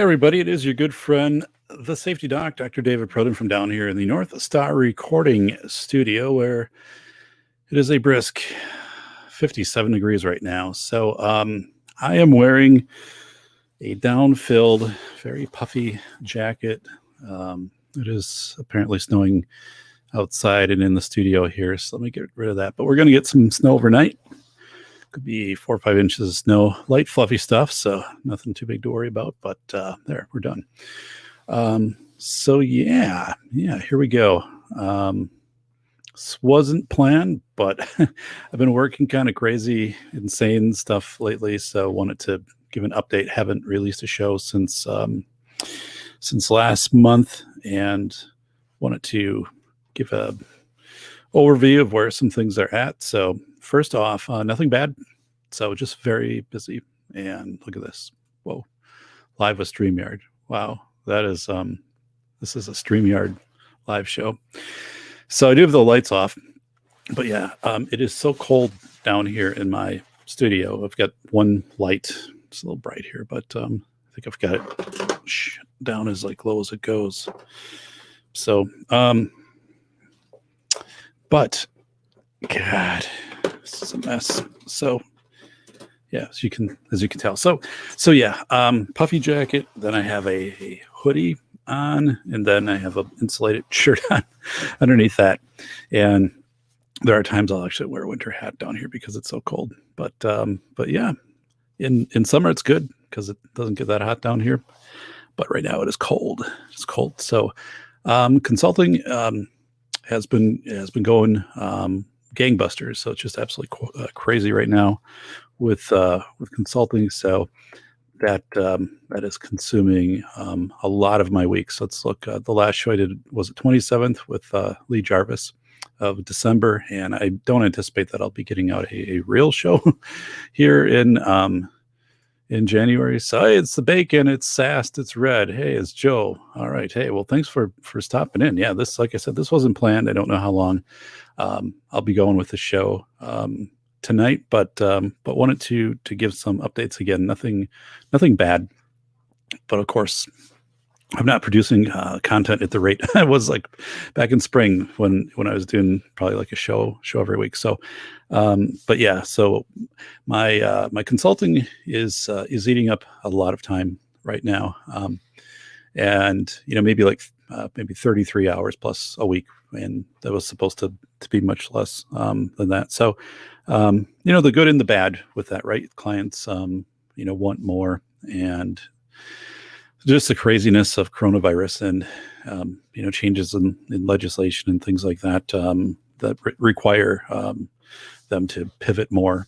Everybody, it is your good friend, the safety doc, Dr. David Proden from down here in the North Star Recording Studio, where it is a brisk 57 degrees right now. So I am wearing a down-filled, very puffy jacket. It is apparently snowing outside and in the studio here, so let me get rid of that. But we're going to get some snow overnight. Could be 4 or 5 inches of snow, light fluffy stuff, so nothing too big to worry about. But there, we're done. So yeah, here we go. This wasn't planned, but I've been working kind of crazy, insane stuff lately. So wanted to give an update. Haven't released a show since last month, and wanted to give a overview of where some things are at. So first off, nothing bad. So just very busy. And look at this. Whoa. Live with StreamYard. Wow. That is, this is a StreamYard live show. So I do have the lights off, but yeah, it is so cold down here in my studio. I've got one light. It's a little bright here, but I think I've got it down as like low as it goes. So, but God, this is a mess. So yeah, as you can tell. So yeah, puffy jacket. Then I have a hoodie on, and then I have an insulated shirt on underneath that. And there are times I'll actually wear a winter hat down here because it's so cold. But yeah, in summer it's good because it doesn't get that hot down here. But right now it is cold. It's cold. So consulting has been going gangbusters. So it's just absolutely crazy right now with consulting. So that is consuming a lot of my weeks. Let's look. The last show I did was the 27th with Lee Jarvis of December, and I don't anticipate that I'll be getting out a real show here in January. So hey, it's the bacon, it's Sast, it's Red. Hey, it's Joe. All right. Hey, well, thanks for stopping in. Yeah, this, like I said, this wasn't planned. I don't know how long I'll be going with the show tonight, but wanted to give some updates again. Nothing bad, but of course, I'm not producing content at the rate I was like back in spring when I was doing probably like a show every week. So, but yeah, so my consulting is eating up a lot of time right now, and maybe like maybe 33 hours plus a week, and that was supposed to be much less than that. So, the good and the bad with that, right? Clients, want more, and just the craziness of coronavirus and changes in legislation and things like that that require them to pivot more.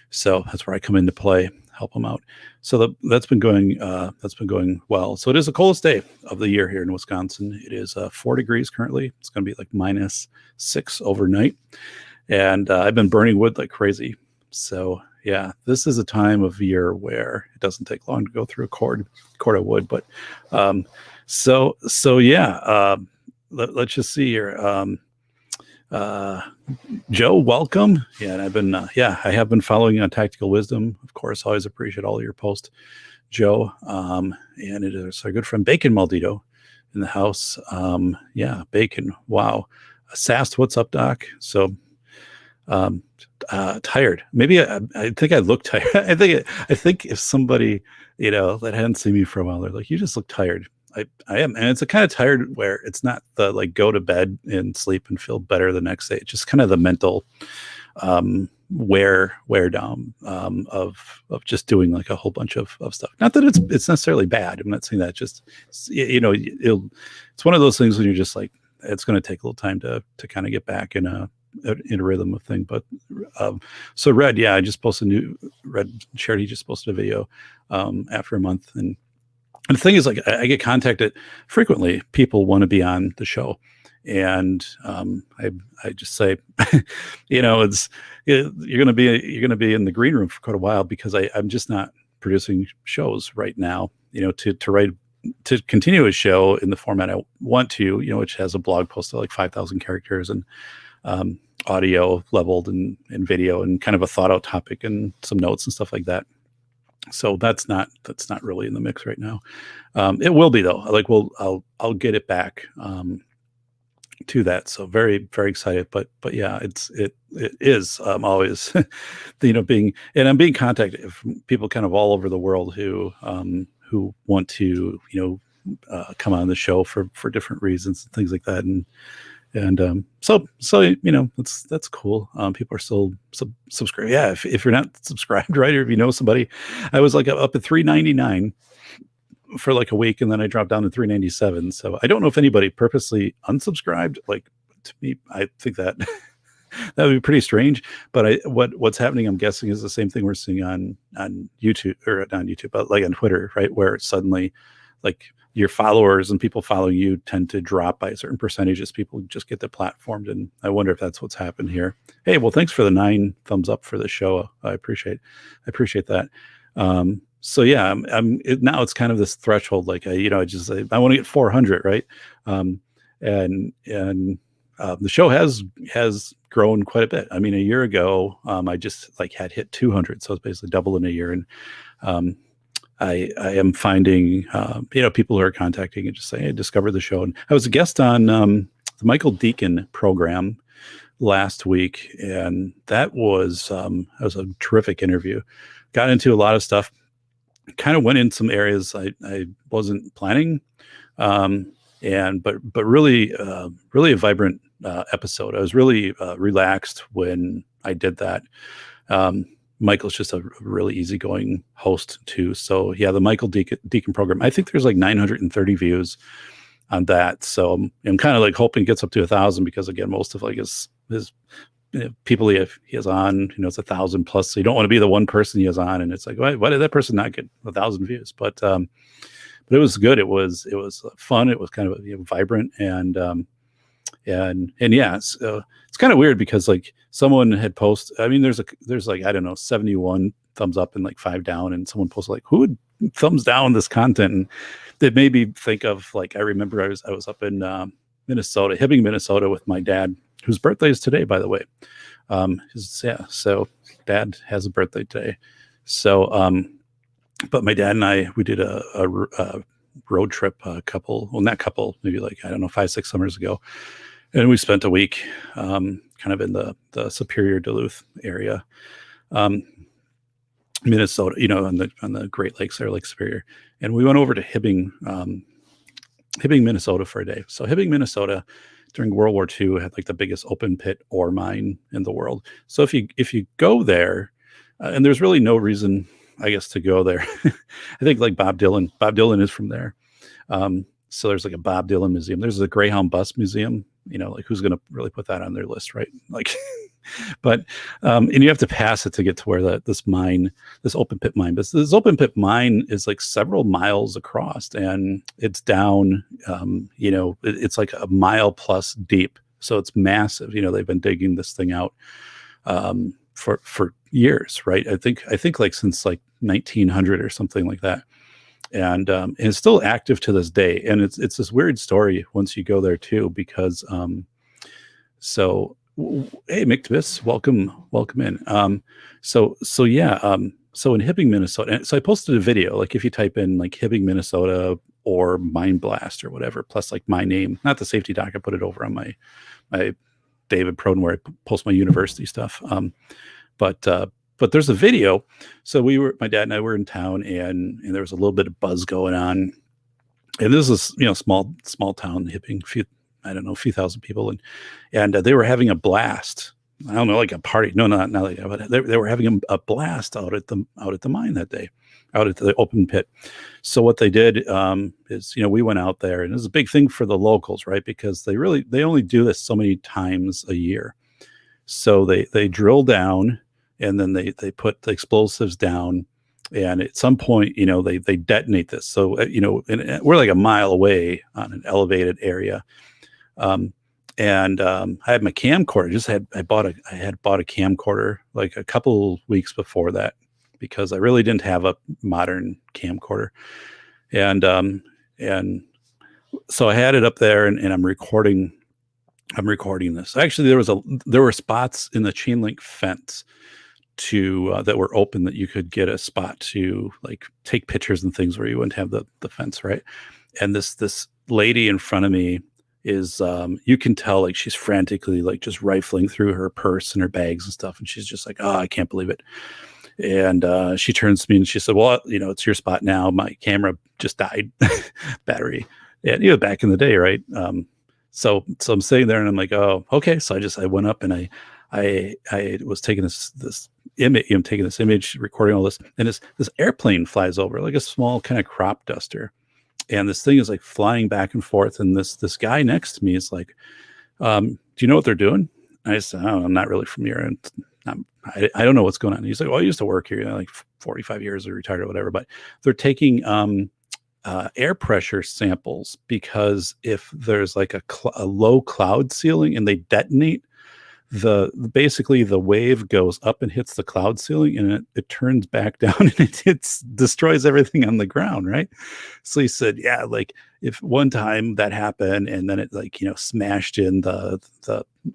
So that's where I come into play, help them out. So that's been going well. So it is the coldest day of the year here in Wisconsin. It is 4 degrees currently. It's going to be like -6 overnight, and I've been burning wood like crazy. So yeah, this is a time of year where it doesn't take long to go through a cord of wood. But so yeah, let's just see here. Joe, welcome. Yeah, and I've been I have been following on Tactical Wisdom. Of course, always appreciate all your posts, Joe. And it is our good friend Bacon Maldito in the house. Bacon. Wow. Sast, what's up, Doc? So tired. Maybe I think I look tired. I think if somebody, that hadn't seen me for a while, they're like, you just look tired. I am. And it's a kind of tired where it's not the like go to bed and sleep and feel better the next day. It's just kind of the mental wear down of just doing like a whole bunch of stuff. Not that it's necessarily bad. I'm not saying that. Just it's one of those things when you're just like, it's going to take a little time to kind of get back in a rhythm of thing. But so Red, yeah, I just posted Red shared, he just posted a video after a month, and the thing is, like, I get contacted frequently. People want to be on the show, and I just say, you're gonna be in the green room for quite a while, because I'm just not producing shows right now, to continue a show in the format I want to, which has a blog post of like 5,000 characters and audio leveled and video and kind of a thought out topic and some notes and stuff like that. So that's not really in the mix right now. It will be though. Like I'll get it back to that. So very very excited. But yeah, it is always being, and I'm being contacted from people kind of all over the world who want to come on the show for different reasons and things like that. And that's cool. People are still subscribed. Yeah, if you're not subscribed, right, or if you know somebody, I was like up at 3.99 for like a week, and then I dropped down to 3.97. So I don't know if anybody purposely unsubscribed. Like, to me, I think that that would be pretty strange. But what's happening, I'm guessing, is the same thing we're seeing on YouTube, or not on YouTube, but like on Twitter, right, where suddenly like your followers and people following you tend to drop by a certain percentage as people just get deplatformed. And I wonder if that's what's happened here. Hey, well, thanks for the 9 thumbs up for the show. I appreciate that. So yeah, now it's kind of this threshold. Like, I want to get 400, right? And the show has grown quite a bit. I mean, a year ago, I just like had hit 200. So it's basically double in a year. And, I am finding, people who are contacting and just saying, I discovered the show. And I was a guest on the Michael Deacon program last week, and that was a terrific interview. Got into a lot of stuff, kind of went in some areas I wasn't planning, but really a vibrant episode. I was really relaxed when I did that. Michael's just a really easygoing host too. So yeah, the Michael Deacon program, I think there's like 930 views on that. So I'm kind of like hoping it gets up to 1,000, because again, most of like his people he has on, it's 1,000 plus. So you don't want to be the one person he has on, and it's like, why did that person not get 1,000 views? But it was good. It was fun. It was kind of vibrant, and yeah, so it's kind of weird because like someone had posted, I mean, there's like, I don't know, 71 thumbs up and like 5 down, and someone posted like, who would thumbs down this content? And it made me think of, like, I remember I was up in Minnesota, Hibbing, Minnesota, with my dad, whose birthday is today, by the way. So dad has a birthday today. So but my dad and I, we did a road trip, maybe like, I don't know, 5-6 summers ago. And we spent a week kind of in the Superior, Duluth area, Minnesota, on the Great Lakes there, Lake Superior. And we went over to Hibbing, Minnesota for a day. So Hibbing, Minnesota, during World War II, had like the biggest open pit ore mine in the world. So if you go there, and there's really no reason, I guess, to go there. I think like Bob Dylan is from there. So there's like a Bob Dylan museum. There's the Greyhound Bus Museum. Like, who's going to really put that on their list, right? Like, but and you have to pass it to get to where this open pit mine. But this open pit mine is like several miles across, and it's down. It's like a mile plus deep, so it's massive. They've been digging this thing out for years, right? I think like since like 1900 or something like that. And it's still active to this day. And it's this weird story once you go there too, because hey, Mick Tvis, welcome in. So in Hibbing, Minnesota, and so I posted a video, like if you type in like Hibbing, Minnesota, or Mine Blast or whatever, plus like my name, not the safety doc, I put it over on my David Proden, where I post my university stuff. But there's a video. So my dad and I were in town, and there was a little bit of buzz going on. And this is, small town, Hibbing, a few thousand people. And they were having a blast. I don't know, like a party. No, not like that, but they were having a blast out at the mine that day, out at the open pit. So what they did is, we went out there, and it was a big thing for the locals, right? Because they only do this so many times a year. So they drill down, and then they put the explosives down, and at some point, they detonate this. So, and we're like a mile away on an elevated area. I had my camcorder. I had bought a camcorder like a couple weeks before that, because I really didn't have a modern camcorder. And so I had it up there, and I'm recording this. Actually, there were spots in the chain link fence that were open, that you could get a spot to like take pictures and things where you wouldn't have the fence, right? And this lady in front of me is, you can tell like she's frantically like just rifling through her purse and her bags and stuff, and she's just like, oh, I can't believe it. And she turns to me and she said, well, it's your spot now. My camera just died, battery. And back in the day, right? So I'm sitting there and I'm like, oh, okay. So I went up and I was taking this image, taking this image, recording all this, and this airplane flies over, like a small kind of crop duster, and this thing is like flying back and forth, and this guy next to me is like, do you know what they're doing? And I said, oh, I'm not really from here, and I don't know what's going on. And he's like, well, I used to work here, like 45 years or retired or whatever, but they're taking air pressure samples, because if there's like a low cloud ceiling and they detonate, basically the wave goes up and hits the cloud ceiling, and it turns back down and it destroys everything on the ground, right? So he said, yeah, like if one time that happened and then it like smashed in the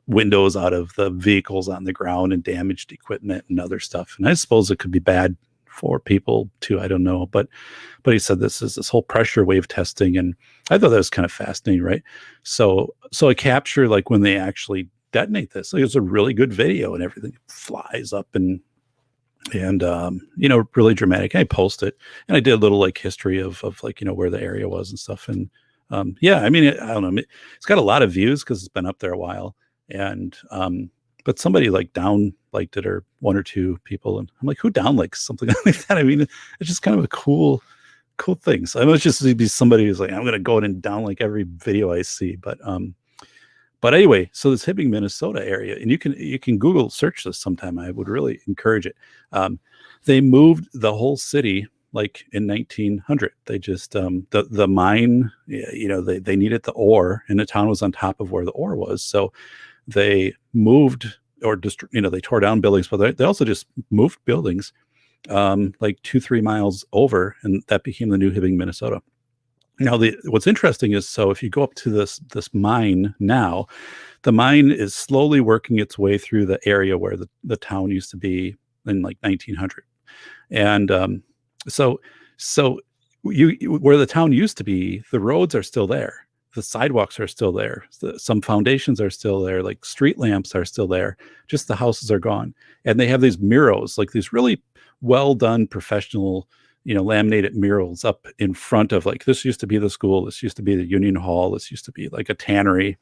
windows out of the vehicles on the ground and damaged equipment and other stuff, and I suppose it could be bad for people too, I don't know, but he said this whole pressure wave testing, and I thought that was kind of fascinating, right? So I capture like when they actually detonate this. Like, it's a really good video and everything flies up and really dramatic. I post it, and I did a little like history of like where the area was and stuff. And I mean, I don't know, it's got a lot of views because it's been up there a while. And but somebody like down liked it, or one or two people, and I'm like, who down likes something like that? I mean, it's just kind of a cool thing. So I must just be somebody who's like, I'm gonna go in and down like every video I see. But anyway, so this Hibbing, Minnesota area, and you can Google search this sometime. I would really encourage it. They moved the whole city like in 1900. They just the mine, they needed the ore, and the town was on top of where the ore was. So they moved, or just they tore down buildings, but they also just moved buildings like 2-3 miles over, and that became the new Hibbing, Minnesota. Now, what's interesting is, so if you go up to this mine now, the mine is slowly working its way through the area where the town used to be in like 1900. And so where the town used to be, the roads are still there. The sidewalks are still there. Some foundations are still there. Like street lamps are still there. Just the houses are gone. And they have these murals, like these really well done professional laminated murals up in front of, like, this used to be the school, this used to be the Union Hall, this used to be like a tannery,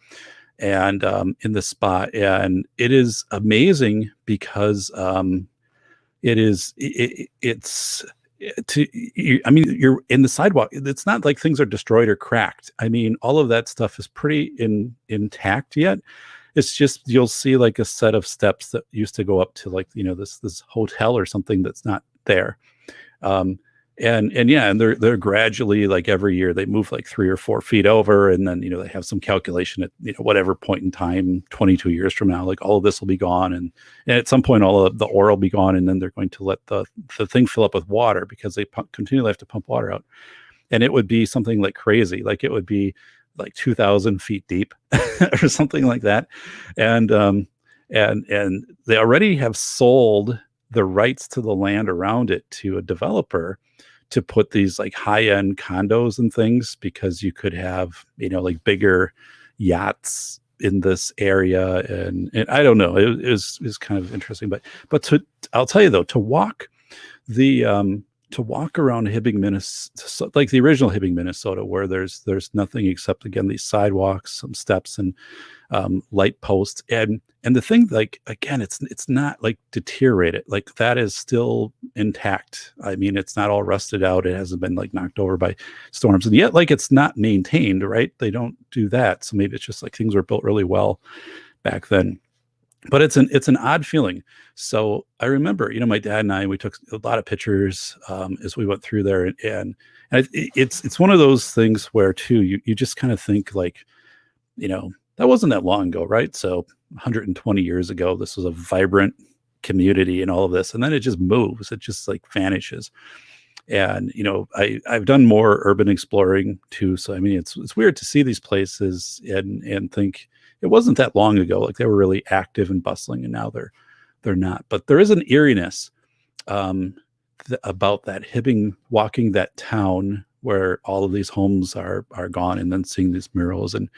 and in this spot. And it is amazing because you're in the sidewalk. It's not like things are destroyed or cracked. I mean, all of that stuff is pretty intact yet. It's just, you'll see like a set of steps that used to go up to like, this hotel or something that's not there. And they're gradually, like every year they move like 3 or 4 feet over, and then they have some calculation at whatever point in time, 22 years from now, like all of this will be gone, and at some point all of the ore will be gone, and then they're going to let the thing fill up with water, because they continually have to pump water out, and it would be something like crazy, like it would be like 2,000 feet deep or something like that, and they already have sold the rights to the land around it to a developer to put these like high-end condos and things, because you could have like bigger yachts in this area, and I don't know, it is kind of interesting, but I'll tell you though, to walk around Hibbing, Minnesota, like the original Hibbing, Minnesota, where there's nothing except, again, these sidewalks, some steps, and light posts, and the thing, like, again, it's not like deteriorated, like that is still intact. I mean, it's not all rusted out, it hasn't been like knocked over by storms, and yet like it's not maintained, right? They don't do that, so maybe it's just like things were built really well back then. But it's an odd feeling. So I remember, my dad and I, we took a lot of pictures as we went through there, and it's one of those things where too, you just kind of think like, that wasn't that long ago, right? So 120 years ago, this was a vibrant community and all of this, and then it just moves, it just like vanishes. And I've done more urban exploring too, so I mean, it's weird to see these places and think it wasn't that long ago, like they were really active and bustling, and now they're not. But there is an eeriness um, about that walking that town where all of these homes are gone, and then seeing these murals. And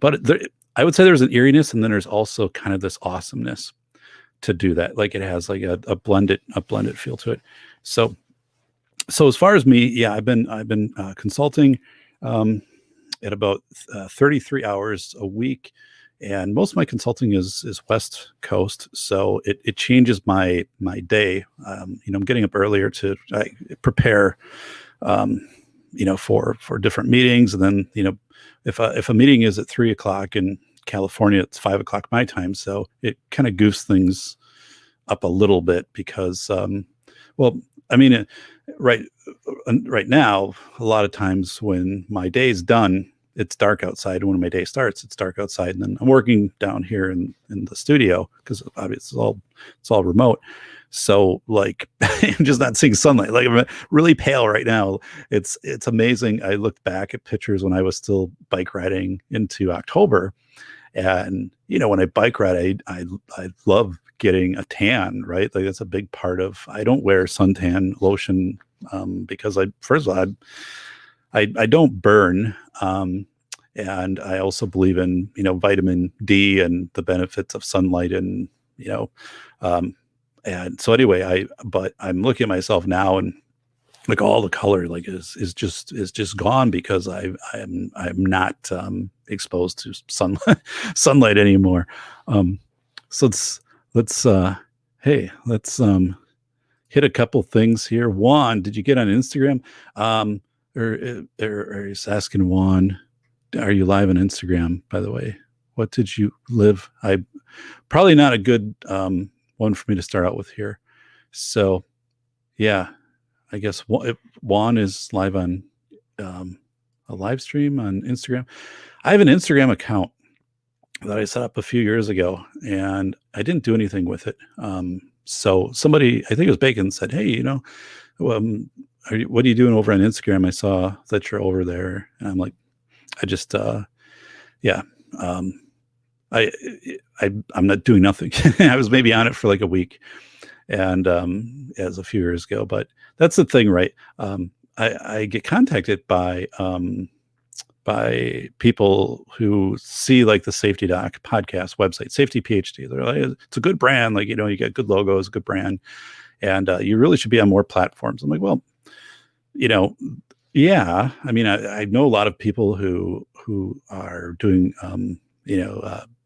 but there, I would say there's an eeriness, and then there's also kind of this awesomeness to do that. Like it has like a blended feel to it. So as far as me, yeah, I've been consulting um, at about 33 hours a week, and most of my consulting is West Coast, so it changes my day. I'm getting up earlier to prepare, um, for different meetings, and then if a meeting is at 3 o'clock in California, it's 5 o'clock my time, so it kind of goofs things up a little bit because, well, I mean, right right now, a lot of times when my day's done, it's dark outside. And when my day starts, it's dark outside. And then I'm working down here in the studio because obviously it's all remote. So like I'm just not seeing sunlight. Like I'm really pale right now. It's amazing. I looked back at pictures when I was still bike riding into October. And when I bike ride, I love getting a tan, right? Like that's a big part of. I don't wear suntan lotion because first of all, I don't burn, and I also believe in vitamin D and the benefits of sunlight, and um, and so anyway, but I'm looking at myself now, and like all the color like is just gone because I'm not exposed to sunlight anymore. So let's hey, let's hit a couple things here. Juan, did you get on Instagram? Or he's asking Juan, are you live on Instagram, by the way? What did you live? Probably not a good one for me to start out with here. So yeah, I guess if Juan is live on a live stream on Instagram. I have an Instagram account that I set up a few years ago, and I didn't do anything with it. So somebody, I think it was Bacon, said, "Hey, what are you doing over on Instagram? I saw that you're over there." And I'm like, I just, yeah, um, I, I'm not doing nothing. I was maybe on it for like a week, and as a few years ago. But that's the thing, right? I get contacted by people who see like the Safety Doc podcast website, Safety PhD. They're like, it's a good brand, like you get good logos, good brand, and you really should be on more platforms. I'm like, well, yeah. I mean, I know a lot of people who are doing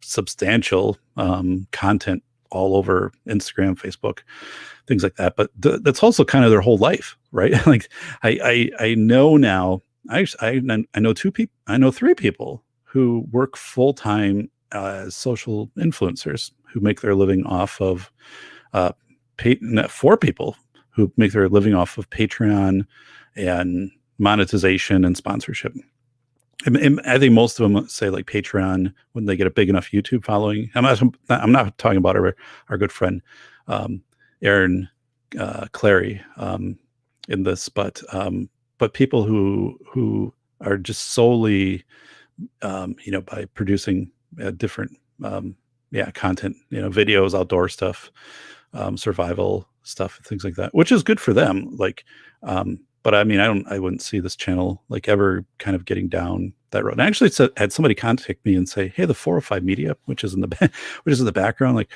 substantial content all over Instagram, Facebook, things like that. But that's also kind of their whole life, right? Like I know now. I know two people. I know three people who work full time as social influencers who make their living off of four people who make their living off of Patreon and monetization and sponsorship. And I think most of them say like Patreon when they get a big enough YouTube following. I'm not talking about our good friend Aaron Clary in this, but people who are just solely by producing different content, videos, outdoor stuff, survival stuff, things like that, which is good for them. Like, but I mean, I wouldn't see this channel like ever kind of getting down that road. And I actually had somebody contact me and say, "Hey, the 405 Media, which is in the background, like,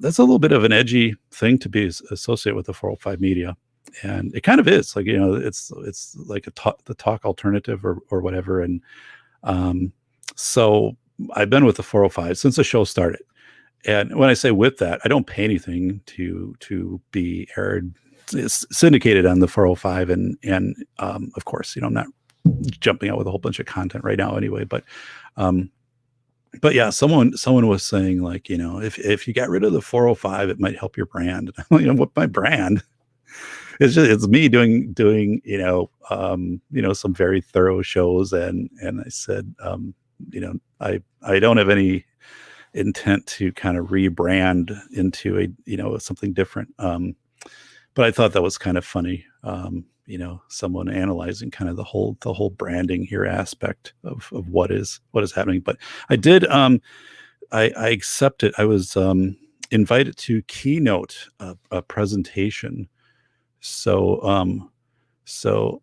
that's a little bit of an edgy thing to be associated with the 405 Media." And it kind of is like, it's like the talk alternative or whatever. And so I've been with the 405 since the show started. And when I say with that, I don't pay anything to be aired. It's syndicated on the 405, and of course, I'm not jumping out with a whole bunch of content right now anyway. But yeah, someone was saying like, if you got rid of the 405, it might help your brand. What my brand? It's me doing some very thorough shows, and I said I don't have any intent to kind of rebrand into a something different. But I thought that was kind of funny. Someone analyzing kind of the whole branding here aspect of what is happening. But I did I accepted. I was invited to keynote a presentation. So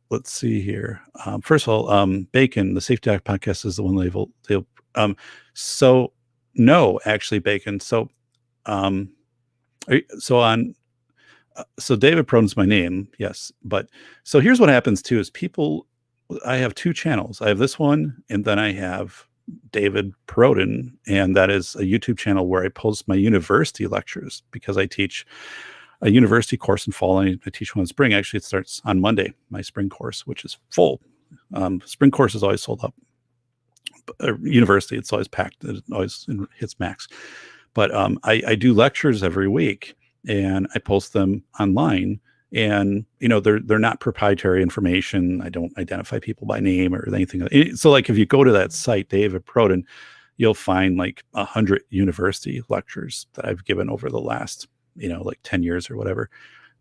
let's see here. First of all, Bacon, the Safety Doc podcast is the one they'll so no, actually, Bacon. So so on. So David Proden's my name, yes. But so here's what happens too: is people. I have two channels. I have this one, and then I have David Proden, and that is a YouTube channel where I post my university lectures because I teach a university course in fall, and I teach one in spring. Actually, it starts on Monday, my spring course, which is full. Spring course is always sold out. University, it's always packed. It always hits max. But I do lectures every week, and I post them online. And they're not proprietary information. I don't identify people by name or anything. So like if you go to that site, David Proden, you'll find like 100 university lectures that I've given over the last like 10 years or whatever.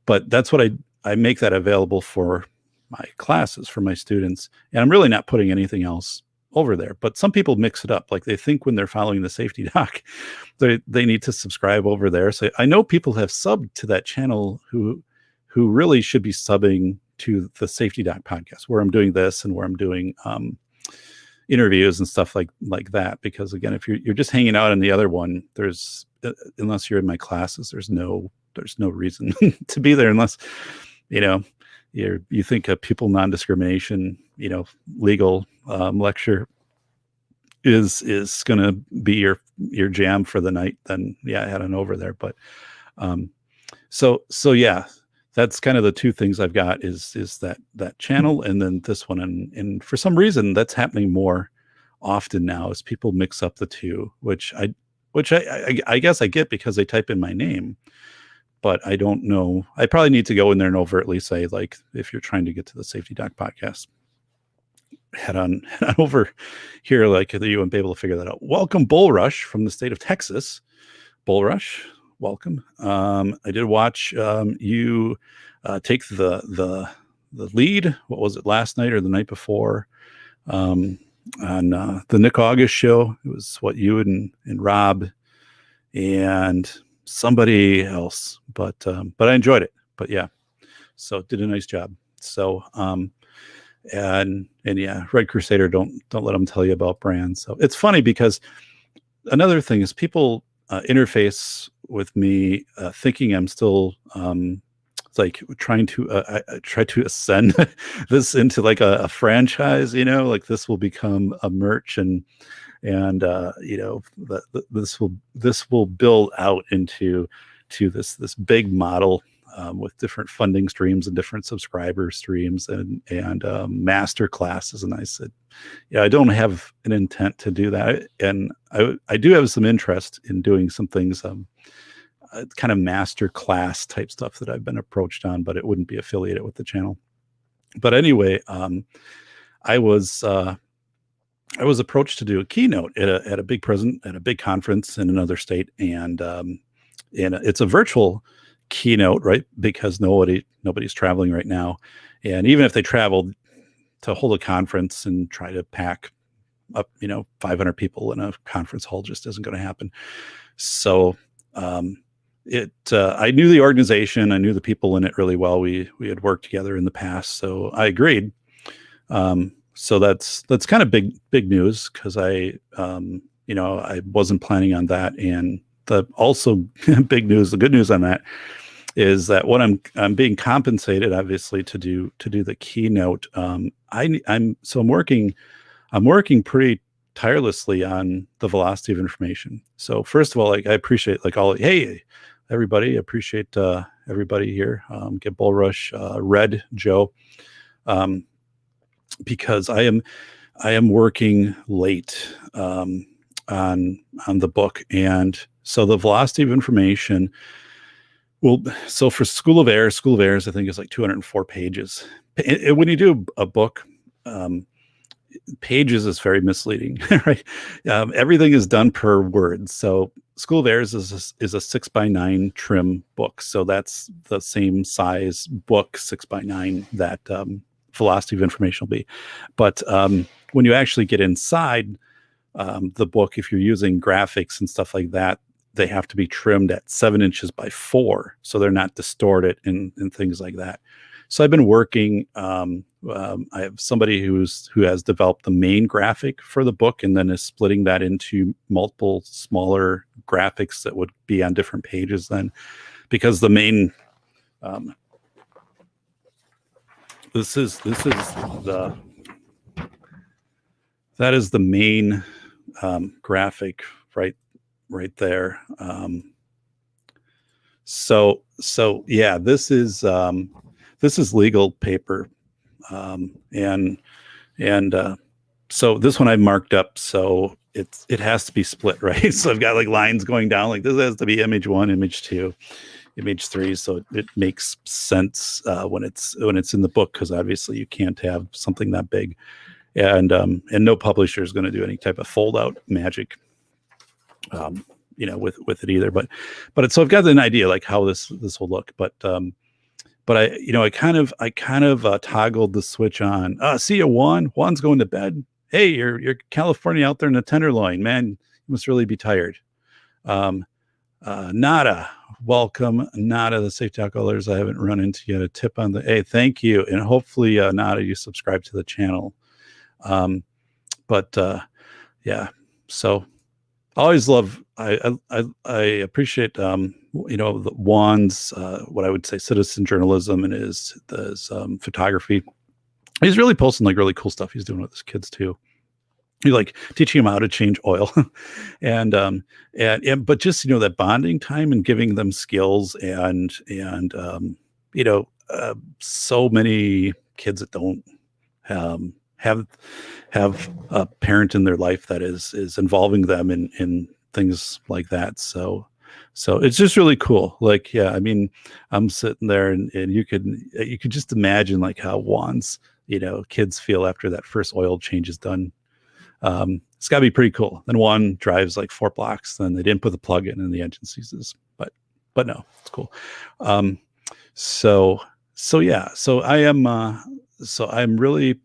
But that's what I make that available for my classes, for my students. And I'm really not putting anything else over there. But some people mix it up. Like they think when they're following the Safety Doc, they need to subscribe over there. So I know people have subbed to that channel who really should be subbing to the Safety Doc podcast, where I'm doing this and where I'm doing interviews and stuff like that. Because again, if you're just hanging out in the other one, there's unless you're in my classes, there's no reason to be there unless you think a pupil non-discrimination legal lecture is going to be your jam for the night. Then yeah, head on over there. But so yeah, that's kind of the two things I've got is that channel and then this one, and for some reason that's happening more often now as people mix up the two, which I guess I get because they type in my name, but I don't know. I probably need to go in there and overtly say, like, if you're trying to get to the Safety Doc podcast, head on over here, like you wouldn't be able to figure that out. Welcome, Bull Rush from the state of Texas. Bull Rush, welcome. I did watch you take the lead. What was it, last night or the night before? On the Nick August show. It was you and Rob and somebody else, but I enjoyed it. But yeah, so did a nice job. So and yeah, Red Crusader, don't let them tell you about brands. So it's funny because another thing is people interface with me thinking I'm still like trying to try to ascend this into like a franchise, like this will become a merch and this will build out into this big model with different funding streams and different subscriber streams and master classes. And I said, I don't have an intent to do that. And I do have some interest in doing some things, kind of master class type stuff that I've been approached on, but it wouldn't be affiliated with the channel. But anyway, I was approached to do a keynote at a big conference in another state, and it's a virtual keynote, right? Because nobody's traveling right now, and even if they traveled to hold a conference and try to pack up 500 people in a conference hall just isn't going to happen. So I knew the organization, I knew the people in it really well. We had worked together in the past, so I agreed. So that's kind of big news because I wasn't planning on that. And the also big news, the good news on that is that what I'm being compensated obviously to do the keynote. I'm working pretty tirelessly on the velocity of information. So first of all, like I appreciate hey everybody, appreciate everybody here. Get Bull Rush, Red Joe. Because I am working late on the book, and so the velocity of information so for School of Airs, I think it's like 204 pages. When you do a book, pages is very misleading, right? Everything is done per word. So School of Airs is a 6x9 trim book, so that's the same size book, 6x9 that velocity of information will be. But when you actually get inside the book, if you're using graphics and stuff like that, they have to be trimmed at 7 inches by 4, so they're not distorted and things like that. So I've been working. I have somebody who has developed the main graphic for the book, and then is splitting that into multiple smaller graphics that would be on different pages. Then, because the main this is the that is the main graphic right there. So yeah, this is legal paper, and so this one I marked up, so it has to be split, right? So I've got like lines going down, like this has to be image 1, image 2, image 3, so it makes sense when it's in the book, because obviously you can't have something that big, and no publisher is going to do any type of fold out magic, with it either. But so I've got an idea like how this will look, but I kind of toggled the switch on. See ya, Juan's going to bed. Hey, you're California out there in the Tenderloin, man. You must really be tired. Nada, welcome, Nada, the Safety Alcoholers I haven't run into yet. A tip on the thank you, and hopefully Nada, you subscribe to the channel. Yeah, so I always love. I appreciate the Juan's what I would say citizen journalism and his photography. He's really posting like really cool stuff he's doing with his kids too. He's like teaching them how to change oil, and but just that bonding time and giving them skills, and so many kids that don't have a parent in their life that is involving them in things like that. So it's just really cool. Like, yeah, I mean, I'm sitting there and you could just imagine like how Juan's, kids feel after that first oil change is done. It's gotta be pretty cool. Then Juan drives like 4 blocks, then they didn't put the plug in and the engine seizes, but no, it's cool. I'm really,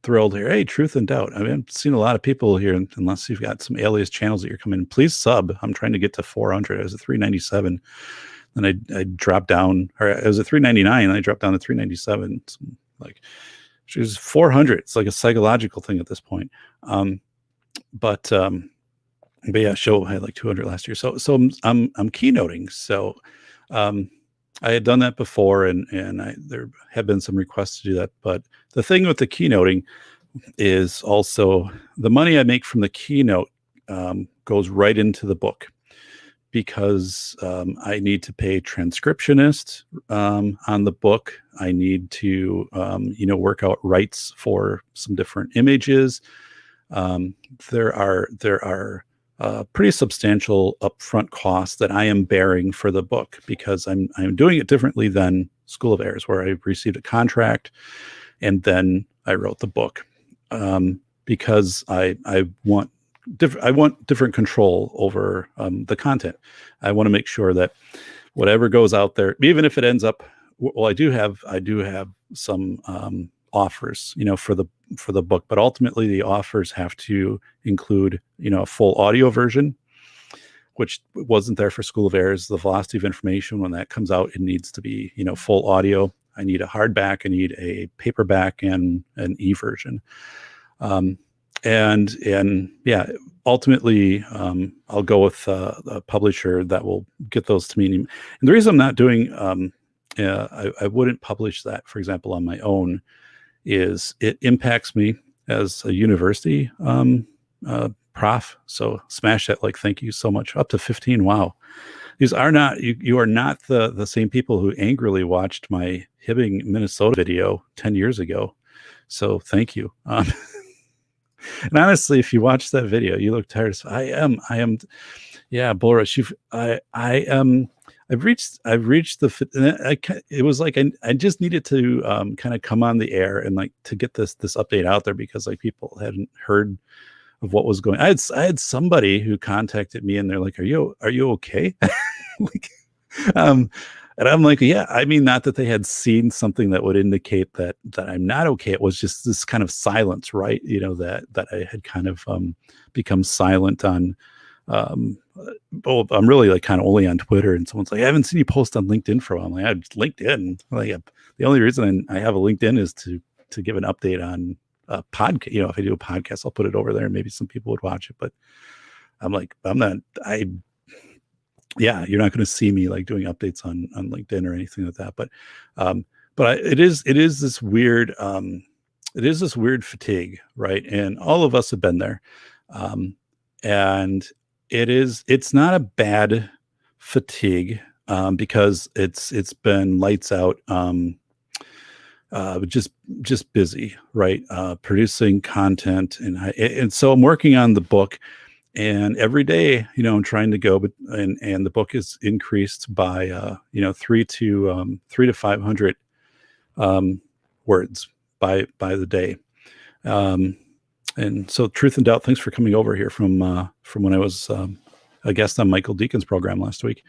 thrilled here. Hey, Truth and Doubt. I mean, I've seen a lot of people here, unless you've got some alias channels that you're coming in. Please sub. I'm trying to get to 400. I was at 397. Then I dropped down, or I was at 399, and I dropped down to 397. So like, she was 400. It's like a psychological thing at this point. But yeah, show I had like 200 last year. So I'm keynoting. So I had done that before, and there have been some requests to do that. But the thing with the keynoting is also the money I make from the keynote goes right into the book, because I need to pay transcriptionist on the book. I need to work out rights for some different images. There are pretty substantial upfront costs that I am bearing for the book, because I'm doing it differently than School of Airs, where I received a contract and then I wrote the book, because I want different control over the content. I want to make sure that whatever goes out there, even if it ends up, well, I do have some offers, for the book, but ultimately the offers have to include, a full audio version, which wasn't there for School of Airs. The Velocity of Information, when that comes out, it needs to be, full audio. I need a hardback, I need a paperback, and an e-version. And yeah, ultimately, I'll go with a publisher that will get those to me. And the reason I'm not doing, I wouldn't publish that, for example, on my own, is it impacts me as a university prof. So smash that like, thank you so much. Up to 15. Wow. These are not, you are not the same people who angrily watched my Hibbing, Minnesota video 10 years ago. So thank you. And honestly, if you watch that video, you look tired. So I am. Yeah, Boris, I've reached it was like I just needed to kind of come on the air and like to get this update out there, because like people hadn't heard of what was going. I had somebody who contacted me and they're like, are you okay? Like, and I'm like, yeah, I mean, not that they had seen something that would indicate that I'm not okay. It was just this kind of silence, right? That I had kind of become silent on um, oh, I'm really like kind of only on Twitter, and someone's like, I haven't seen you post on LinkedIn for a while. I'm like, LinkedIn. Like, the only reason I have a LinkedIn is to give an update on a podcast. If I do a podcast, I'll put it over there. Maybe some people would watch it, but I'm like, yeah, you're not going to see me like doing updates on LinkedIn or anything like that. But it is this weird, fatigue, right? And all of us have been there. And it's not a bad fatigue, because it's been lights out, just busy, right? Producing content, and so I'm working on the book, and every day, I'm trying to go, but and the book is increased by 3 to 500 words by the day. And so, Truth and Doubt, thanks for coming over here from when I was a guest on Michael Deacon's program last week.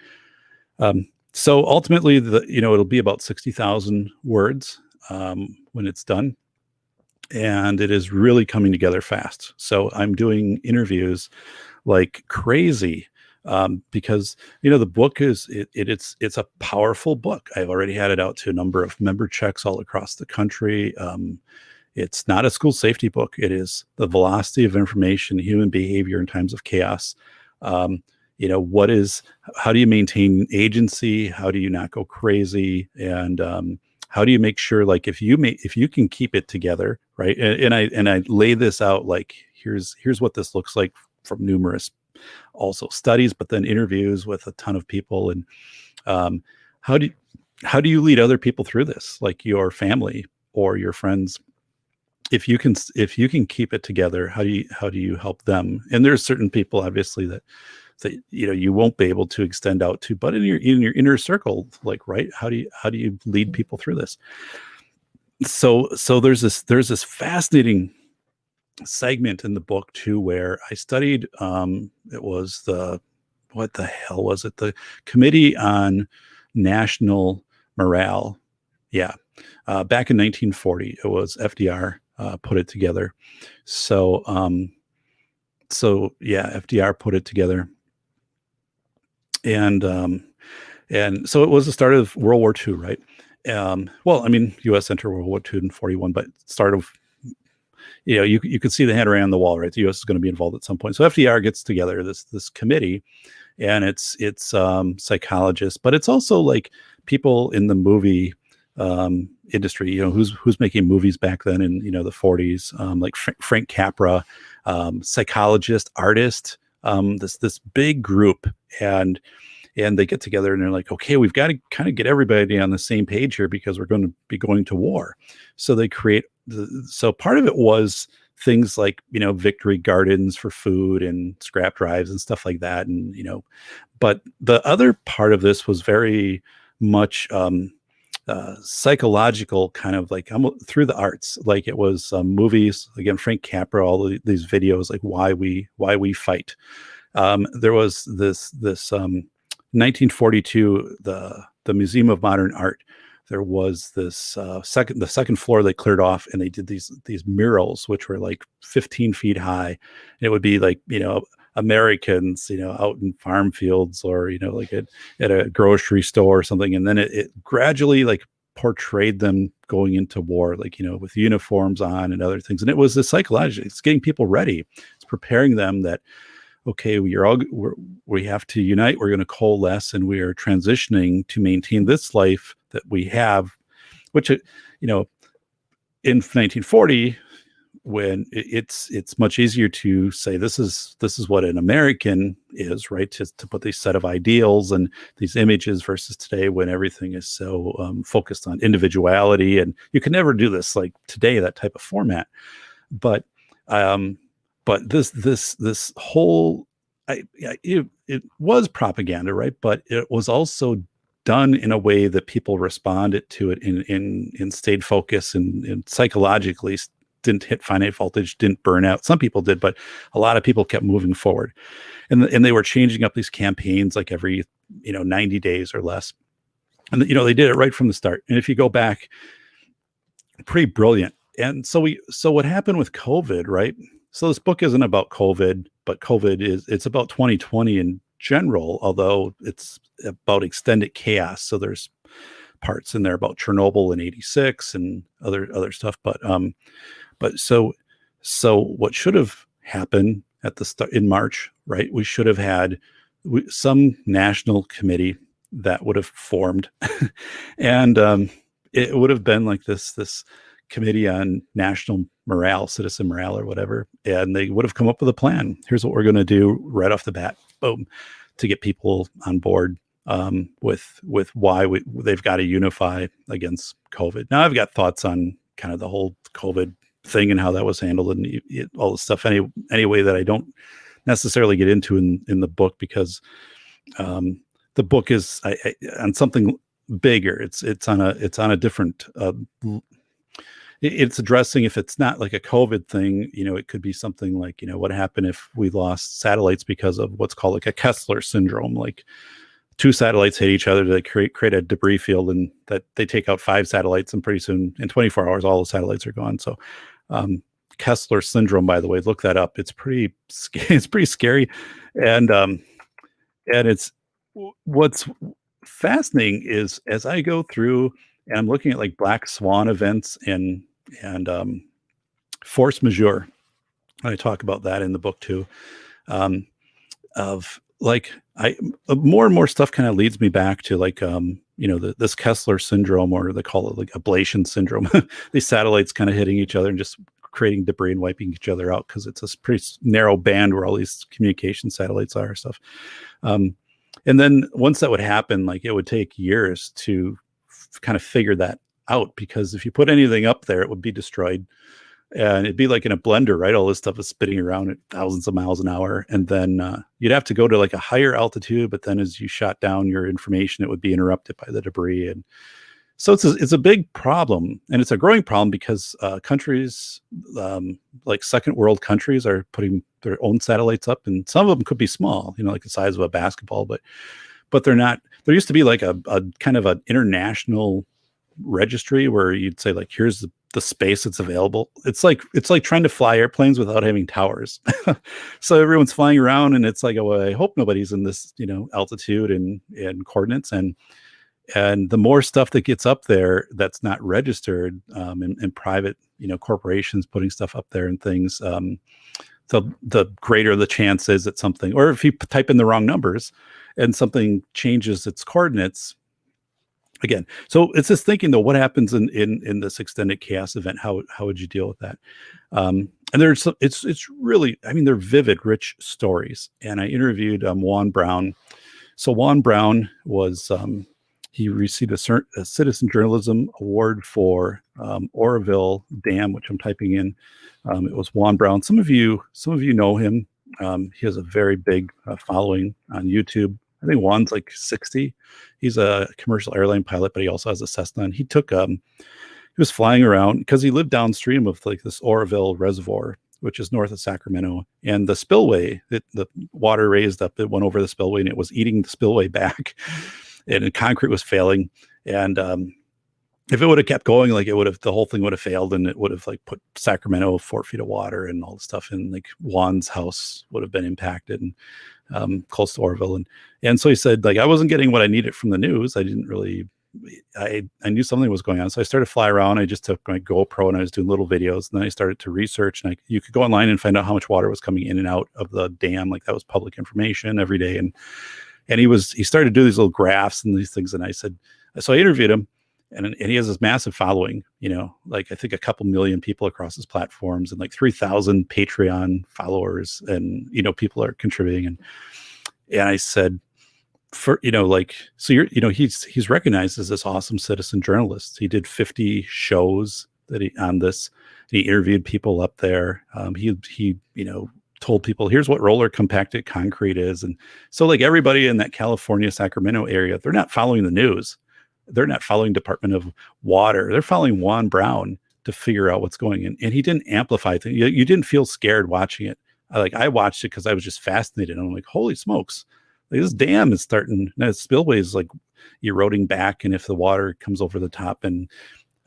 So ultimately, it'll be about 60,000 words when it's done, and it is really coming together fast. So I'm doing interviews like crazy, because the book it's a powerful book. I've already had it out to a number of member checks all across the country. It's not a school safety book. It is the velocity of information, human behavior in times of chaos. How do you maintain agency? How do you not go crazy? And how do you make sure, like, if you can keep it together, right? And I lay this out, like, here's what this looks like from numerous also studies, but then interviews with a ton of people. And how do you lead other people through this, like your family or your friends? If you can keep it together, how do you help them? And there's certain people, obviously, that you won't be able to extend out to, but in your inner circle, like, right, how do you lead people through this? So there's this fascinating segment in the book too, where I studied, it was what the hell was it, the Committee on National Morale, back in 1940. It was FDR put it together. So FDR put it together. And so it was the start of World War II, right? U.S. entered World War II in 41, but start of, you could see the hand around the wall, right? The U.S. is going to be involved at some point. So FDR gets together this committee, and it's psychologists, but it's also like people in the movie industry, who's making movies back then in the 40s, like Frank Capra, psychologist, artist, this big group, and they get together and they're like, okay, we've got to kind of get everybody on the same page here because we're going to be going to war. So they create so part of it was things like victory gardens for food and scrap drives and stuff like that, and but the other part of this was very much psychological, kind of like through the arts. Like, it was movies, again, Frank Capra, all these videos, like why we fight. There was this 1942, the Museum of Modern Art. There was this the second floor they cleared off, and they did these murals, which were like 15 feet high. And it would be like Americans out in farm fields, or like at a grocery store or something, and then it gradually like portrayed them going into war, like with uniforms on and other things. And it was the psychological, it's getting people ready, it's preparing them that, okay, we have to unite, we're going to coalesce, and we are transitioning to maintain this life that we have, which in 1940, when it's much easier to say this is what an American is, right? To put these set of ideals and these images, versus today, when everything is so focused on individuality, and you can never do this like today, that type of format. But this whole, it was propaganda, right? But it was also done in a way that people responded to it and stayed focused and psychologically didn't hit finite voltage, didn't burn out. Some people did, but a lot of people kept moving forward, and they were changing up these campaigns like every 90 days or less. And they did it right from the start. And if you go back, pretty brilliant. And so what happened with COVID, right? so this book isn't about COVID, but it's about 2020 in general, although it's about extended chaos. So there's parts in there about Chernobyl in '86 and other stuff. But so what should have happened at the start in March, right? We should have had some national committee that would have formed, and it would have been like this committee on national morale, citizen morale, or whatever, and they would have come up with a plan. Here's what we're going to do right off the bat, boom, to get people on board with why they've got to unify against COVID. Now, I've got thoughts on kind of the whole COVID thing and how that was handled and all the stuff anyway that I don't necessarily get into in the book, because the book is on something bigger. It's on a different. It's addressing, if it's not like a COVID thing, it could be something like, what happened if we lost satellites because of what's called like a Kessler syndrome, like two satellites hit each other to create a debris field, and that they take out 5 satellites, and pretty soon in 24 hours, all the satellites are gone. So Kessler syndrome, by the way, look that up. It's pretty scary. And it's what's fascinating is, as I go through and I'm looking at like black swan events and force majeure, I talk about that in the book too, of like more and more stuff kind of leads me back to like this Kessler syndrome, or they call it like ablation syndrome. These satellites kind of hitting each other and just creating debris and wiping each other out, because it's a pretty narrow band where all these communication satellites are stuff. And then once that would happen, like it would take years to kind of figure that out, because if you put anything up there, it would be destroyed. And it'd be like in a blender, right? All this stuff is spinning around at thousands of miles an hour. And then you'd have to go to like a higher altitude, but then as you shot down your information, it would be interrupted by the debris. And so it's a big problem, and it's a growing problem, because countries like second world countries are putting their own satellites up, and some of them could be small, like the size of a basketball, but they're not. There used to be like a kind of an international registry where you'd say like, here's the space that's available. It's like trying to fly airplanes without having towers. So everyone's flying around, and it's like, oh, I hope nobody's in this altitude and coordinates, and the more stuff that gets up there that's not registered, and private corporations putting stuff up there and things, the greater the chance is that something, or if you type in the wrong numbers and something changes its coordinates again. So it's just thinking though, what happens in this extended chaos event? How would you deal with that? And it's really, I mean, they're vivid, rich stories. And I interviewed Juan Brown. So Juan Brown was he received a citizen journalism award for Oroville Dam, which I'm typing in. It was Juan Brown. Some of you know him. He has a very big following on YouTube. I think Juan's like 60. He's a commercial airline pilot, but he also has a Cessna. And he was flying around because he lived downstream of like this Oroville Reservoir, which is north of Sacramento. And the spillway, the water raised up, it went over the spillway, and it was eating the spillway back. And the concrete was failing. And if it would have kept going, like the whole thing would have failed, and it would have like put Sacramento 4 feet of water and all the stuff in. Like Juan's house would have been impacted, and close to Orville. And so he said, like, I wasn't getting what I needed from the news. I didn't really, I knew something was going on. So I started to fly around. I just took my GoPro and I was doing little videos. And then I started to research, and you could go online and find out how much water was coming in and out of the dam. Like that was public information every day. And he started to do these little graphs and these things. And so I interviewed him, and he has this massive following, like I think a couple million people across his platforms, and like 3,000 Patreon followers, and, people are contributing. And I said, so he's recognized as this awesome citizen journalist. He did 50 shows on this. He interviewed people up there. He told people, here's what roller compacted concrete is. And so like everybody in that California, Sacramento area, they're not following the news. They're not following Department of Water. They're following Juan Brown to figure out what's going on. And he didn't amplify things. You didn't feel scared watching it. I watched it because I was just fascinated. I'm like, holy smokes. Like, this dam is starting, the spillway is like eroding back. And if the water comes over the top, and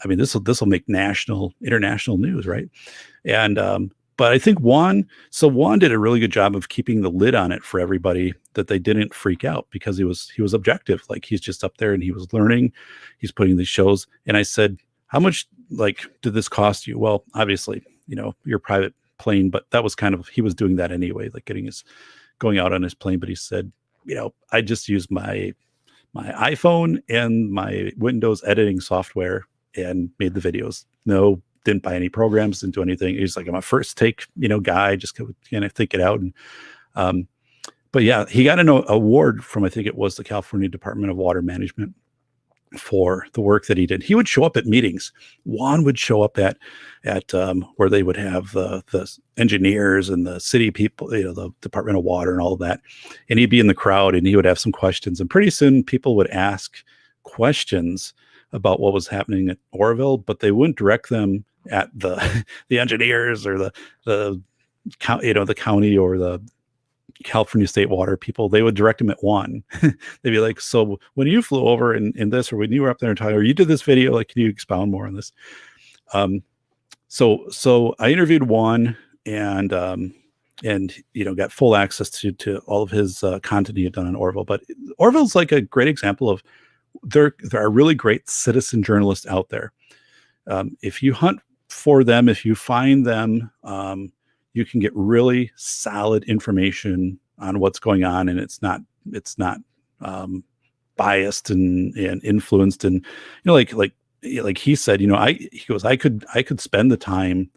I mean, this will make international news. Right. And but I think Juan did a really good job of keeping the lid on it for everybody, that they didn't freak out, because he was objective. Like, he's just up there and he was learning, he's putting these shows. And I said, how much, like, did this cost you? Well, obviously, your private plane, but that was kind of, he was doing that anyway, like going out on his plane. But he said, I just used my iPhone and my Windows editing software and made the videos. No, didn't buy any programs, didn't do anything. He's like, I'm a first take, guy, just kind of think it out. And, but yeah, he got an award from, I think it was the California Department of Water Management, for the work that he did. He would show up at meetings. Juan would show up at where they would have the engineers and the city people, the Department of Water and all of that. And he'd be in the crowd and he would have some questions. And pretty soon people would ask questions about what was happening at Oroville, but they wouldn't direct them at the engineers or the county or the California State Water people. They would direct them at Juan. They'd be like, so when you flew over in this, or when you were up there in Tyler, you did this video, like, can you expound more on this? So I interviewed Juan and got full access to all of his content he had done on Orville. But Orville's like a great example of, there are really great citizen journalists out there. If you hunt for them, if you find them, you can get really solid information on what's going on, and it's not biased and influenced. And like he said, he goes, I could spend the time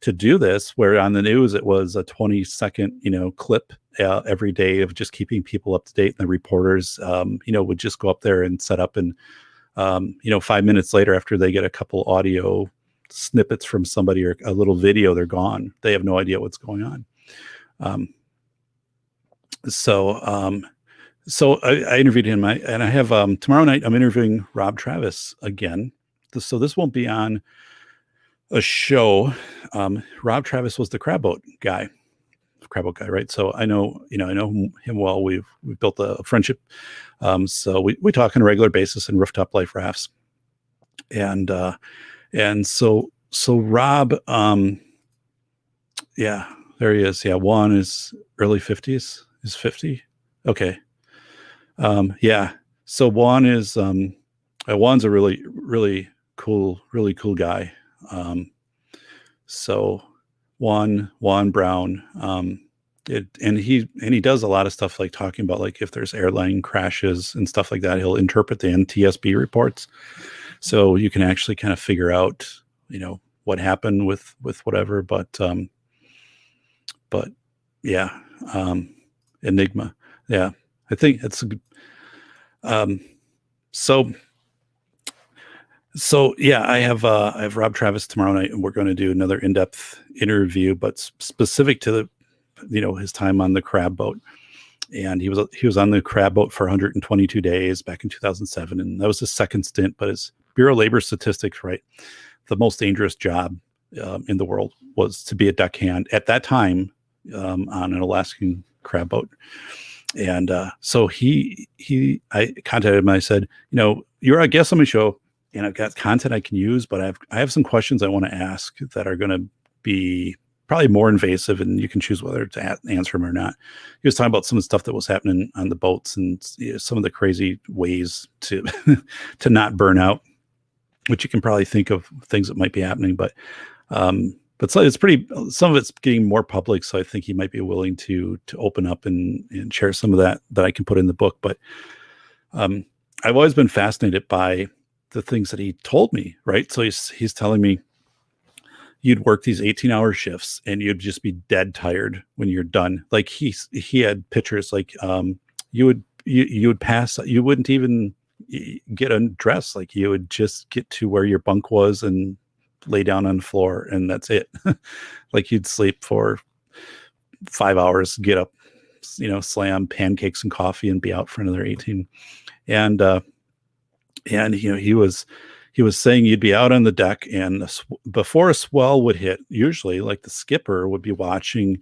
to do this, where on the news it was a 20-second clip every day of just keeping people up to date, and the reporters would just go up there and set up, and 5 minutes later, after they get a couple audio snippets from somebody or a little video, they're gone. They have no idea what's going on. So I interviewed him, and I have tomorrow night I'm interviewing Rob Travis again. So this won't be on a show. Rob Travis was the crab boat guy, right? So I know him well. We've built a friendship. So we talk on a regular basis in rooftop life rafts, and so Rob, yeah, there he is. Yeah, Juan is early 50s. He's 50. Okay. Yeah. So Juan is Juan's a really cool guy. So Juan Brown, and he does a lot of stuff, like talking about, like, if there's airline crashes and stuff like that, he'll interpret the NTSB reports. So you can actually kind of figure out, what happened with whatever, but yeah, Enigma. Yeah. I think it's a good, so yeah, I have Rob Travis tomorrow night, and we're going to do another in-depth interview, but specific to his time on the crab boat. And he was on the crab boat for 122 days back in 2007, and that was his second stint. But his Bureau of Labor Statistics, right, the most dangerous job in the world was to be a deckhand at that time on an Alaskan crab boat. And so I contacted him. I said, you're a guest on my show, and I've got content I can use, but I have some questions I want to ask that are going to be probably more invasive, and you can choose whether to answer them or not. He was talking about some of the stuff that was happening on the boats, and some of the crazy ways to to not burn out, which you can probably think of things that might be happening. But so it's some of it's getting more public, so I think he might be willing to open up and share some of that I can put in the book. But I've always been fascinated by the things that he told me, right? So he's telling me, you'd work these 18-hour shifts and you'd just be dead tired when you're done. Like he had pictures, like you would pass, you wouldn't even get undressed. Like, you would just get to where your bunk was and lay down on the floor, and that's it. Like, you'd sleep for 5 hours, get up, slam pancakes and coffee, and be out for another 18. And he was saying you'd be out on the deck, and before a swell would hit, usually, like, the skipper would be watching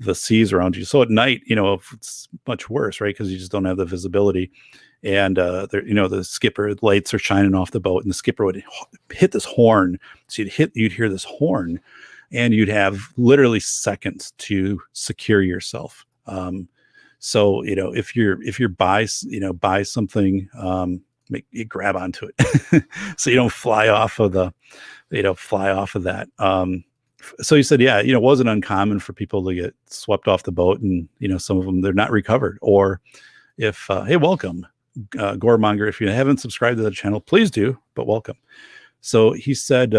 the seas around you. So at night, it's much worse, right? Because you just don't have the visibility. And the skipper lights are shining off the boat, and the skipper would hit this horn. So you'd hear this horn, and you'd have literally seconds to secure yourself. So if you're buy something, make you grab onto it so you don't fly off of that. So he said, yeah, it wasn't uncommon for people to get swept off the boat, and some of them, they're not recovered. Or if hey, welcome, Goremonger, if you haven't subscribed to the channel, please do, but welcome. So he said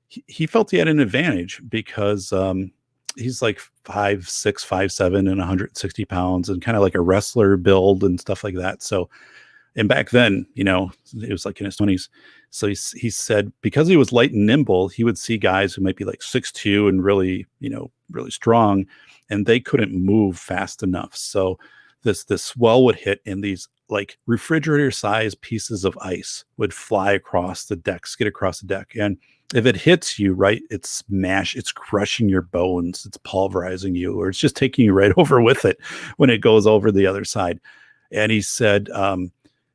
he felt he had an advantage because he's like 5'6", 5'7", and 160 pounds, and kind of like a wrestler build and stuff like that. So, and back then, it was like in his 20s. So he said because he was light and nimble, he would see guys who might be like 6'2" and really, really strong, and they couldn't move fast enough. So this swell would hit, and these like refrigerator sized pieces of ice would fly across the deck, skid across the deck. And if it hits you, right, it's crushing your bones, it's pulverizing you, or it's just taking you right over with it when it goes over the other side. And he said,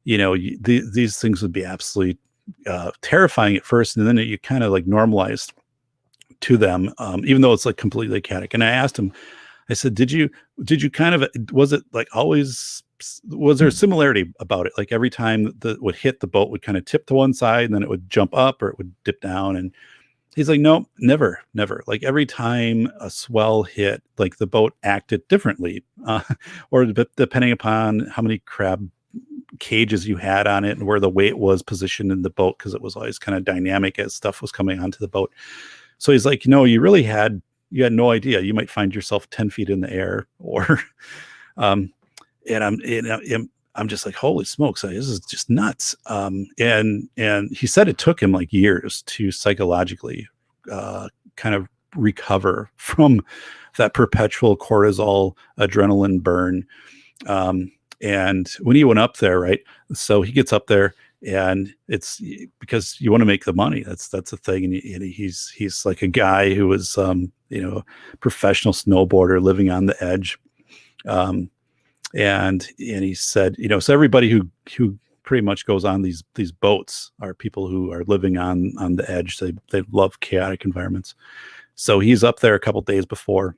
these things would be absolutely terrifying at first, and then you kind of like normalized to them, even though it's like completely chaotic. And I asked him, I said, did you kind of, was it like always, was there a similarity about it? Like every time that would hit, the boat would kind of tip to one side, and then it would jump up, or it would dip down. And he's like, no, never. Like every time a swell hit, like the boat acted differently, or depending upon how many crab cages you had on it and where the weight was positioned in the boat, because it was always kind of dynamic as stuff was coming onto the boat. So he's like, no, you had no idea. You might find yourself 10 feet in the air, or, and I'm just like, holy smokes, this is just nuts. And he said it took him like years to psychologically kind of recover from that perpetual cortisol adrenaline burn. And when he went up there, right, so he gets up there, and it's because you want to make the money. That's the thing. And he's like a guy who was, professional snowboarder living on the edge. And he said, so everybody who pretty much goes on these boats are people who are living on the edge. They love chaotic environments. So he's up there a couple days before,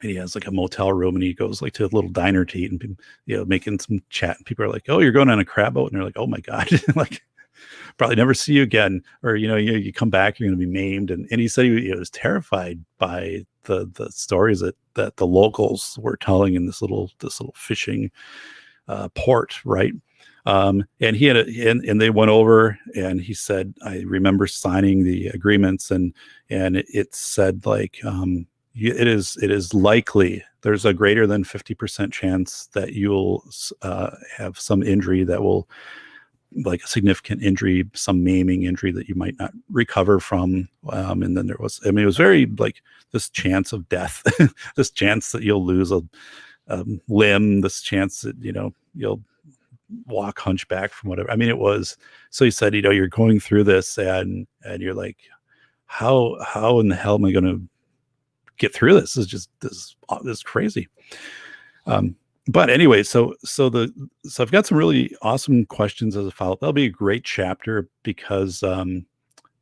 and he has like a motel room, and he goes like to a little diner to eat, and making some chat, and people are like, oh, you're going on a crab boat? And they're like, oh my God, like probably never see you again. Or, you come back, you're going to be maimed. And he said he was terrified by the stories that the locals were telling in this little fishing port. Right. And he had and they went over, and he said, I remember signing the agreements, and it said like, it is likely there's a greater than 50% chance that you'll have some injury that will, like a significant injury, some maiming injury that you might not recover from. And then there was, it was very like this chance of death, this chance that you'll lose a limb, this chance that, you'll walk hunchback from whatever. It was, so he said, you're going through this, and you're like, how in the hell am I going to get through this? This is crazy. But anyway, so I've got some really awesome questions as a follow-up. That'll be a great chapter, because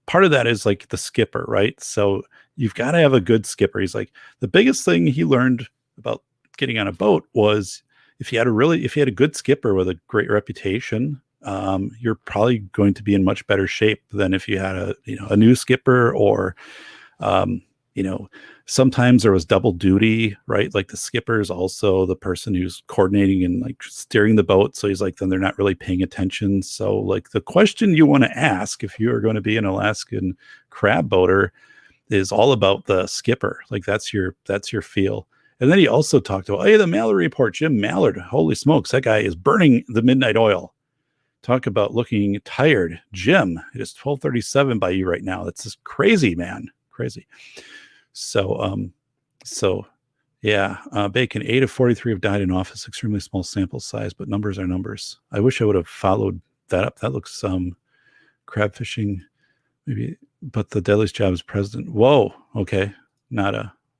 part of that is like the skipper, right? So you've got to have a good skipper. He's like, the biggest thing he learned about getting on a boat was if you had a good skipper with a great reputation, you're probably going to be in much better shape than if you had a new skipper, or sometimes there was double duty, right? Like the skipper is also the person who's coordinating and like steering the boat. So he's like, then they're not really paying attention. So like the question you want to ask if you are going to be an Alaskan crab boater is all about the skipper. Like that's your feel. And then he also talked about, hey, the Mallory report, Jim Mallard. Holy smokes, that guy is burning the midnight oil. Talk about looking tired. Jim, it is 12:37 by you right now. That's just crazy, man. Crazy. So yeah, Bacon, 8 of 43 have died in office, extremely small sample size, but numbers are numbers. I wish I would have followed that up. That looks crab fishing, maybe, but the deadliest job is president. Whoa. Okay.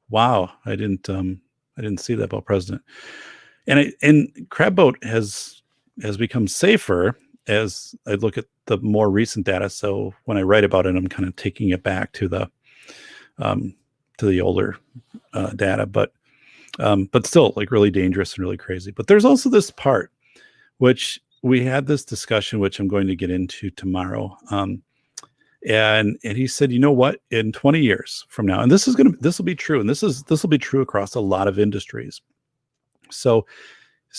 Wow. I didn't see that about president. And crab boat has become safer as I look at the more recent data. So when I write about it, I'm kind of taking it back to the to the older data, but still like really dangerous and really crazy. But there's also this part which we had this discussion, which I'm going to get into tomorrow. And he said, you know what, in 20 years from now, and this will be true, and this will be true across a lot of industries. So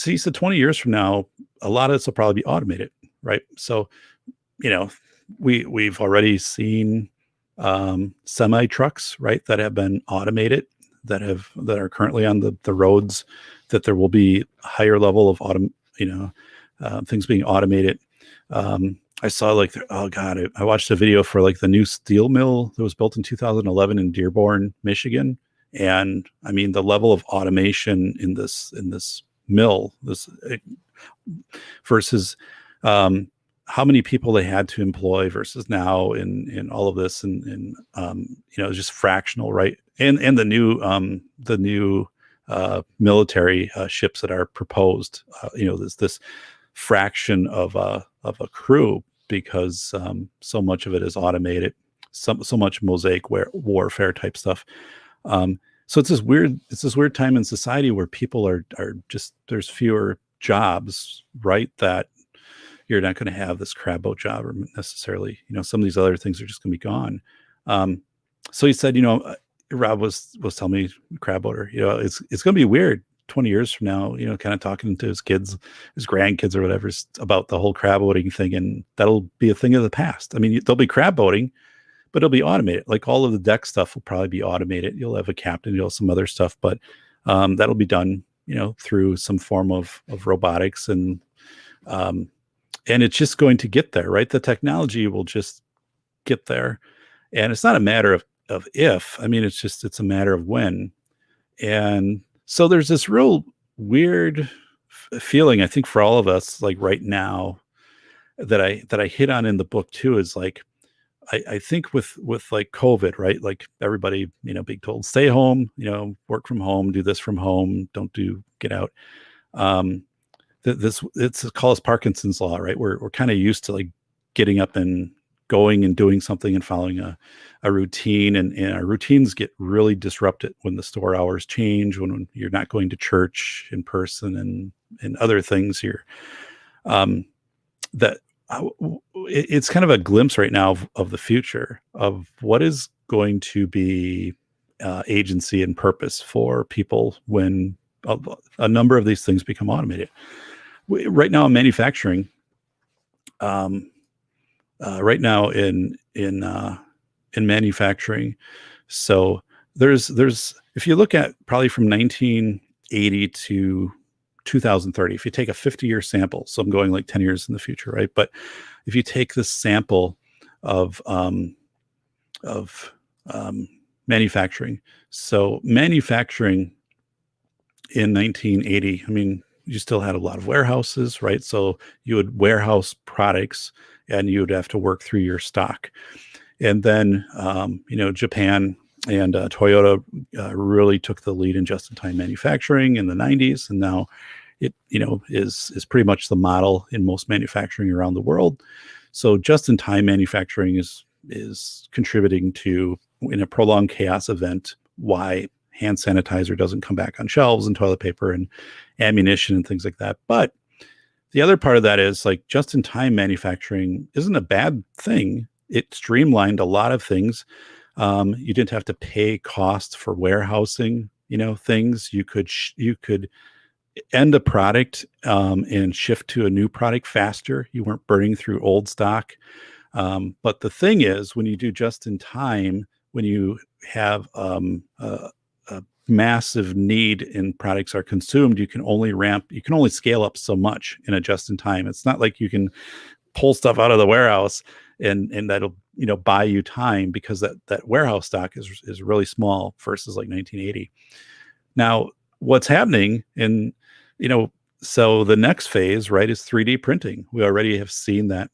he said 20 years from now, a lot of this will probably be automated, right? So, we've already seen semi trucks, right, that have been automated, that are currently on the roads, that there will be higher level of things being automated. I saw I watched a video for like the new steel mill that was built in 2011 in Dearborn, Michigan. And I mean, the level of automation in this mill, versus how many people they had to employ versus now in all of this, and just fractional, right? And the new military ships that are proposed, this fraction of a crew, because so much of it is automated, so much mosaic warfare type stuff. So it's this weird time in society where people are just, there's fewer jobs, right? That you're not going to have this crab boat job, or necessarily, some of these other things are just going to be gone. So he said, Rob was telling me, crab boater, it's going to be weird 20 years from now, kind of talking to his kids, his grandkids or whatever, about the whole crab boating thing. And that'll be a thing of the past. I mean, there'll be crab boating, but it'll be automated. Like all of the deck stuff will probably be automated. You'll have a captain, you'll have some other stuff, but that'll be done, through some form of robotics, and it's just going to get there, right? The technology will just get there. And it's not a matter of if, I mean, it's a matter of when. And so there's this real weird feeling, I think, for all of us, like right now, that I hit on in the book too, is like, I think with like COVID, right? Like everybody, being told, stay home, work from home, do this from home, don't get out. It's called Parkinson's law, right? We're kind of used to like getting up and going and doing something and following a routine, and our routines get really disrupted when the store hours change, when you're not going to church in person and other things here. It's kind of a glimpse right now of the future of what is going to be agency and purpose for people when a number of these things become automated. Right now in manufacturing, right now in manufacturing, so there's if you look at probably from 1980 to 2030, if you take a 50-year sample, so I'm going like 10 years in the future, right? But if you take this sample of manufacturing, so manufacturing in 1980, I mean, you still had a lot of warehouses, right? So you would warehouse products, and you would have to work through your stock. And then, Japan and Toyota really took the lead in just-in-time manufacturing in the 90s, and now it is pretty much the model in most manufacturing around the world. So just-in-time manufacturing is contributing to, in a prolonged chaos event, why hand sanitizer doesn't come back on shelves, and toilet paper and ammunition and things like that. But the other part of that is, like, just-in-time manufacturing isn't a bad thing. It streamlined a lot of things. You didn't have to pay costs for warehousing, things. You could end a product and shift to a new product faster. You weren't burning through old stock. But the thing is, when you do just-in-time, when you have a massive need in products are consumed, you can only scale up so much in a just-in-time. It's not like you can pull stuff out of the warehouse and that'll buy you time, because that warehouse stock is really small versus like 1980. Now what's happening so the next phase, right, is 3D printing. We already have seen that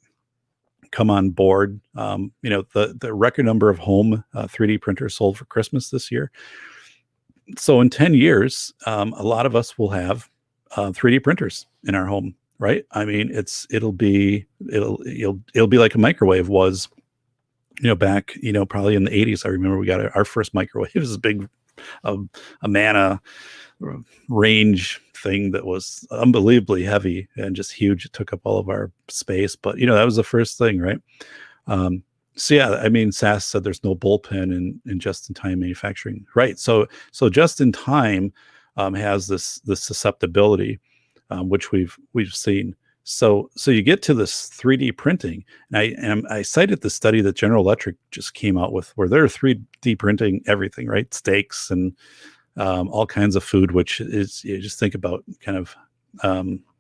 come on board. The record number of home 3D printers sold for Christmas this year. So in 10 years, a lot of us will have 3D printers in our home, right? I mean, it'll be like a microwave was back, probably in the 80s, I remember we got our first microwave. It was a big, a Mana range thing that was unbelievably heavy and just huge. It took up all of our space, but that was the first thing, right? So yeah, I mean, SAS said there's no bullpen in just-in-time manufacturing, right? So just-in-time has this susceptibility, which we've seen. So you get to this 3D printing, and I cited the study that General Electric just came out with, where they're 3D printing everything, right? Steaks and all kinds of food, which is, you just think about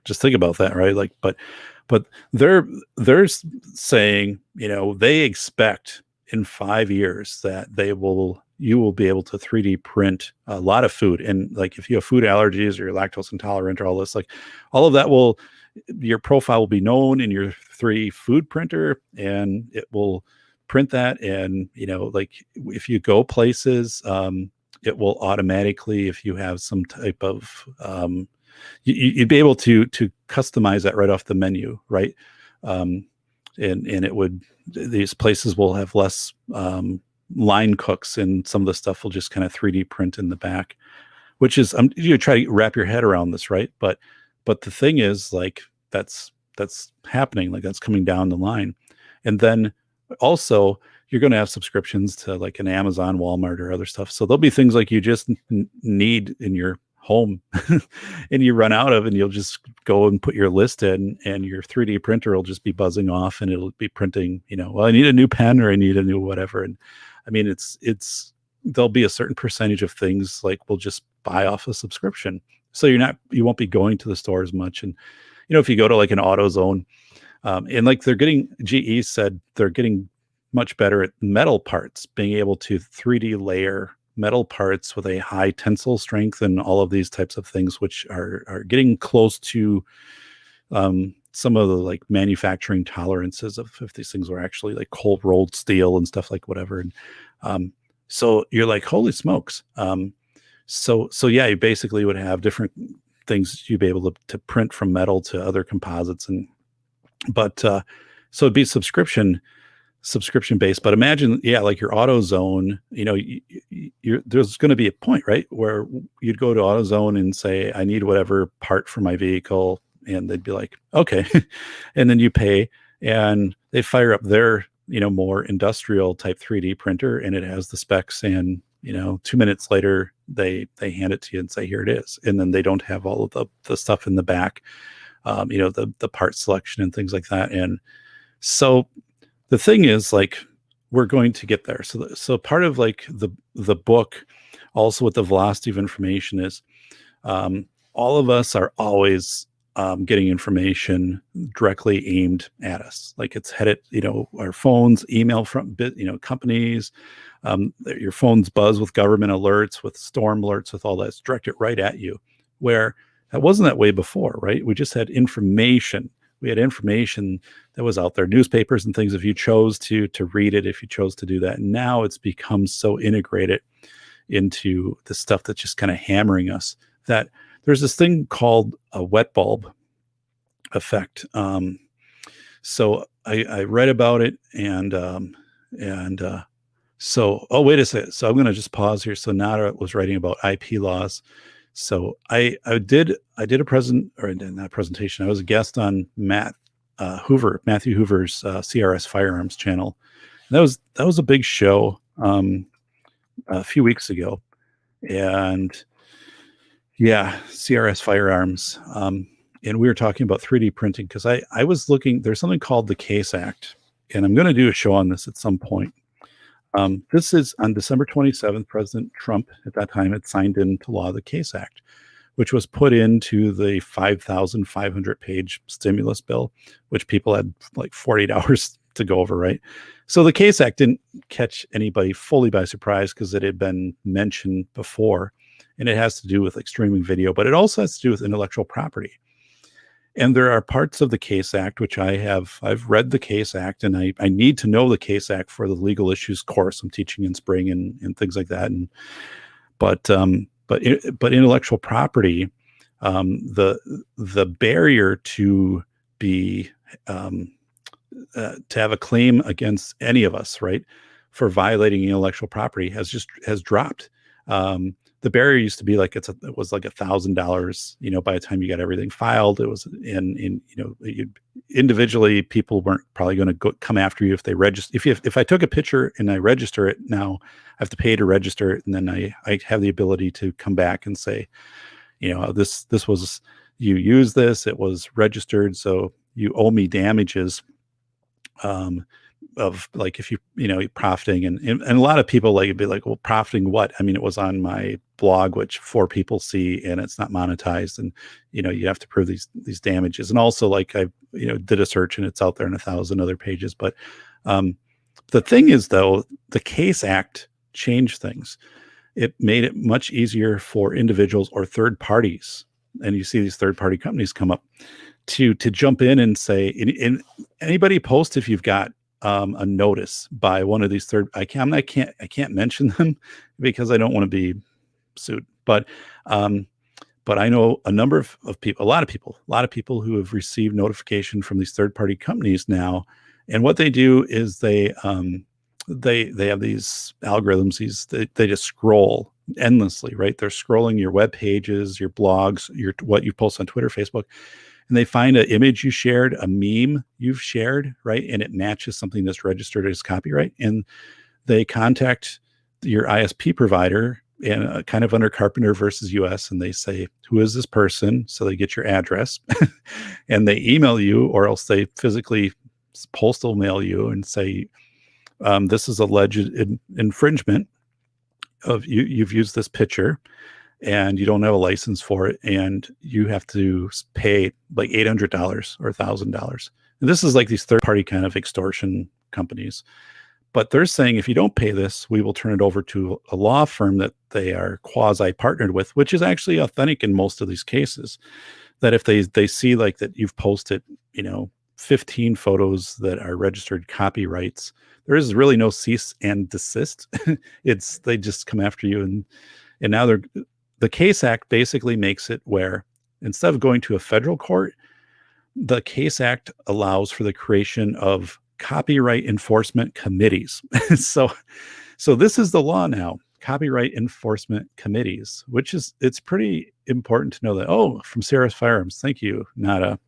just think about that, right? Like, but they're saying, they expect in 5 years that you will be able to 3D print a lot of food. And like, if you have food allergies or you're lactose intolerant or all this, like all of that your profile will be known in your 3D food printer, and it will print that. And, like if you go places, it will automatically, if you have some type of, you'd be able to customize that right off the menu, right? And it would, these places will have less line cooks, and some of the stuff will just kind of 3D print in the back, which is, you try to wrap your head around this, right? But the thing is, like, that's happening, like that's coming down the line. And then also, you're going to have subscriptions to like an Amazon, Walmart, or other stuff. So there'll be things like you just need in your home and you run out of, and you'll just go and put your list in, and your 3D printer will just be buzzing off, and it'll be printing, well, I need a new pen, or I need a new whatever. And I mean, there'll be a certain percentage of things like we'll just buy off a subscription. So you won't be going to the store as much. And, if you go to like an AutoZone, and like GE said they're getting much better at metal parts, being able to 3D layer metal parts with a high tensile strength and all of these types of things, which are getting close to some of the like manufacturing tolerances of if these things were actually like cold rolled steel and stuff, like whatever. And so you're like, holy smokes. So yeah, you basically would have different things you'd be able to print from metal to other composites. But so it'd be subscription based. But imagine, yeah, like your AutoZone, there's going to be a point, right, where you'd go to AutoZone and say, I need whatever part for my vehicle, and they'd be like, okay. And then you pay, and they fire up their more industrial type 3D printer, and it has the specs, and 2 minutes later they hand it to you and say, here it is. And then they don't have all of the stuff in the back, the part selection and things like that. And so the thing is, like, we're going to get there. So part of like the book, also with the velocity of information, is all of us are always getting information directly aimed at us. Like, it's headed, our phones, email from companies, your phones buzz with government alerts, with storm alerts, with all that. It's directed right at you, where that wasn't that way before, right? We just had information. We had information that was out there, newspapers and things, if you chose to read it, if you chose to do that. And now it's become so integrated into the stuff that's just kind of hammering us, that there's this thing called a wet bulb effect. So I read about it, and so, oh, wait a second. So I'm going to just pause here. So Nada was writing about IP laws. So I did a presentation. I was a guest on Matthew Hoover's CRS Firearms channel. And that was a big show a few weeks ago. And yeah, CRS Firearms. And we were talking about 3D printing, because I was looking, there's something called the CASE Act, and I'm going to do a show on this at some point. This is on December 27th, President Trump at that time had signed into law the CASE Act, which was put into the 5,500 page stimulus bill, which people had like 48 hours to go over, right? So the CASE Act didn't catch anybody fully by surprise, because it had been mentioned before, and it has to do with like streaming video, but it also has to do with intellectual property. And there are parts of the CASE Act, which I've read the CASE Act, and I need to know the CASE Act for the legal issues course I'm teaching in spring and things like that. And but intellectual property, the barrier to be to have a claim against any of us, right, for violating intellectual property has dropped. The barrier used to be like it was like $1,000. By the time you got everything filed, it was individually people weren't probably going to come after you if they register. If I took a picture and I register it now, I have to pay to register it, and then I have the ability to come back and say, this was, you used this, it was registered, so you owe me damages. Of like, if you're profiting, and a lot of people like be like, well, profiting what? I mean, it was on my blog, which 4 people see, and it's not monetized, and you have to prove these damages. And also, like, I did a search, and it's out there in 1,000 other pages. But the thing is, though, the Case Act changed things. It made it much easier for individuals or third parties, and you see these third party companies come up to jump in and say, in anybody post, if you've got a notice by one of these I can't mention them because I don't want to be sued, but I know a number of people, a lot of people who have received notification from these third party companies now. And what they do is they have these algorithms, they just scroll endlessly, right? They're scrolling your web pages, your blogs, what you post on Twitter, Facebook, and they find an image you shared, a meme you've shared, right? And it matches something that's registered as copyright. And they contact your ISP provider, and kind of under Carpenter versus US, and they say, who is this person? So they get your address and they email you, or else they physically postal mail you and say, this is alleged infringement of you've used this picture, and you don't have a license for it, and you have to pay like $800 or $1,000. And this is like these third-party kind of extortion companies. But they're saying, if you don't pay this, we will turn it over to a law firm that they are quasi-partnered with, which is actually authentic in most of these cases. That if they see like that you've posted, 15 photos that are registered copyrights, there is really no cease and desist. They just come after you, and now the Case Act basically makes it where, instead of going to a federal court, the Case Act allows for the creation of copyright enforcement committees. So this is the law now, copyright enforcement committees, it's pretty important to know that. Oh, from Sierra's Firearms, thank you, Nada.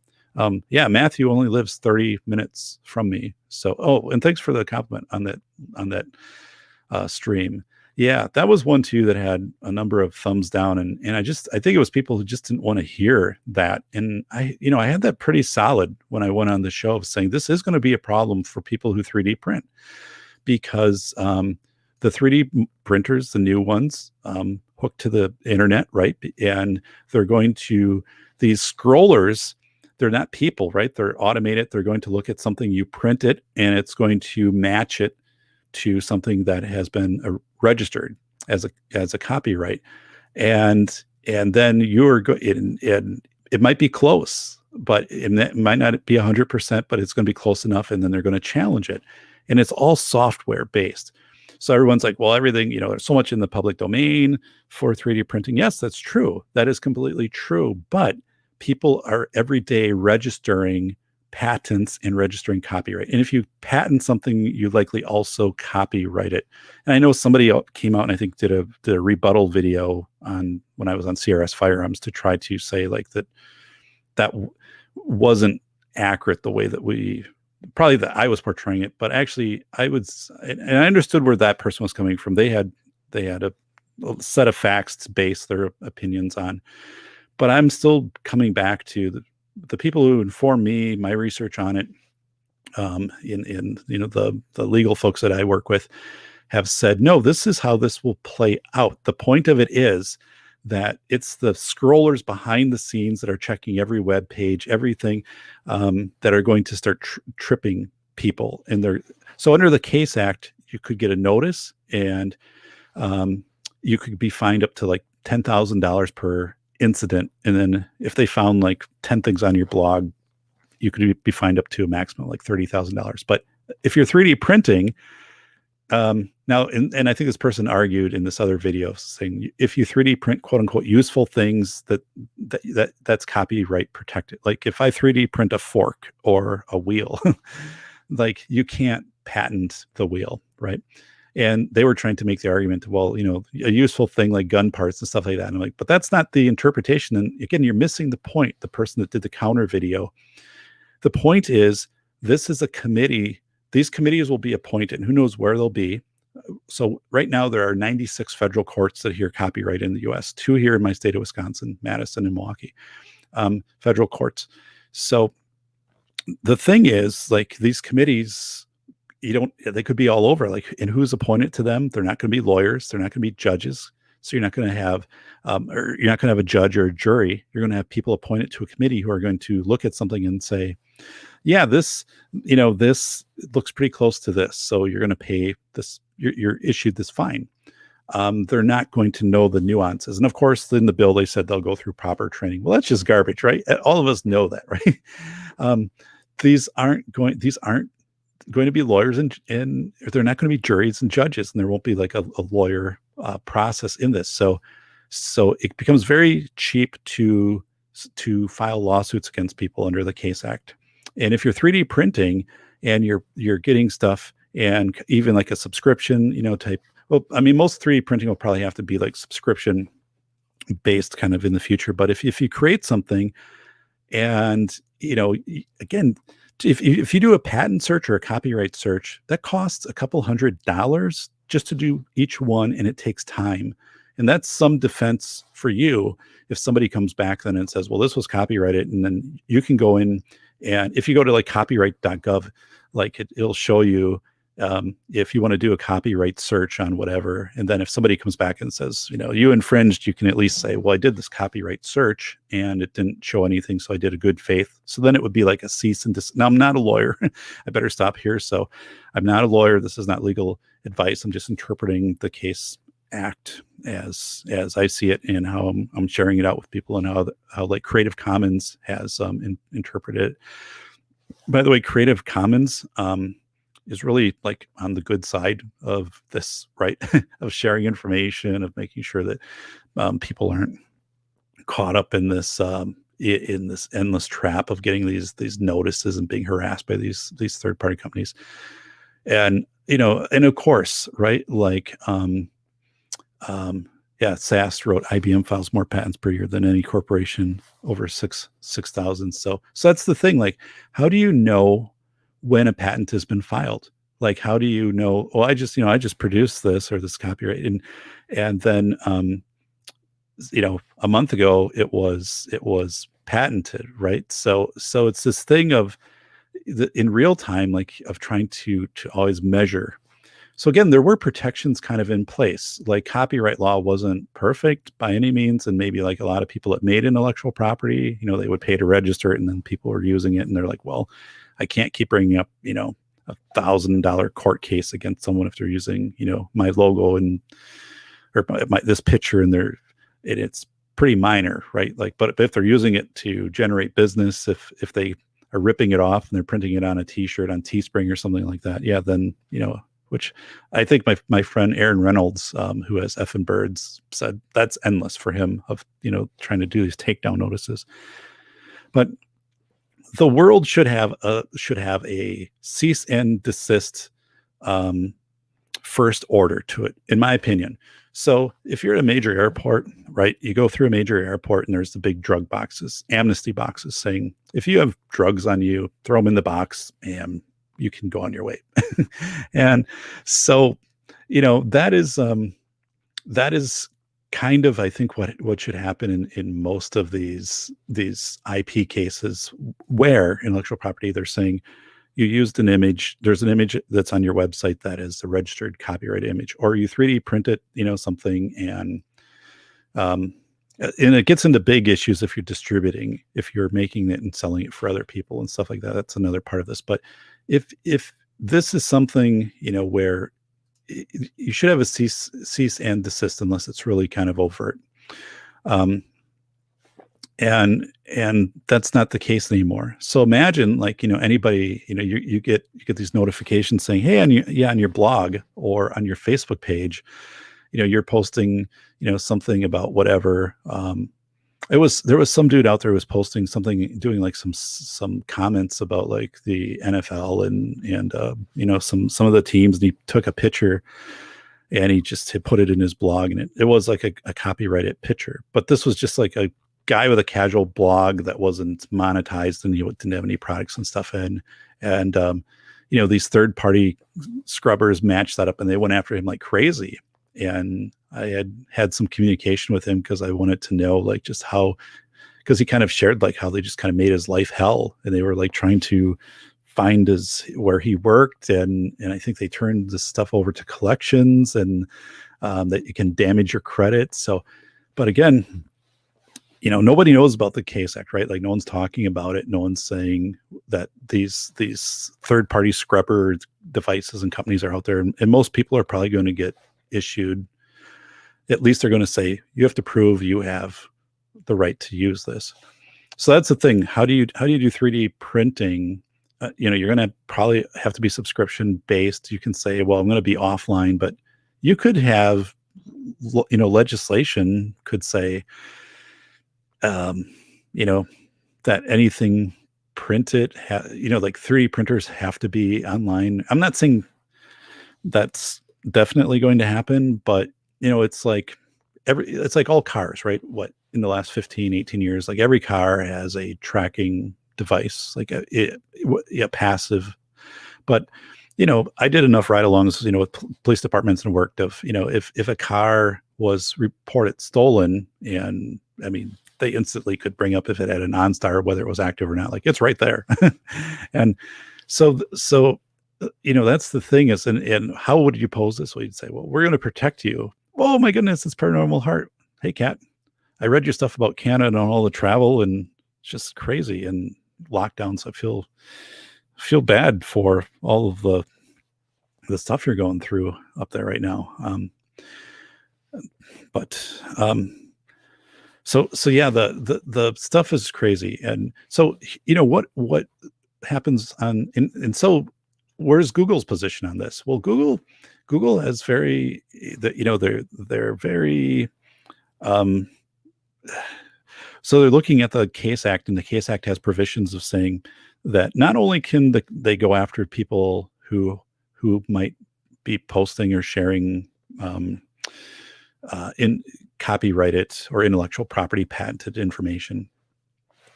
Yeah, Matthew only lives 30 minutes from me. So, and thanks for the compliment on that stream. Yeah, that was one too that had a number of thumbs down, and I think it was people who just didn't want to hear that. And I had that pretty solid when I went on the show, saying this is going to be a problem for people who 3D print, because the 3D printers, the new ones, hooked to the internet, right? And they're going to, these scrollers, they're not people, right? They're automated. They're going to look at something, you print it, and it's going to match it to something that has been registered as a copyright, and then it might be close, but it might not be 100%, but it's going to be close enough, and then they're going to challenge it, and it's all software based. So everyone's like, well, everything, there's so much in the public domain for 3D printing. Yes, that's true. That is completely true, but people are every day registering patents and registering copyright. And if you patent something, you likely also copyright it. And I know somebody came out and I think did a rebuttal video when I was on CRS Firearms to try to say like that wasn't accurate the way that I was portraying it. But actually and I understood where that person was coming from. They had a set of facts to base their opinions on. But I'm still coming back to the people who inform me, my research on it, in the legal folks that I work with have said, no, this is how this will play out. The point of it is that it's the scrollers behind the scenes that are checking every web page, everything, that are going to start tripping people. And so under the Case Act, you could get a notice, and you could be fined up to like $10,000 per incident. And then if they found like 10 things on your blog, you could be fined up to a maximum like $30,000. But if you're 3D printing, now, and I think this person argued in this other video saying, if you 3D print quote unquote useful things, that's copyright protected. Like if I 3D print a fork or a wheel, like you can't patent the wheel, right? And they were trying to make the argument, well, a useful thing like gun parts and stuff like that. And I'm like, but that's not the interpretation. And again, you're missing the point. The person that did the counter video, the point is, this is a committee. These committees will be appointed, and who knows where they'll be. So right now there are 96 federal courts that hear copyright in the U.S., 2 here in my state of Wisconsin, Madison and Milwaukee, federal courts. So the thing is, like, these committees, they could be all over, like, and who's appointed to them? They're not going to be lawyers. They're not going to be judges. So you're not going to have, or you're not going to have a judge or a jury. You're going to have people appointed to a committee who are going to look at something and say, yeah, this looks pretty close to this. So you're going to pay this, you're issued this fine. They're not going to know the nuances. And of course, in the bill, they said they'll go through proper training. Well, that's just garbage, right? All of us know that, right? These aren't going to be lawyers, and they're not going to be juries and judges, and there won't be like a lawyer process in this. So it becomes very cheap to file lawsuits against people under the Case Act. And if you're 3D printing and you're getting stuff, and even like a subscription, type. Well, I mean, most 3D printing will probably have to be like subscription based kind of in the future. But if you create something, and again, if you do a patent search or a copyright search, that costs a couple $100 just to do each one, and it takes time. And that's some defense for you if somebody comes back then and says, well, this was copyrighted, and then you can go in, and if you go to like copyright.gov, like it'll show you if you want to do a copyright search on whatever. And then if somebody comes back and says, you infringed, you can at least say, well, I did this copyright search and it didn't show anything, so I did a good faith. So then it would be like a cease and desist. Now, I'm not a lawyer. I better stop here. So I'm not a lawyer. This is not legal advice. I'm just interpreting the Case Act as I see it, and how I'm sharing it out with people, and how like Creative Commons has interpreted it. By the way, Creative Commons is really like on the good side of this, right? Of sharing information, of making sure that people aren't caught up in this endless trap of getting these notices and being harassed by these third-party companies. And and of course, right, like SAS wrote, IBM files more patents per year than any corporation, over 6,000. So that's the thing. Like, how do you know when a patent has been filed? Like, how do you know? Well, I just produced this, or this copyright, and then a month ago it was patented, right? So it's this thing of in real time, like, of trying to always measure. So again, there were protections kind of in place. Like, copyright law wasn't perfect by any means, and maybe like a lot of people that made intellectual property, they would pay to register it, and then people were using it, and they're like, well, I can't keep bringing up, $1,000 court case against someone if they're using, my logo or this picture, and it's pretty minor, right? Like, but if they're using it to generate business, if they are ripping it off and they're printing it on a T-shirt on Teespring or something like that, yeah, then which I think my friend Aaron Reynolds, who has Effin' Birds, said that's endless for him, of trying to do these takedown notices. But the world should have a cease and desist first order to it, in my opinion. So if you're at a major airport, right, you go through a major airport and there's the big drug boxes, amnesty boxes, saying if you have drugs on you, throw them in the box and you can go on your way. And so, that is kind of, I think, what should happen in most of these IP cases where intellectual property, they're saying you used an image, there's an image that's on your website that is a registered copyright image, or you 3D print it, something, and it gets into big issues if you're distributing, if you're making it and selling it for other people and stuff like that. That's another part of this. But if this is something, where you should have a cease and desist unless it's really kind of overt. And that's not the case anymore. So imagine, like, anybody, you get these notifications saying, hey, on your blog or on your Facebook page, you're posting, something about whatever, there was some dude out there who was posting something, doing like some comments about like the NFL and some of the teams, and he took a picture and he just had put it in his blog, and it was like a copyrighted picture, but this was just like a guy with a casual blog that wasn't monetized, and he didn't have any products and stuff in, and these third party scrubbers matched that up, and they went after him like crazy. And I had some communication with him because I wanted to know like just how, because he kind of shared like how they just kind of made his life hell, and they were like trying to find where he worked, and I think they turned this stuff over to collections, and that it can damage your credit. So, but again, nobody knows about the Case Act, right? Like no one's talking about it. No one's saying that these third-party scrubber devices and companies are out there, and most people are probably going to get issued. At least they're going to say you have to prove you have the right to use this. So that's the thing. How do you do 3D printing? You're going to probably have to be subscription based. You can say, well, I'm going to be offline, but you could have, legislation could say, that anything printed, like 3D printers have to be online. I'm not saying that's definitely going to happen, but it's like all cars, right? What, in the last 15, 18 years, like every car has a tracking device, like a passive. But I did enough ride-alongs, with police departments and worked of, if a car was reported stolen, and I mean, they instantly could bring up if it had an OnStar, whether it was active or not. Like it's right there. And so that's the thing is, and how would you pose this? Well, you'd say, well, we're going to protect you. Oh my goodness, it's Paranormal Heart. Hey, Kat, I read your stuff about Canada and all the travel, and it's just crazy and lockdown. So I feel bad for all of the stuff you're going through up there right now. So yeah, the stuff is crazy. And so, what happens and so where's Google's position on this? Well, Google has they're very, so they're looking at the Case Act, and the Case Act has provisions of saying that not only can they go after people who might be posting or sharing in copyrighted or intellectual property patented information.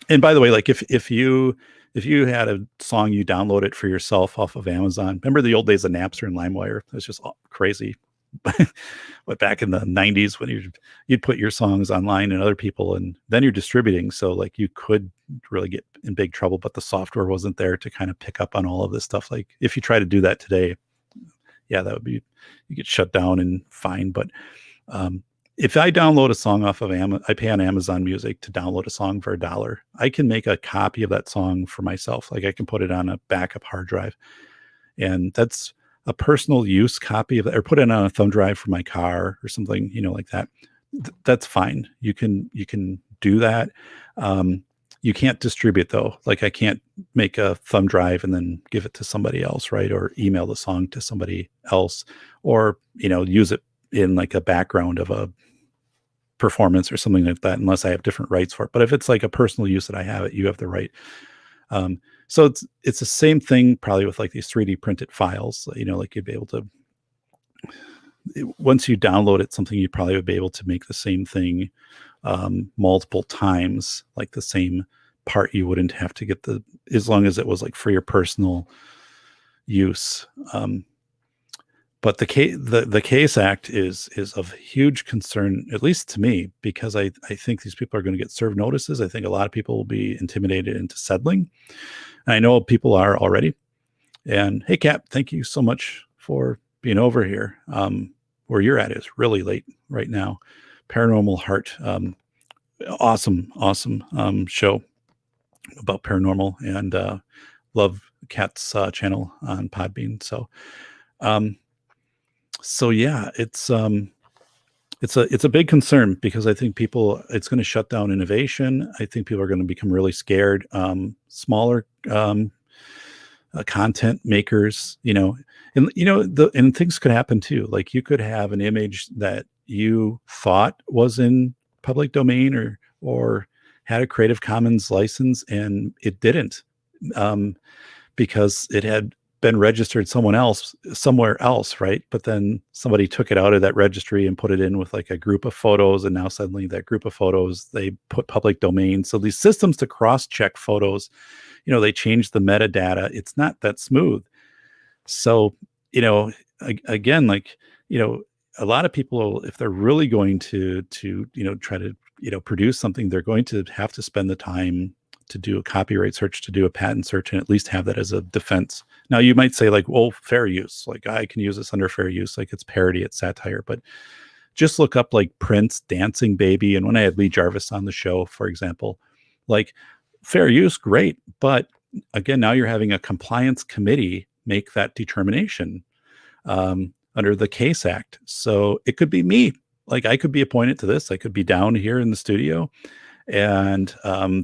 And by the way, like if you had a song, you download it for yourself off of Amazon. Remember the old days of Napster and LimeWire? It was just crazy. But back in the 90s, when you'd put your songs online and other people, and then you're distributing. So like you could really get in big trouble, but the software wasn't there to kind of pick up on all of this stuff. Like if you try to do that today, yeah, you get shut down and fined. But if I download a song off of I pay on Amazon Music to download a song for $1. I can make a copy of that song for myself. Like I can put it on a backup hard drive, and that's a personal use copy of it, or put it on a thumb drive for my car or something, like that. That's fine. You can do that. You can't distribute though. Like I can't make a thumb drive and then give it to somebody else, right? Or email the song to somebody else, or, use it in like a background of a performance or something like that, unless I have different rights for it. But if it's like a personal use that I have it, you have the right. So it's the same thing probably with like these 3D printed files, like you'd be able to, once you download it, something you probably would be able to make the same thing multiple times, like the same part. You wouldn't have to get as long as it was like for your personal use. But the Case Act is of huge concern, at least to me, because I think these people are going to get served notices. I think a lot of people will be intimidated into settling. And I know people are already. And hey, Cap, thank you so much for being over here. Where you're at is really late right now. Paranormal Heart, awesome show about paranormal, and love Kat's channel on Podbean. So yeah, it's a big concern, because I think it's going to shut down innovation. I think people are going to become really scared. Smaller content makers, and things could happen too. Like you could have an image that you thought was in public domain, or had a Creative Commons license and it didn't, because it had been registered somewhere else, right? But then somebody took it out of that registry and put it in with like a group of photos, and now suddenly that group of photos, they put public domain. So these systems to cross-check photos, they change the metadata. It's not that smooth. So, again, like, a lot of people, if they're really going to try to, produce something, they're going to have to spend the time to do a copyright search, to do a patent search, and at least have that as a defense. Now, you might say like, well, fair use, like I can use this under fair use, like it's parody, it's satire, but just look up like Prince Dancing Baby. And when I had Lee Jarvis on the show, for example, like fair use, great. But again, now you're having a compliance committee make that determination under the Case Act. So it could be me. Like I could be appointed to this. I could be down here in the studio, and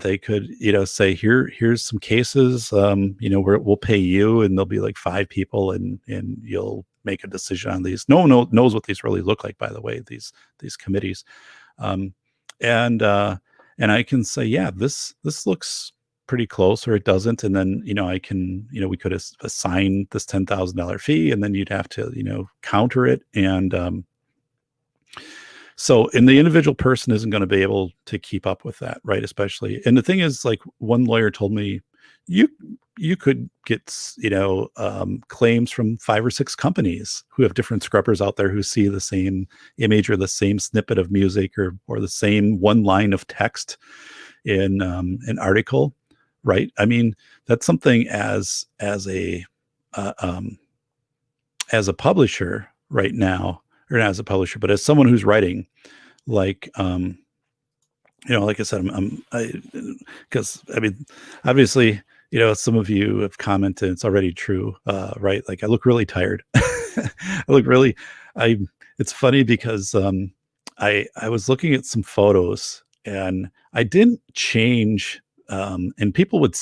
they could, say, here's some cases, we'll pay you, and there'll be like 5 people, and you'll make a decision on these. No one knows what these really look like, by the way, these committees. And I can say, yeah, this looks pretty close, or it doesn't. And then, I can, we could assign this $10,000 fee, and then you'd have to, counter it. And so, and the individual person isn't going to be able to keep up with that, right? Especially, and the thing is, like, one lawyer told me, you could get, claims from 5 or 6 companies who have different scrubbers out there who see the same image or the same snippet of music or the same one line of text in an article, right? I mean, that's something as a publisher right now, or not as a publisher, but as someone who's writing, like, like I said, because I mean, obviously, some of you have commented, it's already true, right? Like I look really tired. It's funny because I was looking at some photos, and I didn't change. And people would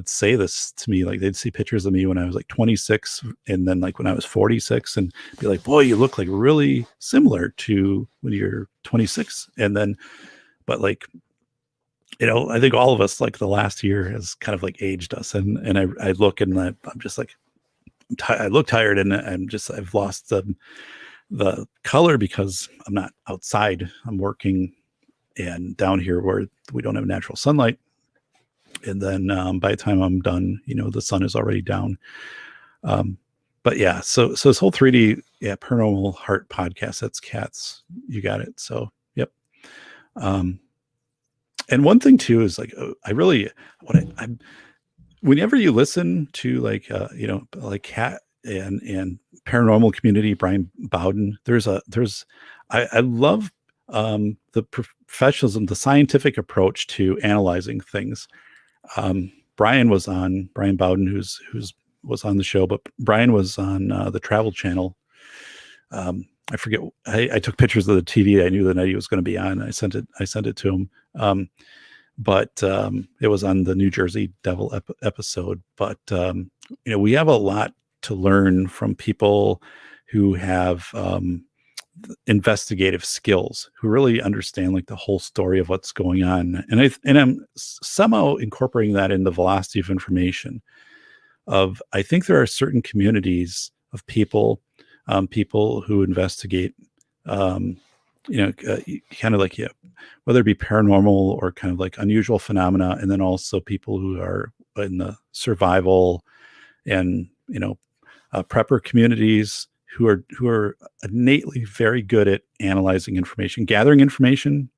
say this to me, like they'd see pictures of me when I was like 26, and then like when I was 46, and be like, boy, you look like really similar to when you're 26. And then, but like, I think all of us, like the last year has kind of like aged us. And I look, and I'm just like, I look tired, and I've lost the color because I'm not outside. I'm working, and down here where we don't have natural sunlight. And then by the time I'm done, the sun is already down. But yeah, so this whole 3D, Paranormal Heart podcast, that's cats. You got it. So, yep. And one thing too is like, whenever you listen to like, like Cat and paranormal community, Brian Bowden, I love the professionalism, the scientific approach to analyzing things. Brian Bowden, who's was on the show, but Brian was on the Travel Channel. I forget. I took pictures of the TV. I knew the night he was going to be on. I sent it to him. But it was on the New Jersey Devil episode. But we have a lot to learn from people who have investigative skills, who really understand like the whole story of what's going on. And I'm somehow incorporating that in the velocity of information. I think there are certain communities of people who investigate, kind of like, whether it be paranormal or kind of like unusual phenomena, and then also people who are in the survival and prepper communities who are innately very good at analyzing information, gathering information,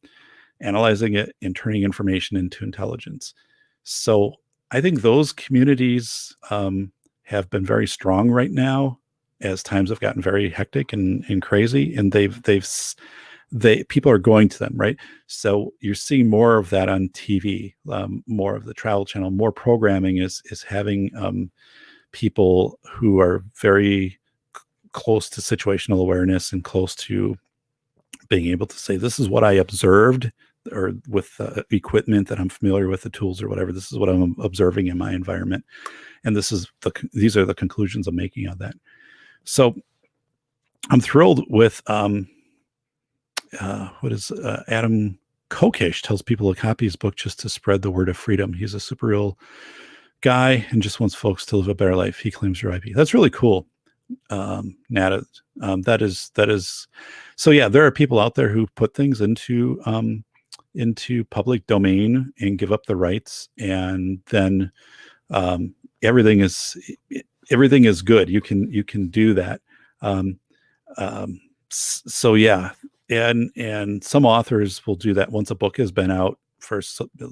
analyzing it, and turning information into intelligence. So I think those communities have been very strong right now, as times have gotten very hectic and crazy, and people are going to them, right? So you're seeing more of that on TV, more of the Travel Channel, more programming is having people who are very close to situational awareness and close to being able to say, this is what I observed, or with equipment that I'm familiar with, the tools or whatever, this is what I'm observing in my environment. And these are the conclusions I'm making on that. So I'm thrilled with Adam Kokesh tells people to copy his book just to spread the word of freedom. He's a super real guy and just wants folks to live a better life. He claims your IP. That's really cool. Nata, that is. So yeah, there are people out there who put things into public domain and give up the rights, and then um, everything is good. You can do that. Um, so yeah, and some authors will do that once a book has been out for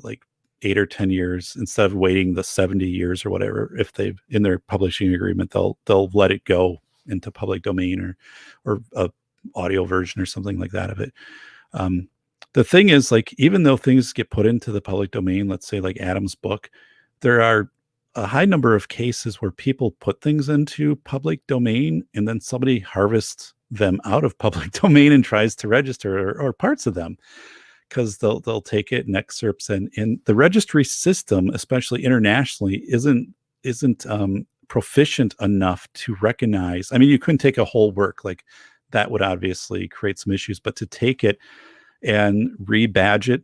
like 8 or 10 years, instead of waiting the 70 years or whatever. If they've in their publishing agreement, they'll let it go into public domain or a audio version or something like that of it. The thing is, like, even though things get put into the public domain, let's say like Adam's book, there are a high number of cases where people put things into public domain and then somebody harvests them out of public domain and tries to register or parts of them, because they'll take it in excerpts, and the registry system, especially internationally, isn't proficient enough to recognize. I mean, you couldn't take a whole work, like that would obviously create some issues, but to take it and rebadge it,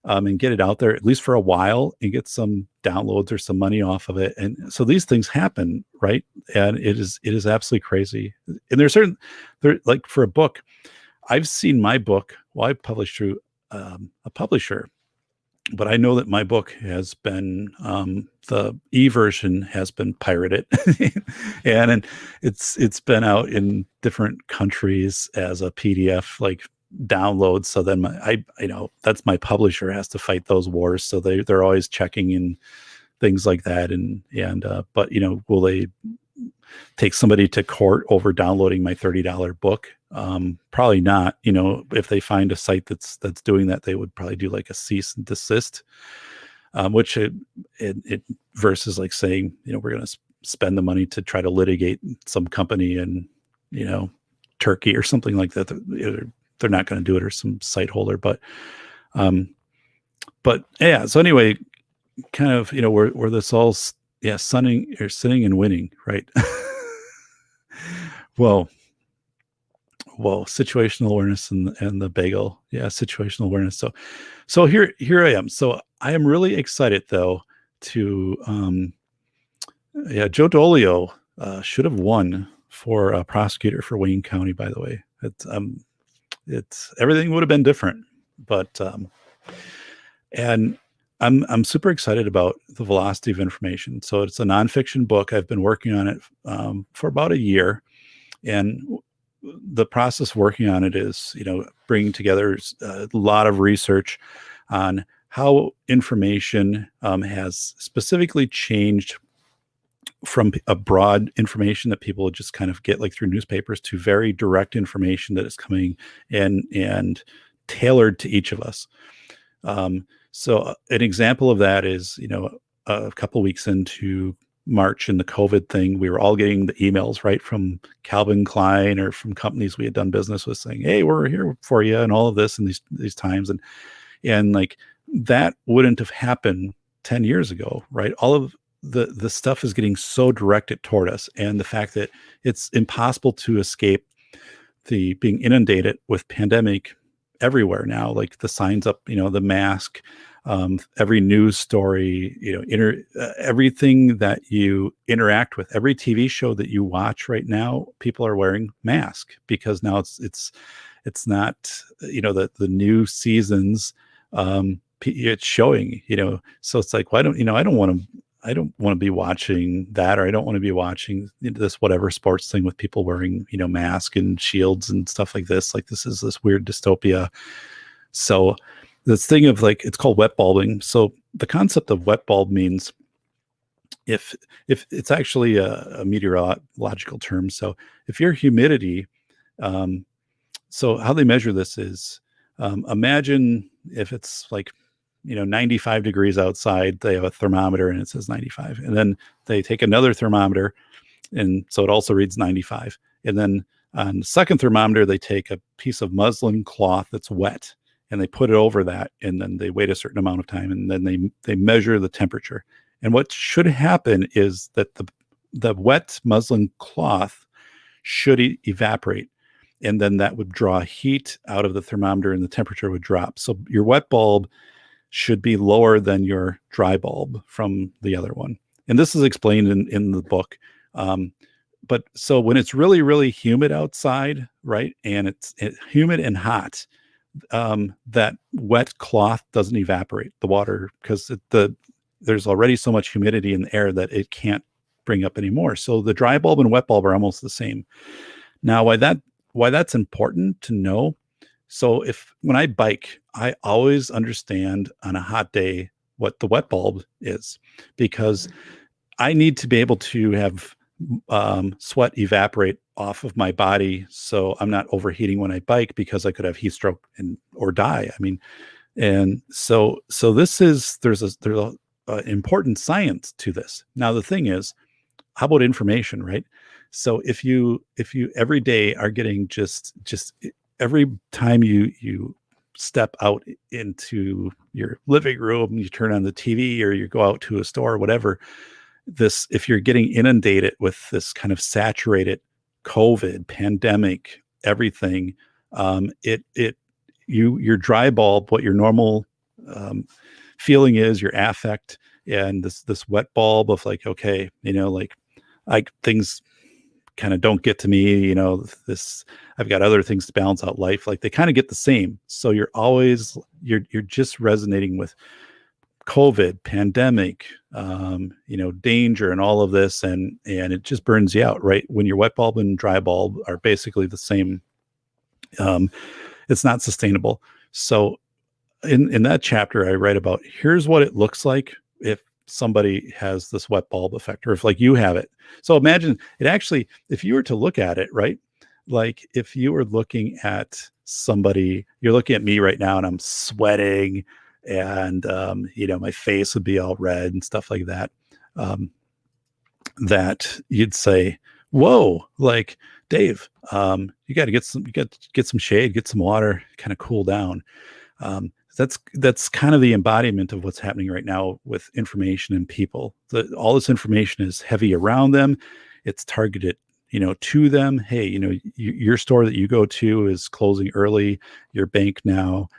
and get it out there at least for a while and get some downloads or some money off of it. And so these things happen, right? And it is absolutely crazy. And there like for a book, I've seen my book. Well, I published through a publisher, but I know that my book has been the e-version has been pirated, and it's been out in different countries as a PDF like download. So then that's my publisher has to fight those wars. So they're always checking in things like that, and but will they take somebody to court over downloading my $30 book? Probably not. If they find a site that's doing that, they would probably do like a cease and desist, which it versus like saying, we're going to spend the money to try to litigate some company in, Turkey or something like that. They're not going to do it, or some site holder, but yeah. So anyway, kind of, where this all, sitting and winning, right? Whoa, situational awareness and the bagel. Yeah, situational awareness. So here I am. So I am really excited though to Joe Dolio should have won for a prosecutor for Wayne County, by the way. It's everything would have been different, but and I'm super excited about the velocity of information. So it's a nonfiction book. I've been working on it for about a year, and the process of working on it is, bringing together a lot of research on how information has specifically changed from a broad information that people just kind of get like through newspapers to very direct information that is coming in and tailored to each of us. So an example of that is, a couple of weeks into March and the COVID thing, we were all getting the emails right from Calvin Klein or from companies we had done business with saying, hey, we're here for you and all of this in these times. And like that wouldn't have happened 10 years ago, right? All of the stuff is getting so directed toward us, and the fact that it's impossible to escape the being inundated with pandemic everywhere now, like the signs up, the mask, every news story, everything that you interact with, every TV show that you watch right now, people are wearing masks because now it's not, the new seasons, it's showing, so it's like, well, I don't want to be watching that, or I don't want to be watching this whatever sports thing with people wearing, masks and shields and stuff like this. Like this is this weird dystopia. So this thing of like, it's called wet bulbing. So the concept of wet bulb means if it's actually a meteorological term. So if your humidity, so how they measure this is, imagine if it's like, 95 degrees outside, they have a thermometer and it says 95. And then they take another thermometer, and so it also reads 95. And then on the second thermometer, they take a piece of muslin cloth that's wet and they put it over that. And then they wait a certain amount of time, and then they measure the temperature. And what should happen is that the wet muslin cloth should evaporate. and then that would draw heat out of the thermometer and the temperature would drop. So your wet bulb should be lower than your dry bulb from the other one. And this is explained in the book. But so when it's really, really humid outside, right, and it's humid and hot, that wet cloth doesn't evaporate the water because there's already so much humidity in the air that it can't bring up anymore. So the dry bulb and wet bulb are almost the same. Now, why that's important to know. So when I bike, I always understand on a hot day what the wet bulb is, because I need to be able to have sweat evaporate off of my body, so I'm not overheating when I bike, because I could have heat stroke or die. I mean, and so there's a important science to this. Now the thing is, how about information, right? So if you every day are getting just every time you step out into your living room, you turn on the TV or you go out to a store or whatever, if you're getting inundated with this kind of saturated COVID pandemic, everything, your dry bulb, what your normal feeling is, your affect, and this wet bulb of like, okay, like things kind of don't get to me, I've got other things to balance out life. Like they kind of get the same. So you're just resonating with COVID, pandemic, danger and all of this. And it just burns you out, right? When your wet bulb and dry bulb are basically the same, it's not sustainable. So in that chapter, I write about, here's what it looks like if somebody has this wet bulb effect, or if like you have it. So imagine it actually, if you were to look at it, right? Like if you were looking at somebody, you're looking at me right now and I'm sweating and, my face would be all red and stuff like that. That you'd say, whoa, like Dave, you got to get some shade, get some water, kind of cool down. That's kind of the embodiment of what's happening right now with information and people. All this information is heavy around them. It's targeted, to them. Hey, your store that you go to is closing early. Your bank now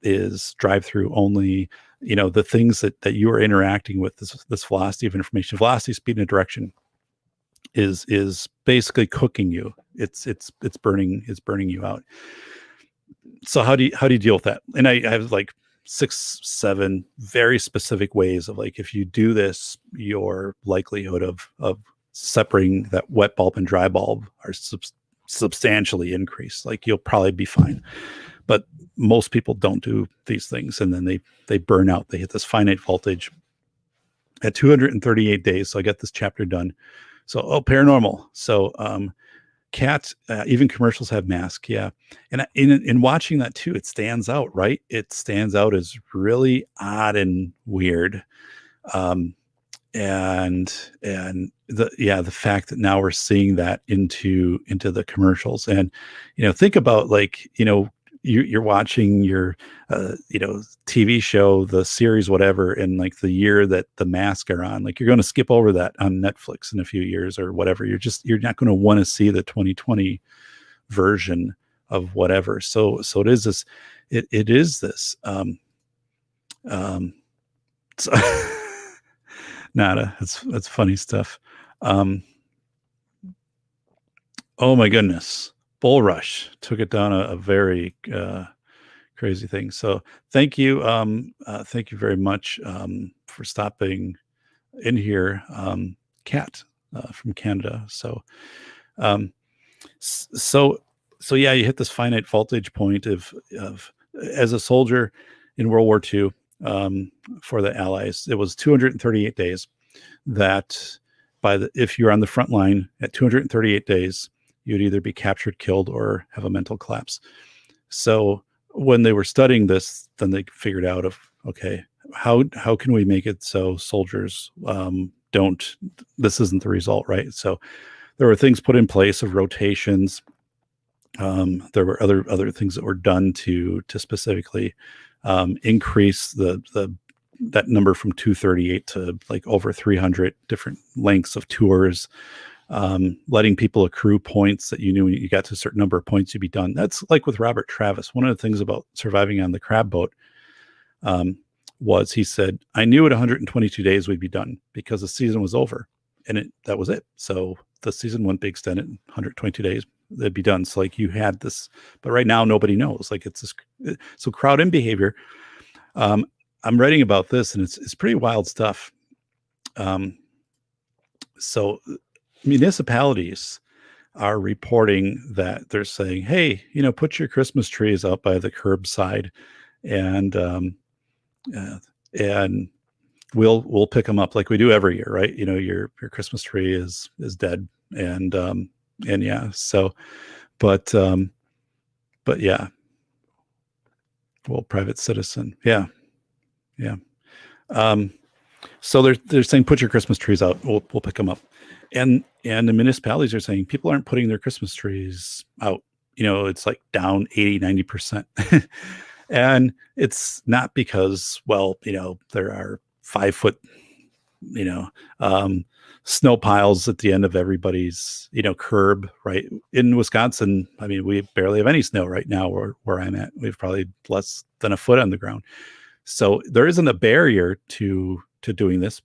is drive-through only. The things that you are interacting with, this velocity of information, velocity, speed, and direction is basically cooking you. It's burning you out. So how do you deal with that? And I have like 6, 7 very specific ways of like, if you do this, your likelihood of separating that wet bulb and dry bulb are substantially increased. Like you'll probably be fine. But most people don't do these things, and then they burn out. They hit this finite voltage at 238 days. So I got this chapter done. So paranormal. So Cat, even commercials have masks. Yeah. And in watching that too, it stands out, right? It stands out as really odd and weird. And the fact that now we're seeing that into the commercials. And, think about like, you're watching your, TV show, the series, whatever, in like the year that the masks are on, like you're going to skip over that on Netflix in a few years or whatever. You're not going to want to see the 2020 version of whatever. So it is this, it is this, nada. That's funny stuff. Oh my goodness. Bull Rush took it down a very crazy thing. So thank you very much for stopping in here, Kat from Canada. So yeah, you hit this finite voltage point of as a soldier in World War II for the Allies. It was 238 days that if you're on the front line at 238 days, you'd either be captured, killed, or have a mental collapse. So when they were studying this, then they figured out okay, how can we make it so soldiers this isn't the result, right? So there were things put in place of rotations. There were other things that were done to specifically increase that number from 238 to like over 300 different lengths of tours. letting people accrue points that you knew when you got to a certain number of points, you'd be done. That's like with Robert Travis. One of the things about surviving on the crab boat was he said, I knew at 122 days we'd be done because the season was over, and that was it. So the season wouldn't be extended. 122 days, they'd be done. So like you had this, but right now nobody knows. Like it's this. So crowd in behavior. I'm writing about this, and it's pretty wild stuff. So municipalities are reporting that they're saying, hey, put your Christmas trees out by the curbside, and and we'll pick them up like we do every year, right? Your Christmas tree is dead, and yeah. So, but yeah. Well, private citizen, yeah. So they're saying put your Christmas trees out. We'll pick them up, and the municipalities are saying people aren't putting their Christmas trees out. It's like down 80-90%. And it's not because, there are 5 foot, snow piles at the end of everybody's, curb, right? In Wisconsin, I mean, we barely have any snow right now where I'm at. We have probably less than a foot on the ground. So there isn't a barrier to doing this.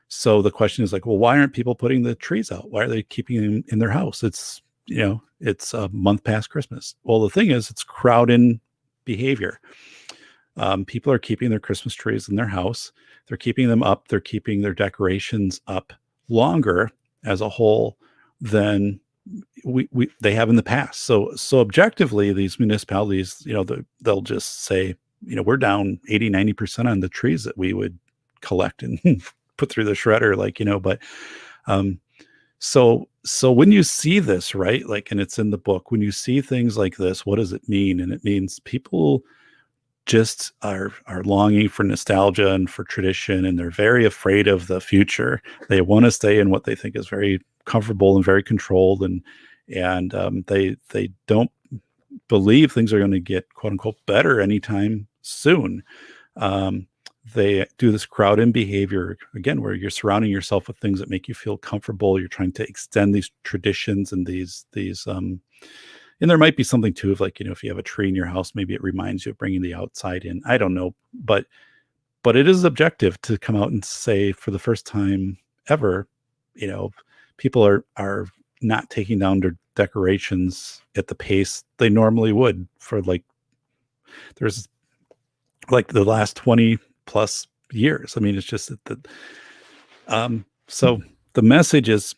So the question is like, well, why aren't people putting the trees out? Why are they keeping them in their house? It's a month past Christmas. Well, the thing is, it's crowd-in behavior. People are keeping their Christmas trees in their house. They're keeping them up. They're keeping their decorations up longer as a whole than they have in the past. So objectively, these municipalities, they'll just say, we're down 80-90% on the trees that we would collect and put through the shredder, but so when you see this, right, and it's in the book, when you see things like this, what does it mean? And it means people just are longing for nostalgia and for tradition, and they're very afraid of the future. They want to stay in what they think is very comfortable and very controlled, and they don't believe things are going to get quote unquote better anytime soon. They do this crowd-in behavior again, where you're surrounding yourself with things that make you feel comfortable. You're trying to extend these traditions and these and there might be something too of if you have a tree in your house, maybe it reminds you of bringing the outside in. I don't know, but it is objective to come out and say for the first time ever, people are not taking down their decorations at the pace they normally would for there's the last 20 plus years. I mean, it's just that so the message is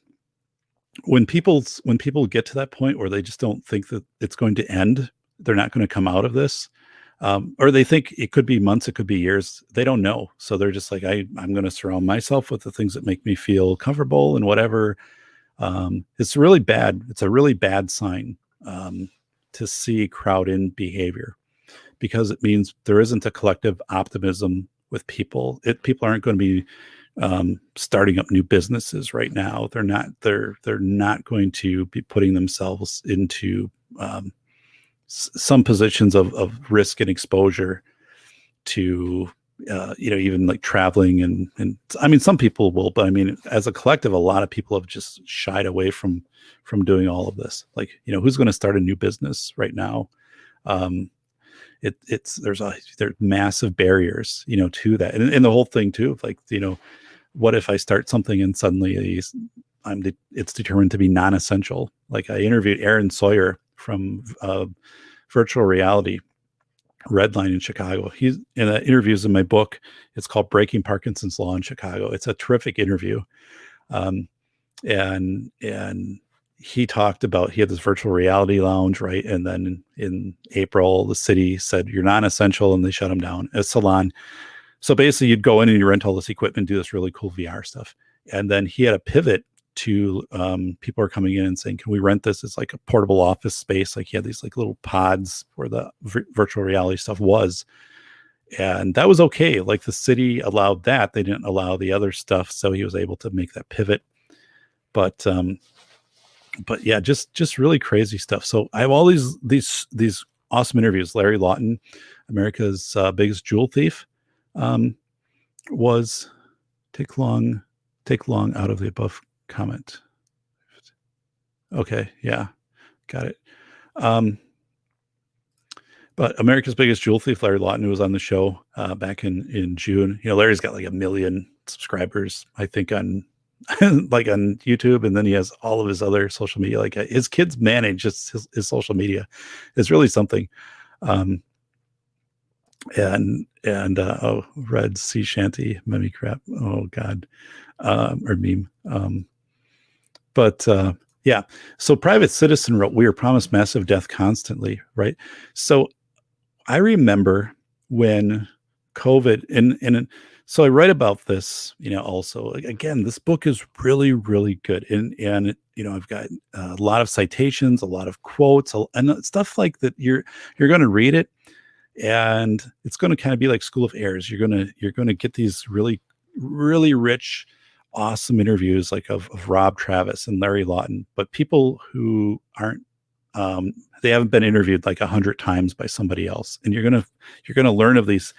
when people get to that point where they just don't think that it's going to end, they're not going to come out of this, or they think it could be months, it could be years. They don't know. So they're just like, I'm going to surround myself with the things that make me feel comfortable and whatever. It's really bad. It's a really bad sign to see crowd-in behavior, because it means there isn't a collective optimism with people. People aren't going to be starting up new businesses right now. They're not going to be putting themselves into some positions of risk and exposure to even traveling and I mean, some people will, but I mean, as a collective, a lot of people have just shied away from doing all of this. Who's going to start a new business right now? There's massive barriers, to that, and the whole thing too, what if I start something and suddenly it's determined to be non-essential? I interviewed Aaron Sawyer from virtual reality Redline in Chicago. He's in interviews in my book. It's called Breaking Parkinson's Law in Chicago. It's a terrific interview. And he talked about, he had this virtual reality lounge, right? And then in April, the city said, you're non-essential, and they shut him down. A salon. So basically you'd go in and you rent all this equipment, do this really cool VR stuff. And then he had a pivot to people are coming in and saying, can we rent this? It's like a portable office space. He had these little pods where the virtual reality stuff was. And that was okay. The city allowed that. They didn't allow the other stuff. So he was able to make that pivot. But yeah, just really crazy stuff. So I have all these awesome interviews. Larry Lawton, America's biggest jewel thief, was take long out of the above comment. Okay. Yeah. Got it. Um, but America's Biggest Jewel Thief, Larry Lawton, who was on the show back in June. Larry's got like 1 million subscribers, I think, on like on YouTube, and then he has all of his other social media. Like his kids manage his social media. It's really something. Um, and red sea shanty meme crap. Oh God, or meme. But yeah, so Private Citizen wrote, "We are promised massive death constantly." Right. So I remember when COVID and so I write about this, also. Again, this book is really, really good. And I've got a lot of citations, a lot of quotes, and stuff like that. You're going to read it, and it's going to kind of be like School of Airs. You're going to get these really, really rich, awesome interviews like of Rob Travis and Larry Lawton, but people who aren't they haven't been interviewed like 100 times by somebody else, and you're gonna learn of these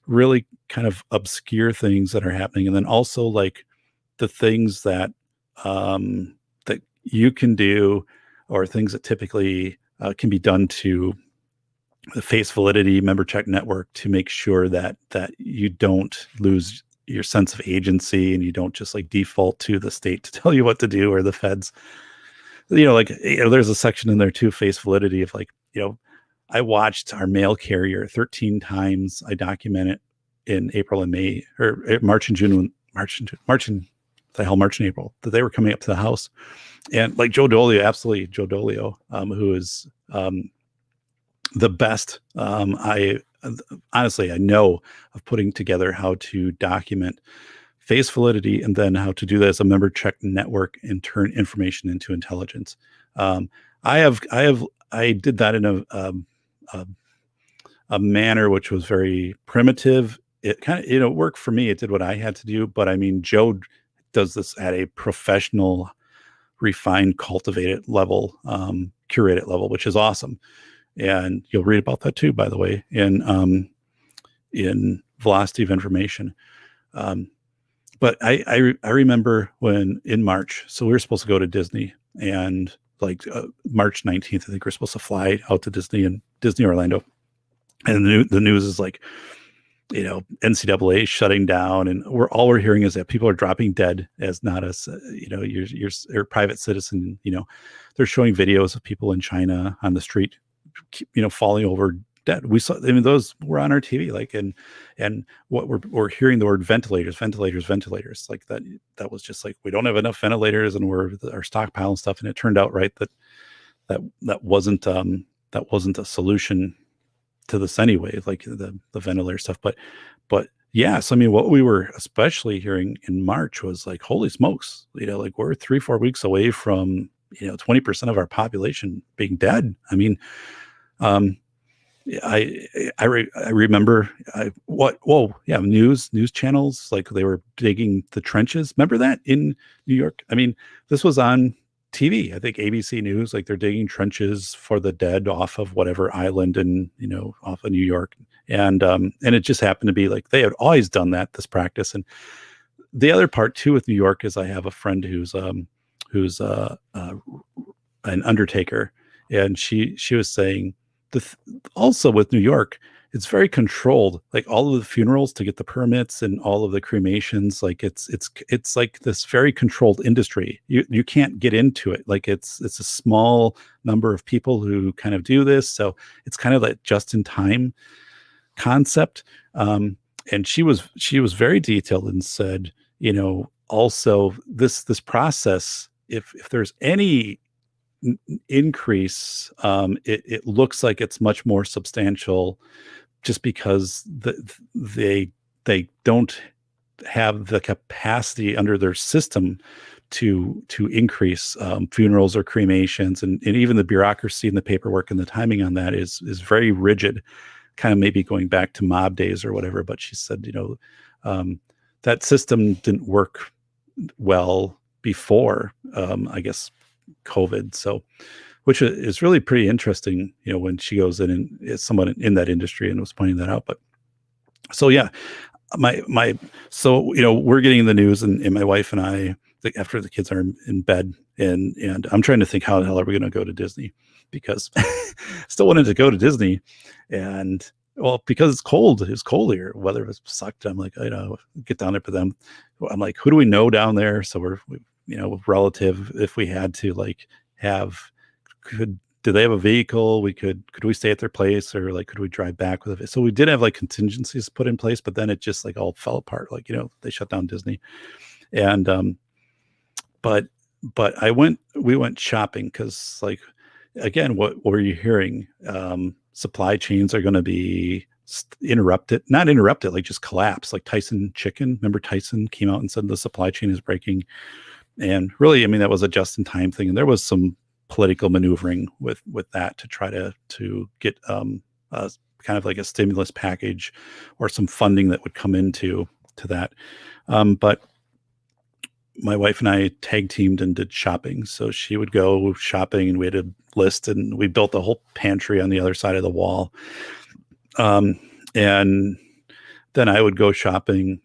really kind of obscure things that are happening, and then also like the things that you can do, or things that typically can be done to the face validity member check network to make sure that you don't lose your sense of agency, and you don't just like default to the state to tell you what to do, or the feds. There's a section in there too, face validity, of like, I watched our mail carrier 13 times. I document it in April and May, or March and June, March and April, that they were coming up to the house. And like Joe Dolio, who is the best. I know of putting together how to document face validity, and then how to do that as a member check network and turn information into intelligence. I did that in a, a manner which was very primitive. It kind of, worked for me. It did what I had to do, but I mean, Joe does this at a professional, refined, cultivated level, curated level, which is awesome. And you'll read about that too, by the way, in Velocity of Information. But I remember when in March, so we were supposed to go to Disney, and like March 19th, I think we're supposed to fly out to Disney and Disney Orlando. And the news is like, NCAA shutting down, and all we're hearing is that people are dropping dead, as not as, you're a private citizen. They're showing videos of people in China on the street, falling over dead. We saw, I mean, those were on our TV, like, and what we're hearing, the word ventilators, like that was just like, we don't have enough ventilators, and our stockpile and stuff. And it turned out, right, that wasn't a solution to this anyway, like the ventilator stuff. But yeah, so I mean, what we were especially hearing in March was like, holy smokes, like we're 3-4 weeks away from 20% of our population being dead. I mean, I remember news channels, like they were digging the trenches. Remember that in New York? I mean, this was on TV. I think ABC News, like they're digging trenches for the dead off of whatever island, and off of New York. And it just happened to be like they had always done this practice. And the other part too with New York is, I have a friend who's an undertaker, and she was saying, also with New York, it's very controlled. Like all of the funerals to get the permits, and all of the cremations, like it's like this very controlled industry. You can't get into it. Like it's a small number of people who kind of do this. So it's kind of like just in time concept. And she was very detailed, and said, also this process, if there's any increase, it looks like it's much more substantial, just because they don't have the capacity under their system to increase funerals or cremations, and even the bureaucracy and the paperwork and the timing on that is very rigid, kind of maybe going back to mob days or whatever. But she said, that system didn't work well before, I guess, COVID. So, which is really pretty interesting, when she goes in and is someone in that industry and was pointing that out. But so, yeah, so, we're getting the news, and my wife and I, after the kids are in bed, and I'm trying to think, how the hell are we going to go to Disney, because still wanted to go to Disney, and well, because it's cold here, weather was sucked. I'm like, get down there. But then I'm like, who do we know down there? So relative, if we had to like have, do they have a vehicle? Could we stay at their place, or like, could we drive back with it? So we did have like contingencies put in place, but then it just like all fell apart. Like, they shut down Disney. And, but we went shopping, because like, again, what were you hearing? Supply chains are going to be not interrupted, like just collapse. Like Tyson Chicken, remember Tyson came out and said the supply chain is breaking. And really, I mean, that was a just-in-time thing, and there was some political maneuvering with that to try to get kind of like a stimulus package or some funding that would come into that. But my wife and I tag teamed and did shopping. So she would go shopping, and we had a list, and we built a whole pantry on the other side of the wall. And then I would go shopping.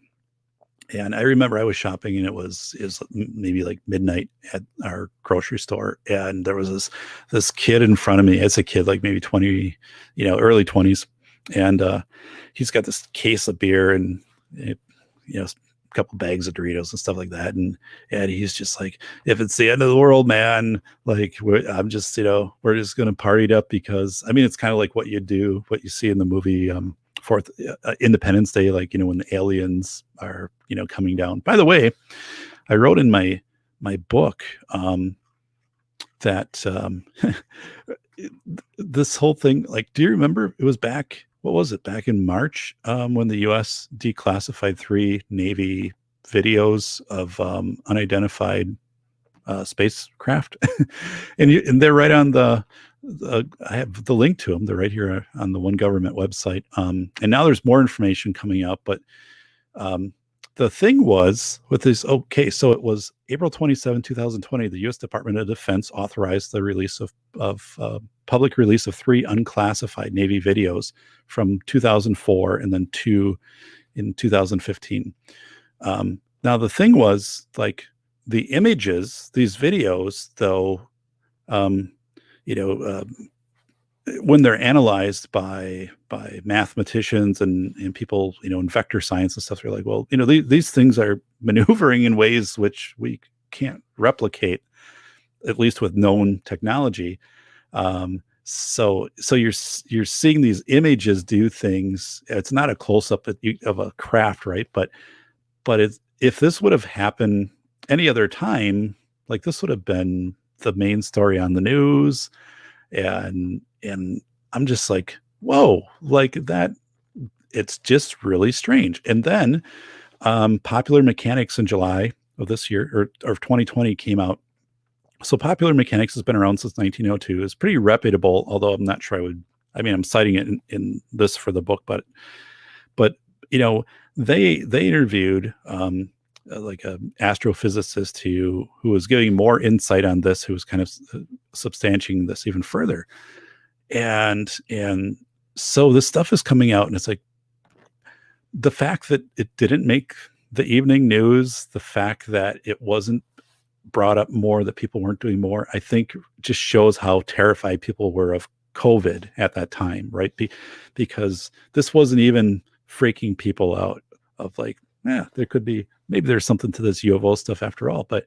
And I remember I was shopping, and it was maybe like midnight at our grocery store. And there was this kid in front of me. It's a kid, like maybe 20, early 20s. And he's got this case of beer and, a couple bags of Doritos and stuff like that. And he's just like, if it's the end of the world, man, like I'm just, we're just going to party it up, because I mean, it's kind of like what you see in the movie, Independence Day, like, when the aliens are, coming down. By the way, I wrote in my book, that, this whole thing, like, do you remember it was back in March, when the US declassified 3 Navy videos of unidentified spacecraft, and they're right on I have the link to them. They're right here on the One Government website. And now there's more information coming out, but the thing was with this, so it was April 27, 2020, the U.S. Department of Defense authorized the release of public release of 3 unclassified Navy videos from 2004 and then 2 in 2015. Now, the thing was, like, the images, these videos, though, when they're analyzed by mathematicians and people, in vector science and stuff, they're like, well, these things are maneuvering in ways which we can't replicate, at least with known technology. So you're seeing these images do things. It's not a close up of a craft, right? But if this would have happened any other time, like, this would have been the main story on the news. And I'm just like, whoa, like that, it's just really strange. And then Popular Mechanics in July of this year, or 2020, came out. So Popular Mechanics has been around since 1902. It's pretty reputable, although I'm not sure I'm citing it in this for the book, but they interviewed like an astrophysicist who was giving more insight on this, who was kind of substantiating this even further. And so this stuff is coming out, and it's like, the fact that it didn't make the evening news, the fact that it wasn't brought up more, that people weren't doing more, I think just shows how terrified people were of COVID at that time, right? Because this wasn't even freaking people out of like, there could be, maybe there's something to this UFO stuff after all. But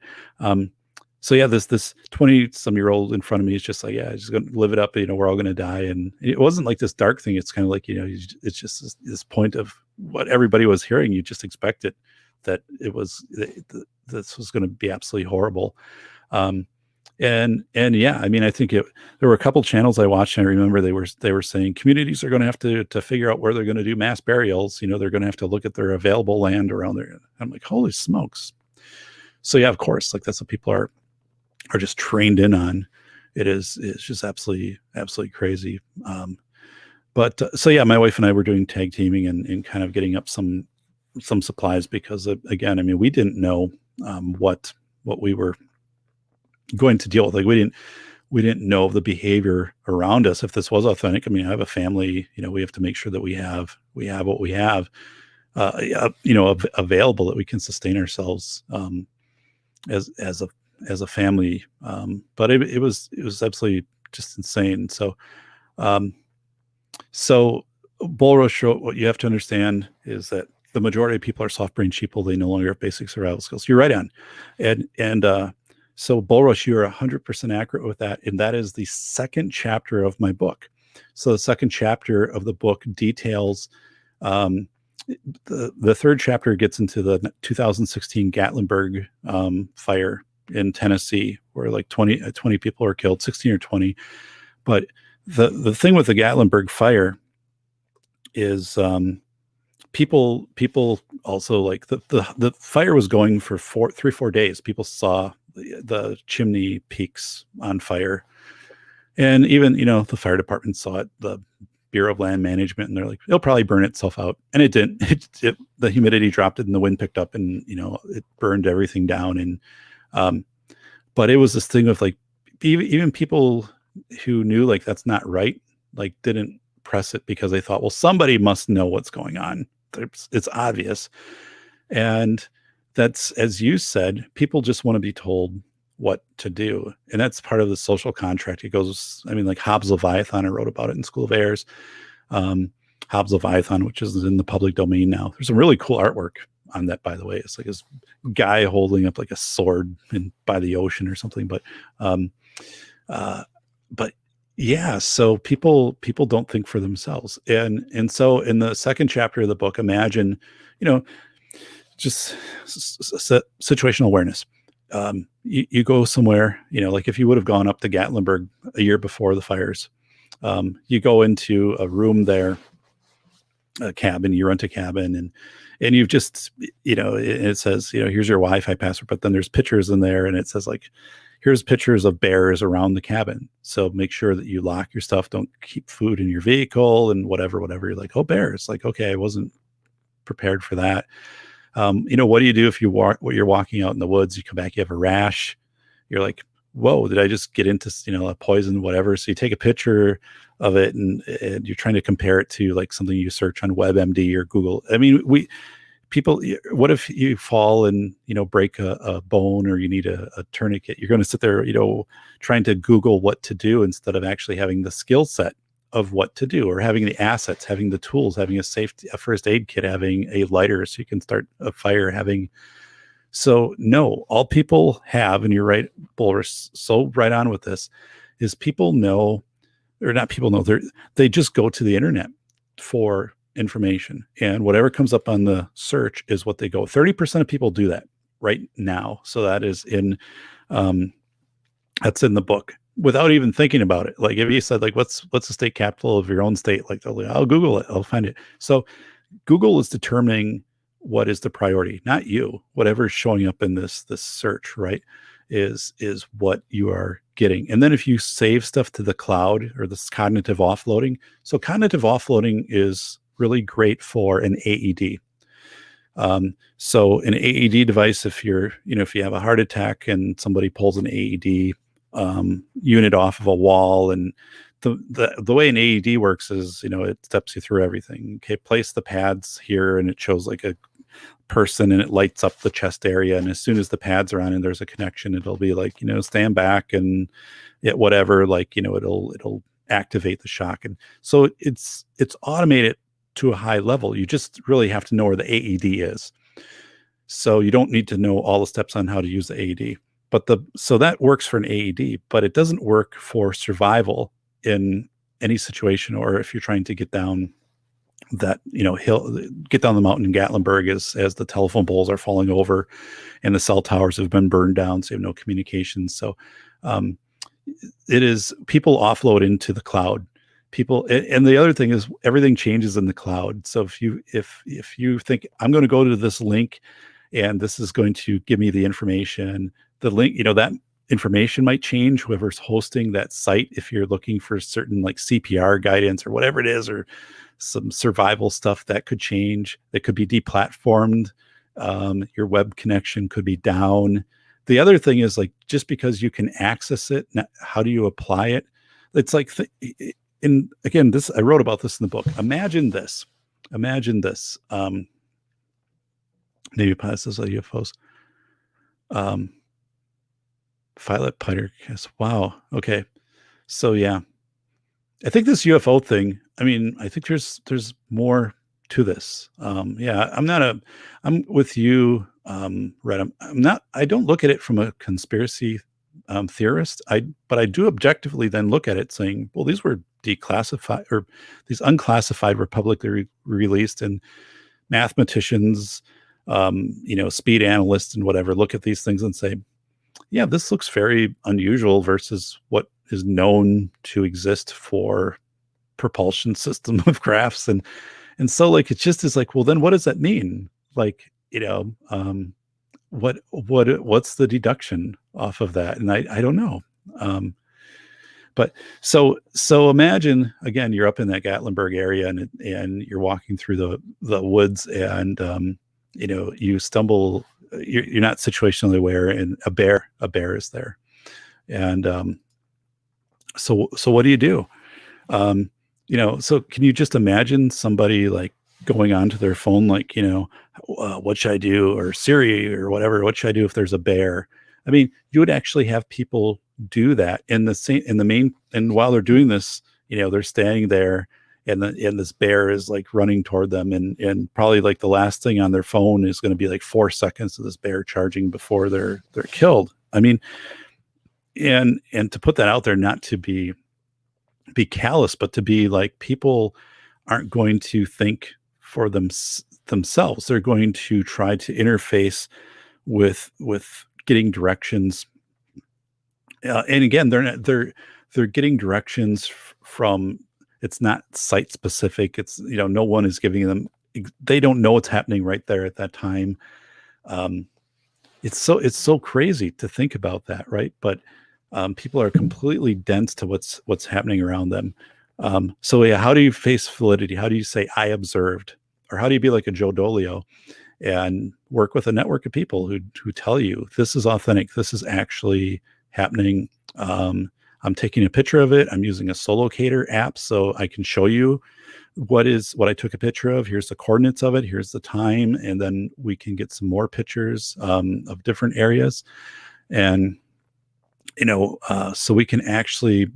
so yeah, this 20-some-year-old in front of me is just like, just gonna live it up. We're all gonna die, and it wasn't like this dark thing. It's kind of like, it's just this point of what everybody was hearing. You just expected that this was going to be absolutely horrible. And yeah, I think there were a couple channels I watched, and I remember they were saying communities are going to have to figure out where they're going to do mass burials. They're going to have to look at their available land around there. I'm like, holy smokes. So yeah, of course, like, that's what people are just trained in on. It's just absolutely crazy. But so yeah, my wife and I were doing tag teaming and kind of getting up some supplies, because again, we didn't know what we were going to deal with. Like, we didn't know the behavior around us, if this was authentic. I have a family, we have to make sure that we have what we have, available, that we can sustain ourselves as as a family. But it was absolutely just insane. Um, so bull rush, what you have to understand is that the majority of people are soft brain sheeple. They no longer have basic survival skills. You're right on. So bull rush, you're 100% accurate with that. And that is the second chapter of my book. So the second chapter of the book details, um, the third chapter gets into the 2016 Gatlinburg fire in Tennessee, where like 20 people were killed, 16 or 20. But the thing with the Gatlinburg fire is people also, like, the fire was going for 4 days. People saw the chimney peaks on fire, and even the fire department saw it, the Bureau of Land Management, and they're like, it'll probably burn itself out, and it didn't. The humidity dropped it, and the wind picked up, and it burned everything down. And but it was this thing of like, even people who knew like that's not right, like didn't press it because they thought, well, somebody must know what's going on. It's obvious. And that's, as you said, people just want to be told what to do. And that's part of the social contract. It goes, I mean, like Hobbes' Leviathan, I wrote about it in School of Airs. Hobbes' Leviathan, which is in the public domain now. There's some really cool artwork on that, by the way. It's like this guy holding up like a sword by the ocean or something. But yeah, so people don't think for themselves. And so in the second chapter of the book, imagine, just situational awareness. You go somewhere, like if you would have gone up to Gatlinburg a year before the fires, you go into a room there, a cabin, you rent a cabin, and you've just, it says, here's your Wi-Fi password, but then there's pictures in there, and it says like, here's pictures of bears around the cabin. So make sure that you lock your stuff. Don't keep food in your vehicle and whatever. You're like, oh, bears. Like, okay, I wasn't prepared for that. What do you do if you're walking out in the woods, you come back, you have a rash. You're like, whoa, did I just get into, a poison, whatever? So you take a picture of it and you're trying to compare it to like something you search on WebMD or Google. I mean, what if you fall and break a bone, or you need a tourniquet? You're going to sit there trying to Google what to do instead of actually having the skill set of what to do, or having the assets, having the tools, having a first aid kit, having a lighter so you can start a fire, so no, all people have, and you're right, Bulrush, so right on with this, is people know, or not people know, they just go to the internet for information, and whatever comes up on the search is what they go. 30% of people do that right now. So that is that's in the book without even thinking about it. Like if you said like, what's the state capital of your own state? Like I'll Google it. I'll find it. So Google is determining what is the priority, not you. Whatever's showing up in this search, right, is what you are getting. And then if you save stuff to the cloud, or this cognitive offloading. So cognitive offloading is really great for an AED. So an AED device, if you have a heart attack and somebody pulls an AED unit off of a wall, and the way an AED works is, it steps you through everything. Okay, place the pads here, and it shows like a person, and it lights up the chest area. And as soon as the pads are on and there's a connection, it'll be like, stand back, and whatever, like, it'll activate the shock. And so it's automated to a high level. You just really have to know where the AED is. So you don't need to know all the steps on how to use the AED. So that works for an AED, but it doesn't work for survival in any situation, or if you're trying to get down that hill, get down the mountain in Gatlinburg as the telephone poles are falling over and the cell towers have been burned down, so you have no communication. So it is, people offload into the cloud. And the other thing is, everything changes in the cloud. So if you think, I'm going to go to this link and this is going to give me the information, the link, that information might change, whoever's hosting that site. If you're looking for certain like CPR guidance or whatever it is, or some survival stuff, that could change. It could be deplatformed. Your web connection could be down. The other thing is, like, just because you can access it, how do you apply it? It's like, again, I wrote about this in the book. Imagine this. Maybe passes UFOs. Violet Piter. Yes. Wow. Okay. So yeah, I think this UFO thing, I mean, I think there's more to this. Yeah, I'm with you, Red. I'm not. I don't look at it from a conspiracy theorist. But I do objectively then look at it saying, well, these were declassified or these unclassified were publicly released, and mathematicians, speed analysts and whatever look at these things and say, yeah, this looks very unusual versus what is known to exist for propulsion system of crafts. And so like it just is like, well, then what does that mean? Like, what's the deduction off of that? And I don't know. But so imagine again, you're up in that Gatlinburg area, and you're walking through the woods, and you stumble. You're not situationally aware, and a bear is there, and so what do you do? So can you just imagine somebody like going onto their phone, like, what should I do? Or Siri or whatever, what should I do if there's a bear? I mean, you would actually have people do that in the main, and while they're doing this, they're standing there, and this bear is like running toward them, and probably like the last thing on their phone is going to be like 4 seconds of this bear charging before they're killed. I mean, and to put that out there, not to be callous, but to be like, people aren't going to think for themselves. They're going to try to interface with getting directions. And again, they're getting directions from, it's not site specific. It's, no one is giving them, they don't know what's happening right there at that time. It's so crazy to think about that. Right. But people are completely dense to what's happening around them. So yeah, how do you face validity? How do you say I observed? Or how do you be like a Joe Dolio and work with a network of people who tell you this is authentic, this is actually happening? I'm taking a picture of it. I'm using a Solocator app so I can show you what I took a picture of. Here's the coordinates of it. Here's the time, and then we can get some more pictures of different areas, and so we can actually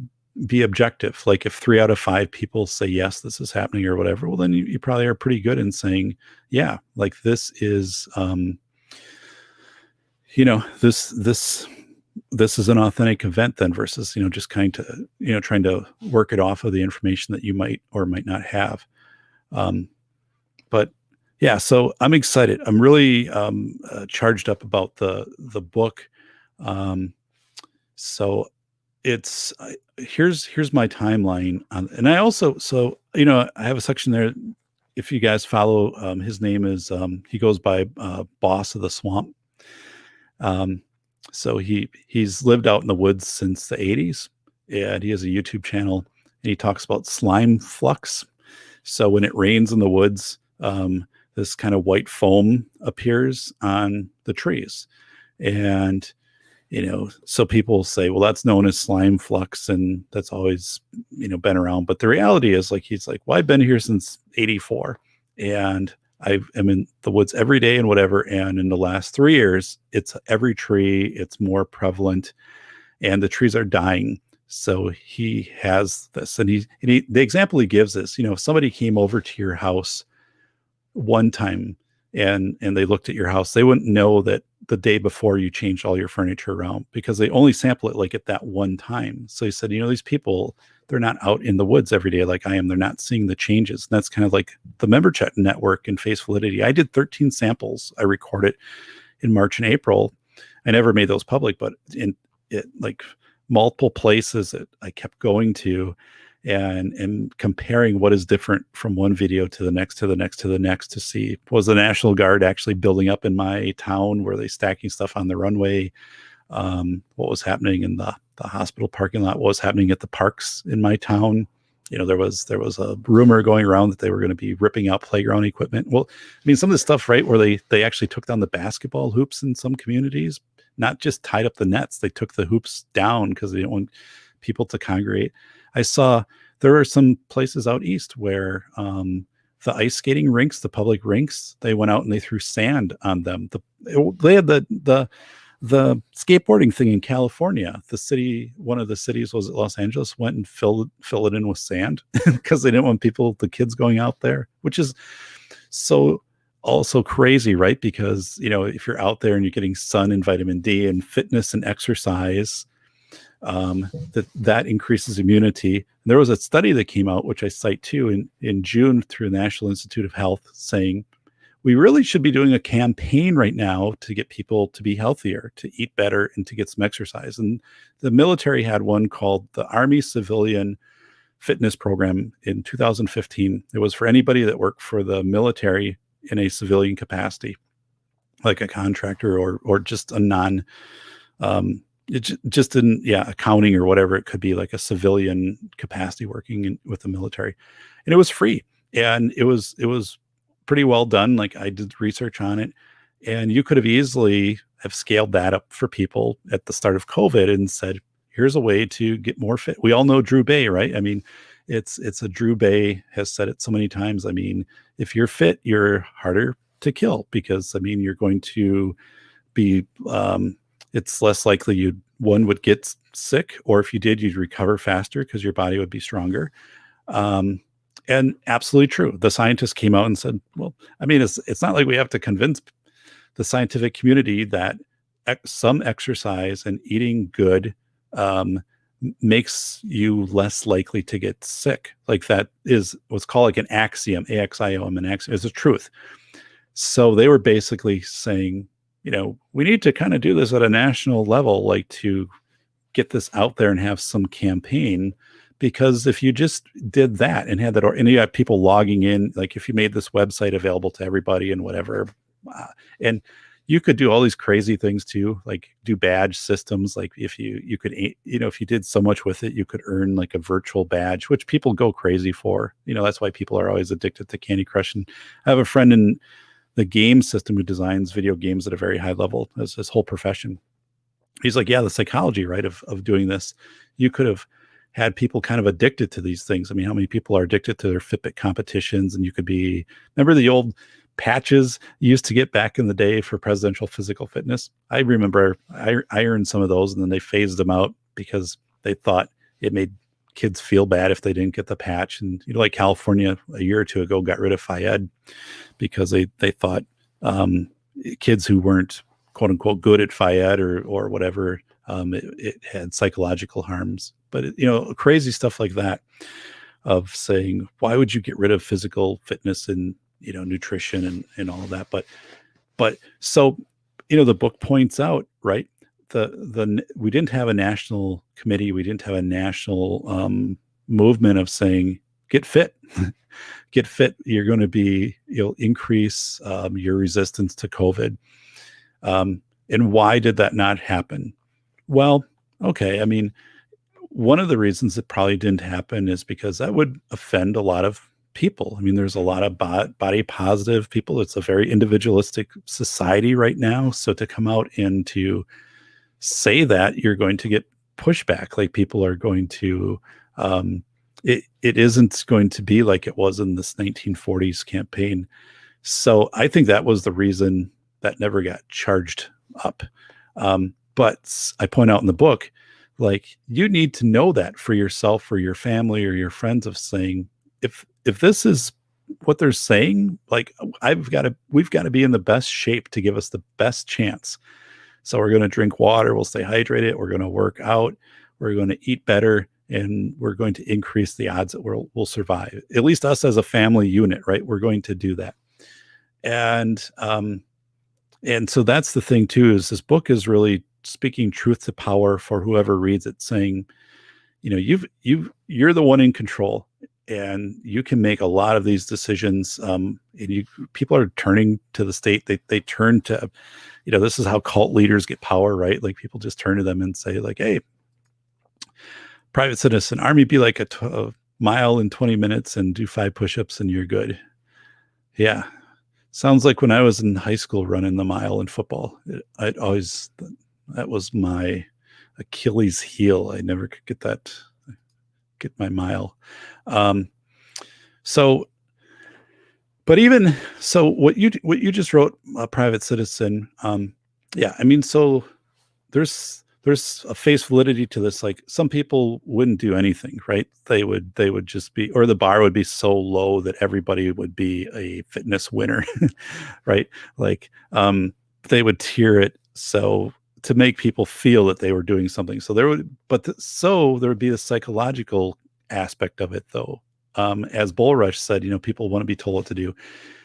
be objective. Like if 3 out of 5 people say, yes, this is happening or whatever, well, then you probably are pretty good in saying, yeah, like this is, this is an authentic event then, versus, just kind of, trying to work it off of the information that you might or might not have. But yeah, so I'm excited. I'm really charged up about the book. So it's here's my timeline on, and I also, I have a section there. If you guys follow, his name is he goes by Boss of the Swamp. So he's lived out in the woods since the 80s, and he has a YouTube channel, and he talks about slime flux. So when it rains in the woods, this kind of white foam appears on the trees, and so people say, well, that's known as slime flux, and that's always, been around. But the reality is, like, he's like, well, I've been here since 84, and I am in the woods every day and whatever. And in the last 3 years, it's every tree, it's more prevalent, and the trees are dying. So he has this, and the example he gives is, if somebody came over to your house one time and they looked at your house, they wouldn't know that the day before you changed all your furniture around, because they only sample it like at that one time. So he said, these people, they're not out in the woods every day like I am. They're not seeing the changes. And that's kind of like the member chat network and face validity. I did 13 samples. I recorded in March and April. I never made those public, but in it, like multiple places that I kept going to, and comparing what is different from one video to the next, to the next, to the next, to see, was the National Guard actually building up in my town? Were they stacking stuff on the runway? What was happening in the hospital parking lot? What was happening at the parks in my town? There was a rumor going around that they were going to be ripping out playground equipment. Well, I mean, some of the stuff, right, where they actually took down the basketball hoops in some communities, not just tied up the nets. They took the hoops down because they didn't want people to congregate. I saw there are some places out east where the ice skating rinks, the public rinks, they went out and they threw sand on them. They had the the skateboarding thing in California, the city, one of the cities, was it Los Angeles, went and fill it in with sand because they didn't want the kids going out there, which is so also crazy, right? Because, if you're out there and you're getting sun and vitamin D and fitness and exercise, that increases immunity. There was a study that came out, which I cite too, in June through the National Institute of Health, saying we really should be doing a campaign right now to get people to be healthier, to eat better, and to get some exercise. And the military had one called the Army Civilian Fitness Program in 2015. It was for anybody that worked for the military in a civilian capacity, like a contractor or just a non, just in accounting or whatever it could be, like a civilian capacity working with the military, and it was free, and it was pretty well done. Like, I did research on it, and you could have easily have scaled that up for people at the start of COVID and said, here's a way to get more fit. We all know Drew Bay, right? I mean, it's a Drew Bay has said it so many times. I mean, if you're fit, you're harder to kill because, I mean, you're going to be, it's less likely one would get sick, or if you did, you'd recover faster because your body would be stronger. And absolutely true. The scientists came out and said, well, I mean, it's not like we have to convince the scientific community that some exercise and eating good makes you less likely to get sick. Like, that is what's called like an axiom, AXIOM, an axiom is a truth. So they were basically saying, we need to kind of do this at a national level, like to get this out there and have some campaign. Because if you just did that and had that, and you had people logging in, like if you made this website available to everybody and whatever, and you could do all these crazy things too, like do badge systems. Like if you could, if you did so much with it, you could earn like a virtual badge, which people go crazy for. That's why people are always addicted to Candy Crush. And I have a friend in the game system who designs video games at a very high level as his whole profession. He's like, yeah, the psychology, right, of doing this, you could have had people kind of addicted to these things. I mean, how many people are addicted to their Fitbit competitions? And you could be, remember the old patches you used to get back in the day for presidential physical fitness? I remember I earned some of those, and then they phased them out because they thought it made kids feel bad if they didn't get the patch. And, like California a year or two ago got rid of FIED because they thought kids who weren't quote unquote good at FIED or whatever, it had psychological harms. But crazy stuff like that, of saying, why would you get rid of physical fitness and nutrition and all of that? But so the book points out, right, we didn't have a national committee, we didn't have a national movement of saying, get fit. Get fit. You're going to you'll increase your resistance to COVID. And why did that not happen? Well, okay. I mean, one of the reasons it probably didn't happen is because that would offend a lot of people. I mean, there's a lot of body positive people. It's a very individualistic society right now. So to come out and to say that, you're going to get pushback. Like, people are going to, it isn't going to be like it was in this 1940s campaign. So I think that was the reason that never got charged up. But I point out in the book, like, you need to know that for yourself or your family or your friends, of saying, if this is what they're saying, like, we've got to be in the best shape to give us the best chance. So we're going to drink water, we'll stay hydrated, we're going to work out, we're going to eat better, and we're going to increase the odds that we'll survive. At least us as a family unit, right? We're going to do that. And so that's the thing too, is this book is really speaking truth to power for whoever reads it, saying, you're the one in control, and you can make a lot of these decisions. And people are turning to the state. They turn to, this is how cult leaders get power, right? Like, people just turn to them and say, like, hey, private citizen army, be like a mile in 20 minutes and do 5 push-ups and you're good. Yeah. Sounds like when I was in high school running the mile in football. That was my Achilles heel. I never could get my mile. But even so, what you just wrote, a private citizen. Yeah, I mean, so there's a face validity to this. Like some people wouldn't do anything, right? They would just be, or the bar would be so low that everybody would be a fitness winner, right? Like they would tier it so to make people feel that they were doing something. So there would, so there would be a psychological aspect of it, though. As Bullrush said, people want to be told what to do.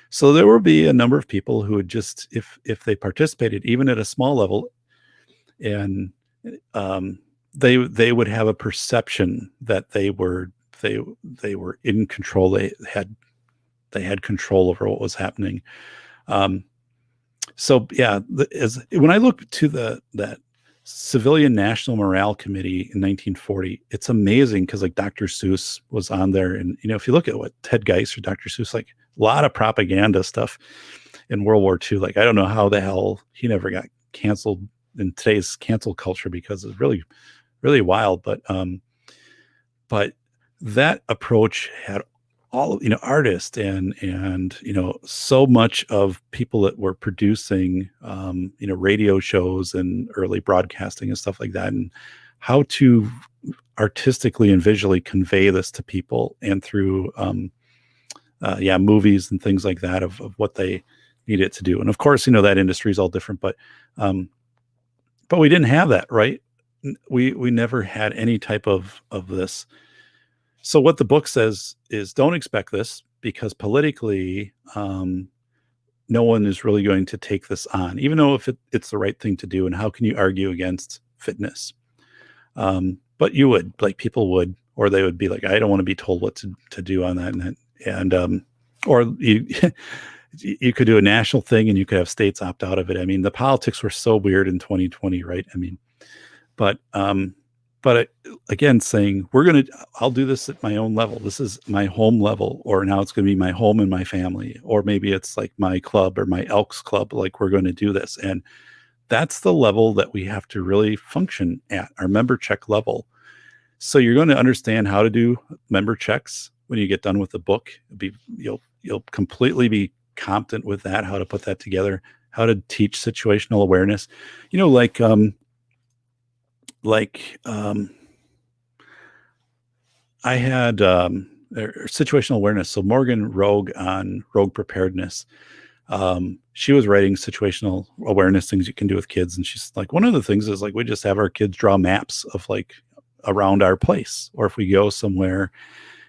So there will be a number of people who would just, if they participated, even at a small level, and they would have a perception that they were in control. They had control over what was happening. So yeah, when I look to that Civilian National Morale Committee in 1940, it's amazing because like Dr. Seuss was on there, and if you look at what Ted Geist or Dr. Seuss, like a lot of propaganda stuff in World War II. Like I don't know how the hell he never got canceled in today's cancel culture, because it's really, really wild. But that approach had all artists and so much of people that were producing radio shows and early broadcasting and stuff like that, and how to artistically and visually convey this to people, and through movies and things like that, of what they need it to do. And of course, that industry is all different, but we didn't have that, right? We never had any type of this. So what the book says is, don't expect this, because politically, no one is really going to take this on, even though if it's the right thing to do. And how can you argue against fitness? But you would, like, people would, or they would be like, I don't want to be told what to do on that. And or you, you could do a national thing and you could have states opt out of it. I mean, the politics were so weird in 2020, right? I mean, but again, saying I'll do this at my own level. This is my home level, or now it's going to be my home and my family, or maybe it's like my club or my Elks club. Like, we're going to do this. And that's the level that we have to really function at, our member check level. So you're going to understand how to do member checks when you get done with the book. You'll completely be competent with that, how to put that together, how to teach situational awareness, I had situational awareness. So Morgan Rogue on Rogue Preparedness, she was writing situational awareness things you can do with kids. And she's like, one of the things is like, we just have our kids draw maps of like around our place, or if we go somewhere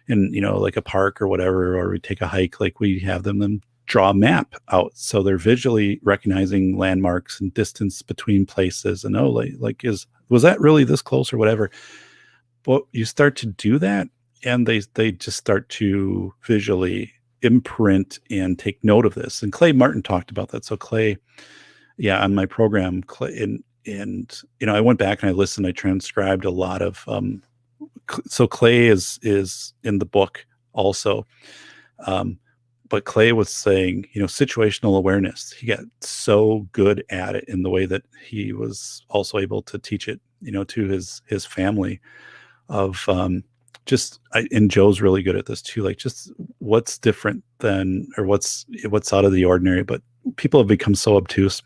in, like a park or whatever, or we take a hike, like we have them draw a map out. So they're visually recognizing landmarks and distance between places, and was that really this close or whatever? But you start to do that, and they just start to visually imprint and take note of this. And Clay Martin talked about that. So Clay, on my program, Clay, and I went back and I listened, I transcribed a lot of so Clay is in the book also. But Clay was saying, situational awareness, he got so good at it in the way that he was also able to teach it, to his family of and Joe's really good at this too. Like, just what's different than, or what's out of the ordinary, but people have become so obtuse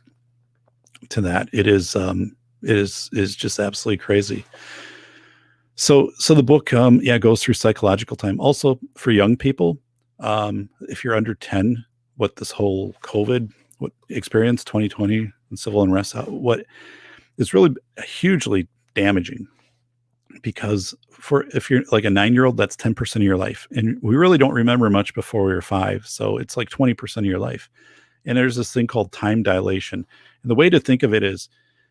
to that. It is just absolutely crazy. So the book, goes through psychological time also for young people. If you're under 10, what this whole COVID experience, 2020 and civil unrest, what is really hugely damaging, because if you're like a 9-year-old, that's 10% of your life. And we really don't remember much before we were 5. So it's like 20% of your life. And there's this thing called time dilation. And the way to think of it is,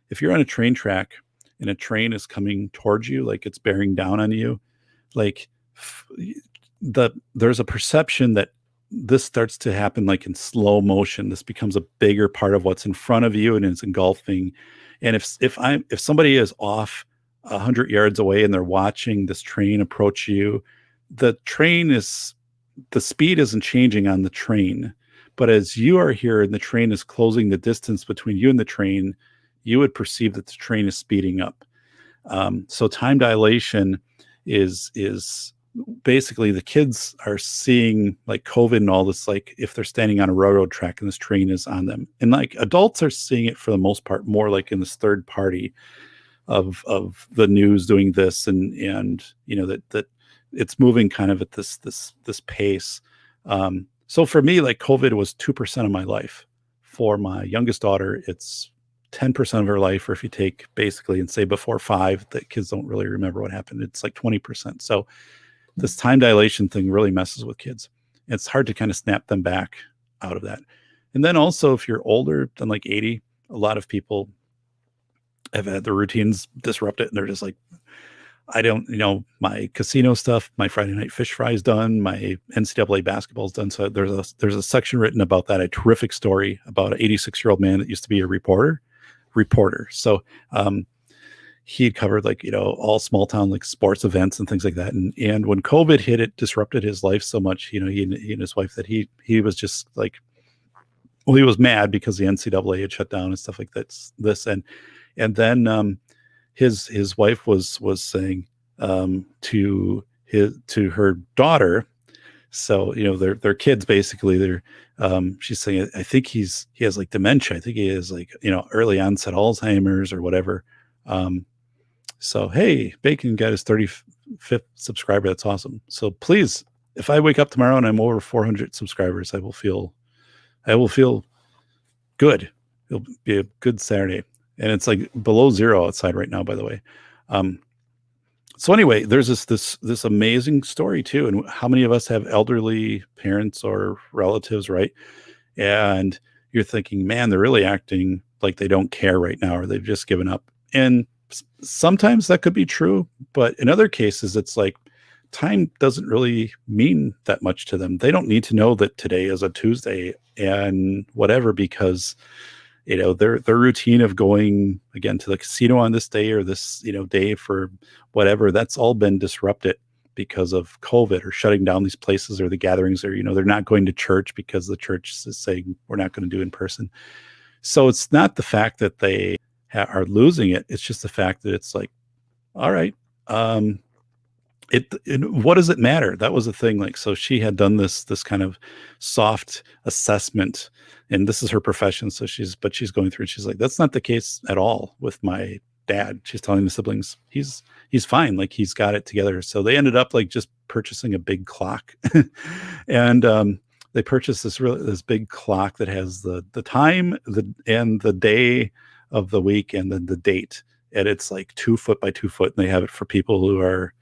if you're on a train track and a train is coming towards you, like it's bearing down on you, like there's a perception that this starts to happen like in slow motion. This becomes a bigger part of what's in front of you, and it's engulfing. And if somebody is off 100 yards away and they're watching this train approach you, the speed isn't changing on the train, but as you are here and the train is closing the distance between you and the train, you would perceive that the train is speeding up. So time dilation is basically the kids are seeing like COVID and all this, like if they're standing on a railroad track and this train is on them, and like adults are seeing it for the most part more like in this third party of the news doing this, and you know that it's moving kind of at this pace. So for me, like COVID was 2% of my life. For my youngest daughter, it's 10% of her life. Or if you take basically and say before 5, that kids don't really remember what happened, it's like 20%. So this time dilation thing really messes with kids. It's hard to kind of snap them back out of that. And then also, if you're older than like 80, a lot of people have had their routines disrupted, and they're just like, I don't, my casino stuff, my Friday night fish fry is done, my NCAA basketball is done. So there's a section written about that, a terrific story about an 86-year-old man that used to be a reporter. So he covered like, all small town, like sports events and things like that. And when COVID hit, it disrupted his life so much, he and his wife, that he was just like, well, he was mad because the NCAA had shut down and stuff like that. And then his wife was saying to her daughter, so their kids basically, she's saying, I think he has like dementia. I think he has like early onset Alzheimer's or whatever. So hey, Bacon got his 35th subscriber. That's awesome. So please, if I wake up tomorrow and I'm over 400 subscribers, I will feel good. It'll be a good Saturday. And it's like below 0 outside right now, by the way. So anyway, there's this amazing story too. And how many of us have elderly parents or relatives, right? And you're thinking, man, they're really acting like they don't care right now, or they've just given up. And sometimes that could be true, but in other cases, it's like time doesn't really mean that much to them. They don't need to know that today is a Tuesday and whatever, because their routine of going again to the casino on this day, or this day for whatever, that's all been disrupted because of COVID, or shutting down these places, or the gatherings, or they're not going to church because the church is saying we're not going to do in person. So it's not the fact that they are losing it, it's just the fact that it's like, all right, what does it matter? That was the thing. Like, so she had done this kind of soft assessment, and this is her profession. So she's going through, and she's like, that's not the case at all with my dad. She's telling the siblings, he's fine. Like, he's got it together. So they ended up like just purchasing a big clock and, they purchased this big clock that has the time, and the day of the week, and then the date. And it's like 2 foot by 2 foot. And they have it for people who are,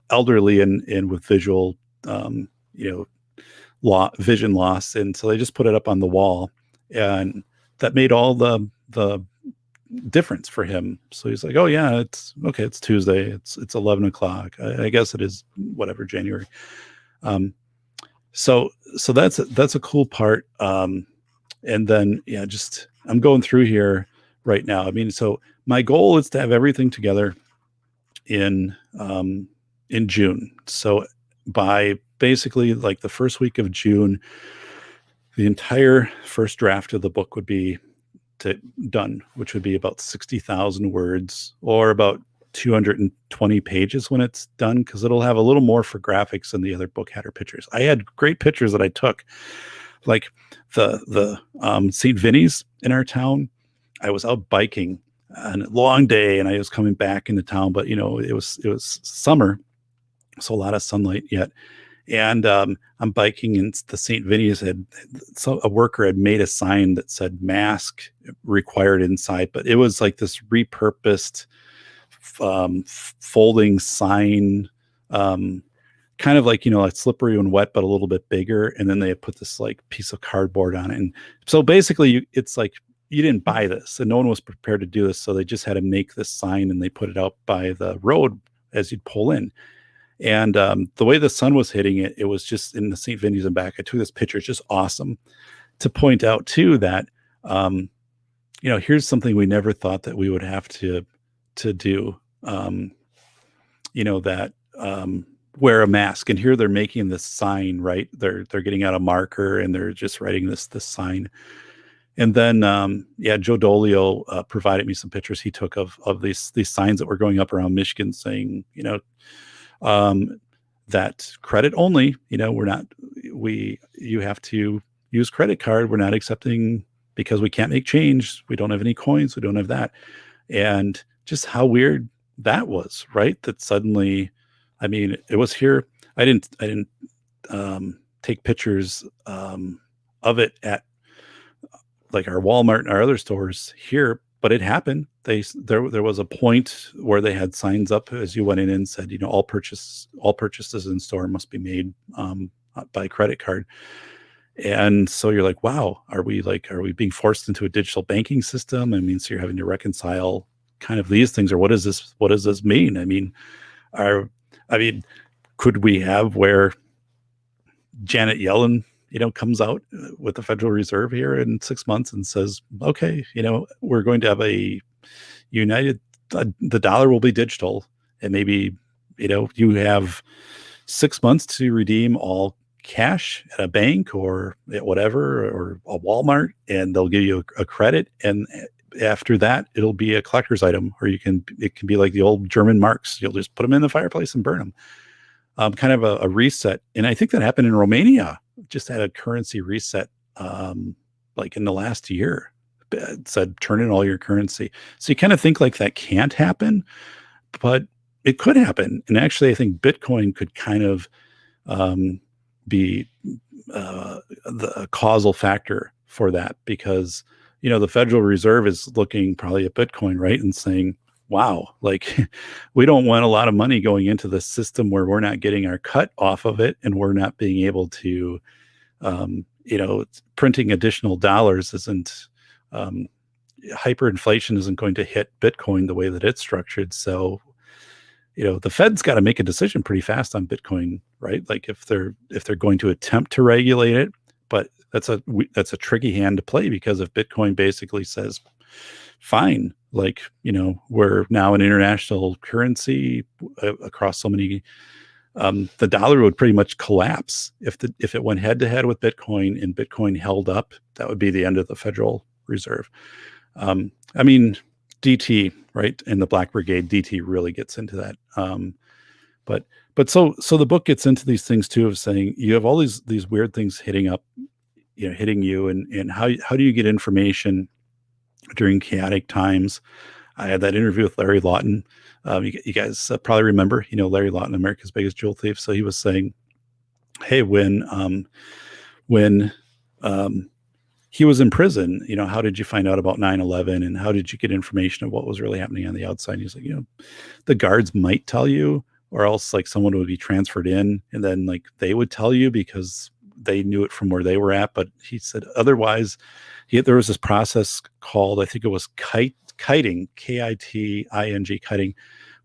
elderly and with visual, vision loss. And so they just put it up on the wall, and that made all the difference for him. So he's like, oh yeah, it's okay. It's Tuesday. It's 11 o'clock. I guess it is whatever, January. So that's a cool part. And then, yeah, just, I'm going through here right now. I mean, so my goal is to have everything together in June. So by basically like the first week of June, the entire first draft of the book would be done, which would be about 60,000 words, or about 220 pages when it's done, because it'll have a little more for graphics than the other book had, or pictures. I had great pictures that I took, like the St. Vinny's in our town. I was out biking on a long day, and I was coming back into town, but it was summer, so a lot of sunlight yet. And I'm biking, and the St. Vinny's a worker had made a sign that said mask required inside, but it was like this repurposed folding sign, kind of like, like slippery and wet, but a little bit bigger. And then they put this like piece of cardboard on it. And so basically it's like, you didn't buy this, and no one was prepared to do this. So they just had to make this sign, and they put it out by the road as you'd pull in. And the way the sun was hitting it, it was just in the St. Vinny's and back. I took this picture. It's just awesome to point out too that, here's something we never thought that we would have to do, that wear a mask. And here they're making this sign, right? They're getting out a marker, and they're just writing this sign. And then, Joe Dolio provided me some pictures he took of these signs that were going up around Michigan saying, that credit only, you have to use credit card. We're not accepting because we can't make change. We don't have any coins. We don't have that. And just how weird that was, right? That suddenly, I mean, it was here. I didn't take pictures of it at like our Walmart and our other stores here, but it happened. There was a point where they had signs up as you went in and said, all purchases in store must be made by credit card. And so you're like, wow, are we being forced into a digital banking system? I mean, so you're having to reconcile kind of these things, or what does this mean? I mean, could we have where Janet Yellen, comes out with the Federal Reserve here in 6 months and says, okay, we're going to have a the dollar will be digital, and maybe, you have 6 months to redeem all cash at a bank or at whatever, or a Walmart, and they'll give you a credit. And after that, it'll be a collector's item, or it can be like the old German marks. You'll just put them in the fireplace and burn them. Kind of a reset. And I think that happened in Romania, just had a currency reset, like in the last year. It said, turn in all your currency. So you kind of think like that can't happen, but it could happen. And actually, I think Bitcoin could kind of be the causal factor for that, because, the Federal Reserve is looking probably at Bitcoin, right, and saying, wow, like we don't want a lot of money going into the system where we're not getting our cut off of it, and we're not being able to, printing additional dollars isn't, hyperinflation isn't going to hit Bitcoin the way that it's structured. So, the Fed's got to make a decision pretty fast on Bitcoin, right? Like if they're going to attempt to regulate it, but that's a tricky hand to play, because if Bitcoin basically says, fine, like, we're now an international currency across so many, the dollar would pretty much collapse if it went head to head with Bitcoin and Bitcoin held up. That would be the end of the Federal Reserve. I mean, DT, right, and the Black Brigade, DT really gets into that. But so the book gets into these things too, of saying you have all these weird things hitting you, and how do you get information during chaotic times? I had that interview with Larry Lawton. You guys probably remember, Larry Lawton, America's Biggest Jewel Thief. So he was saying, hey, when he was in prison, how did you find out about 9/11, and how did you get information of what was really happening on the outside? And he's like, the guards might tell you, or else like someone would be transferred in, and then like they would tell you because they knew it from where they were at. But he said otherwise, there was this process called, I think it was kiting, K-I-T-I-N-G, kiting,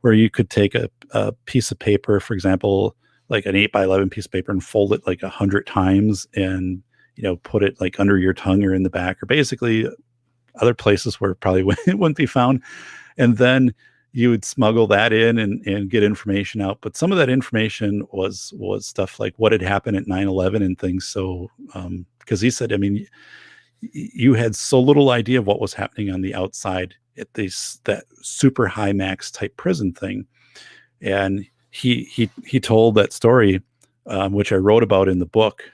where you could take a piece of paper, for example, like an 8x11 piece of paper, and fold it like 100 times, and put it like under your tongue or in the back, or basically other places where it probably wouldn't be found. And then you would smuggle that in and get information out. But some of that information was stuff like what had happened at 9/11 and things. So, because he said, I mean, you had so little idea of what was happening on the outside at that super high max type prison thing. And he told that story, which I wrote about in the book,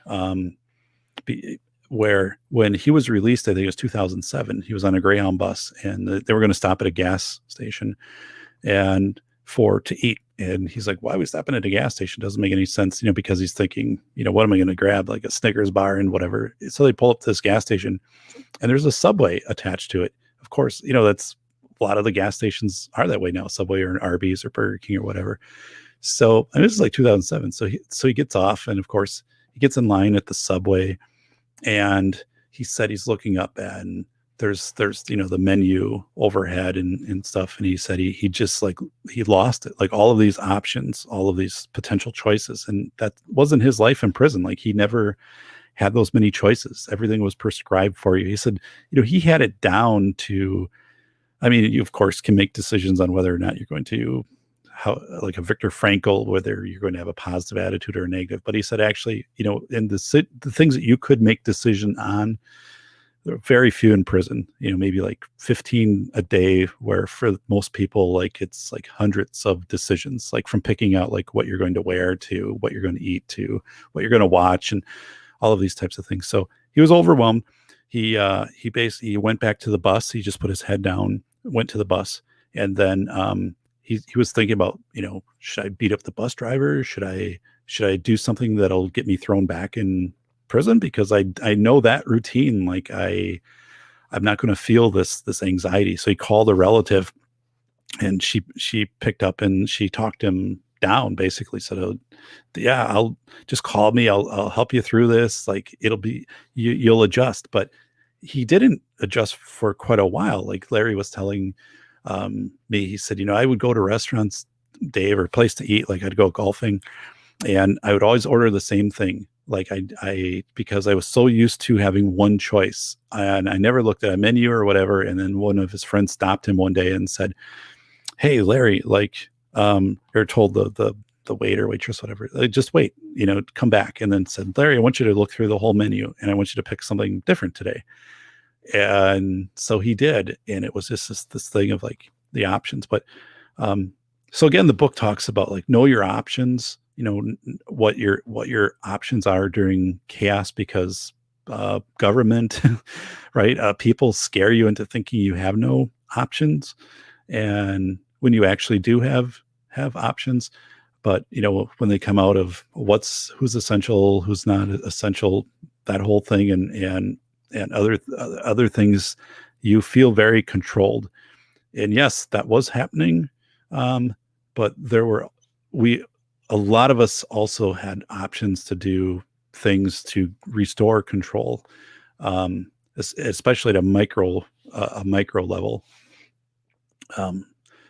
where when he was released, I think it was 2007, he was on a Greyhound bus, and they were going to stop at a gas station and to eat. And he's like, why are we stopping at a gas station? Doesn't make any sense, because he's thinking, what am I going to grab? Like a Snickers bar and whatever. So they pull up to this gas station, and there's a Subway attached to it. Of course, that's a lot of the gas stations are that way now, Subway or an Arby's or Burger King or whatever. So, and this is like 2007. So he gets off, and of course he gets in line at the Subway, and he said he's looking up, and there's the menu overhead and stuff. And he said he just like, he lost it, like all of these options, all of these potential choices. And that wasn't his life in prison. Like he never had those many choices. Everything was prescribed for you. He said, he had it down to, I mean, you of course can make decisions on whether or not you're going to, like a Viktor Frankl, whether you're going to have a positive attitude or a negative. But he said, actually, in the things that you could make decision on, there are very few in prison, maybe like 15 a day, where for most people, like it's like hundreds of decisions, like from picking out like what you're going to wear to what you're going to eat to what you're going to watch and all of these types of things. So he was overwhelmed. He basically went back to the bus. He just put his head down, went to the bus, and then he was thinking about, should I beat up the bus driver? Should I do something that'll get me thrown back in prison? Because I know that routine. Like I'm not going to feel this anxiety. So he called a relative, and she picked up and she talked him down, basically said, "Oh, yeah, I'll just call me. I'll help you through this. Like it'll be you'll adjust." But he didn't adjust for quite a while. Like Larry was telling me, he said, I would go to restaurants, Dave, or place to eat. Like I'd go golfing, and I would always order the same thing. Like I because I was so used to having one choice, and I never looked at a menu or whatever. And then one of his friends stopped him one day and said, "Hey, Larry, like," or told the waiter, waitress, whatever, just wait, come back. And then said, "Larry, I want you to look through the whole menu, and I want you to pick something different today." And so he did, and it was just this thing of like the options. But so again, the book talks about like know your options, what your options are during chaos, because government, right? People scare you into thinking you have no options, and when you actually do have options. But when they come out of who's essential, who's not essential, that whole thing, and other things, you feel very controlled. And yes, that was happening, but we a lot of us also had options to do things to restore control, especially at a micro level. Um,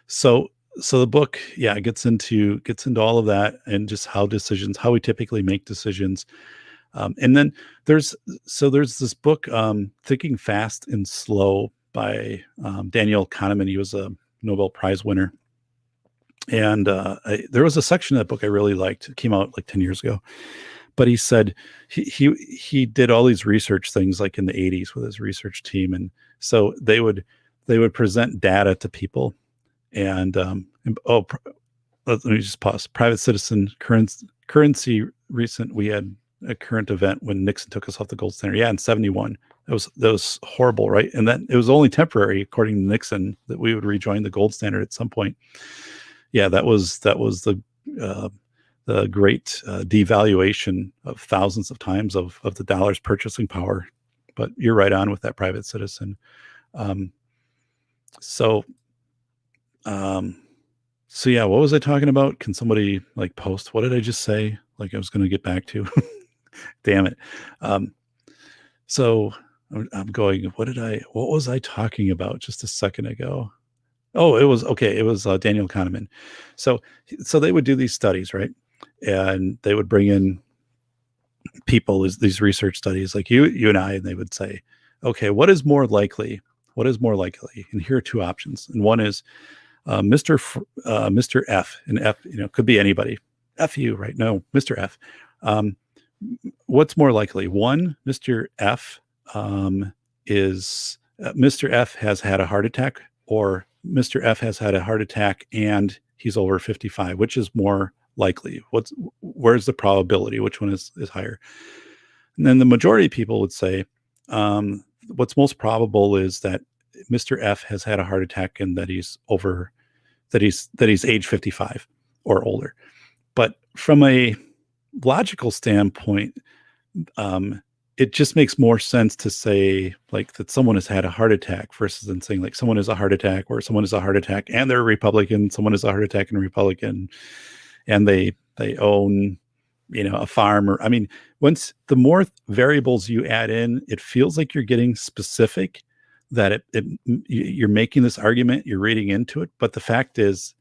so so the book, yeah, gets into all of that, and just how we typically make decisions. And then there's there's this book, Thinking Fast and Slow, by Daniel Kahneman. He was a Nobel Prize winner. And there was a section of that book I really liked. It came out like 10 years ago. But he said he did all these research things like in the 80s with his research team. And so they would present data to people. And let me just pause. Private citizen currency recent. We had a current event when Nixon took us off the gold standard. Yeah, in 71. That was horrible, right? And then it was only temporary, according to Nixon, that we would rejoin the gold standard at some point. Yeah, that was the great devaluation of thousands of times of the dollar's purchasing power. But you're right on with that private citizen. Um, so um, so yeah, what was I talking about? Can somebody like post? What did I just say? Like I was going to get back to. Damn it. Um, so I'm going. What was I talking about just a second ago? Oh, it was okay. It was Daniel Kahneman. So they would do these studies, right? And they would bring in people, these research studies, like you and I, and they would say, okay, what is more likely? What is more likely? And here are two options. And one is Mr. F, and F, could be anybody. F you, right? No, Mr. F. What's more likely? One, Mr. F is Mr. F has had a heart attack, or Mr. F has had a heart attack and he's over 55. Which is more likely? Where's the probability? Which one is higher? And then the majority of people would say, what's most probable is that Mr. F has had a heart attack and that he's age 55 or older. But from a logical standpoint, it just makes more sense to say like that someone has had a heart attack versus than saying like someone has a heart attack, or someone has a heart attack and they're a Republican, someone has a heart attack and a Republican, and they own a farm. Or I mean, once the more variables you add in, it feels like you're getting specific, that you're making this argument, you're reading into it. But the fact is,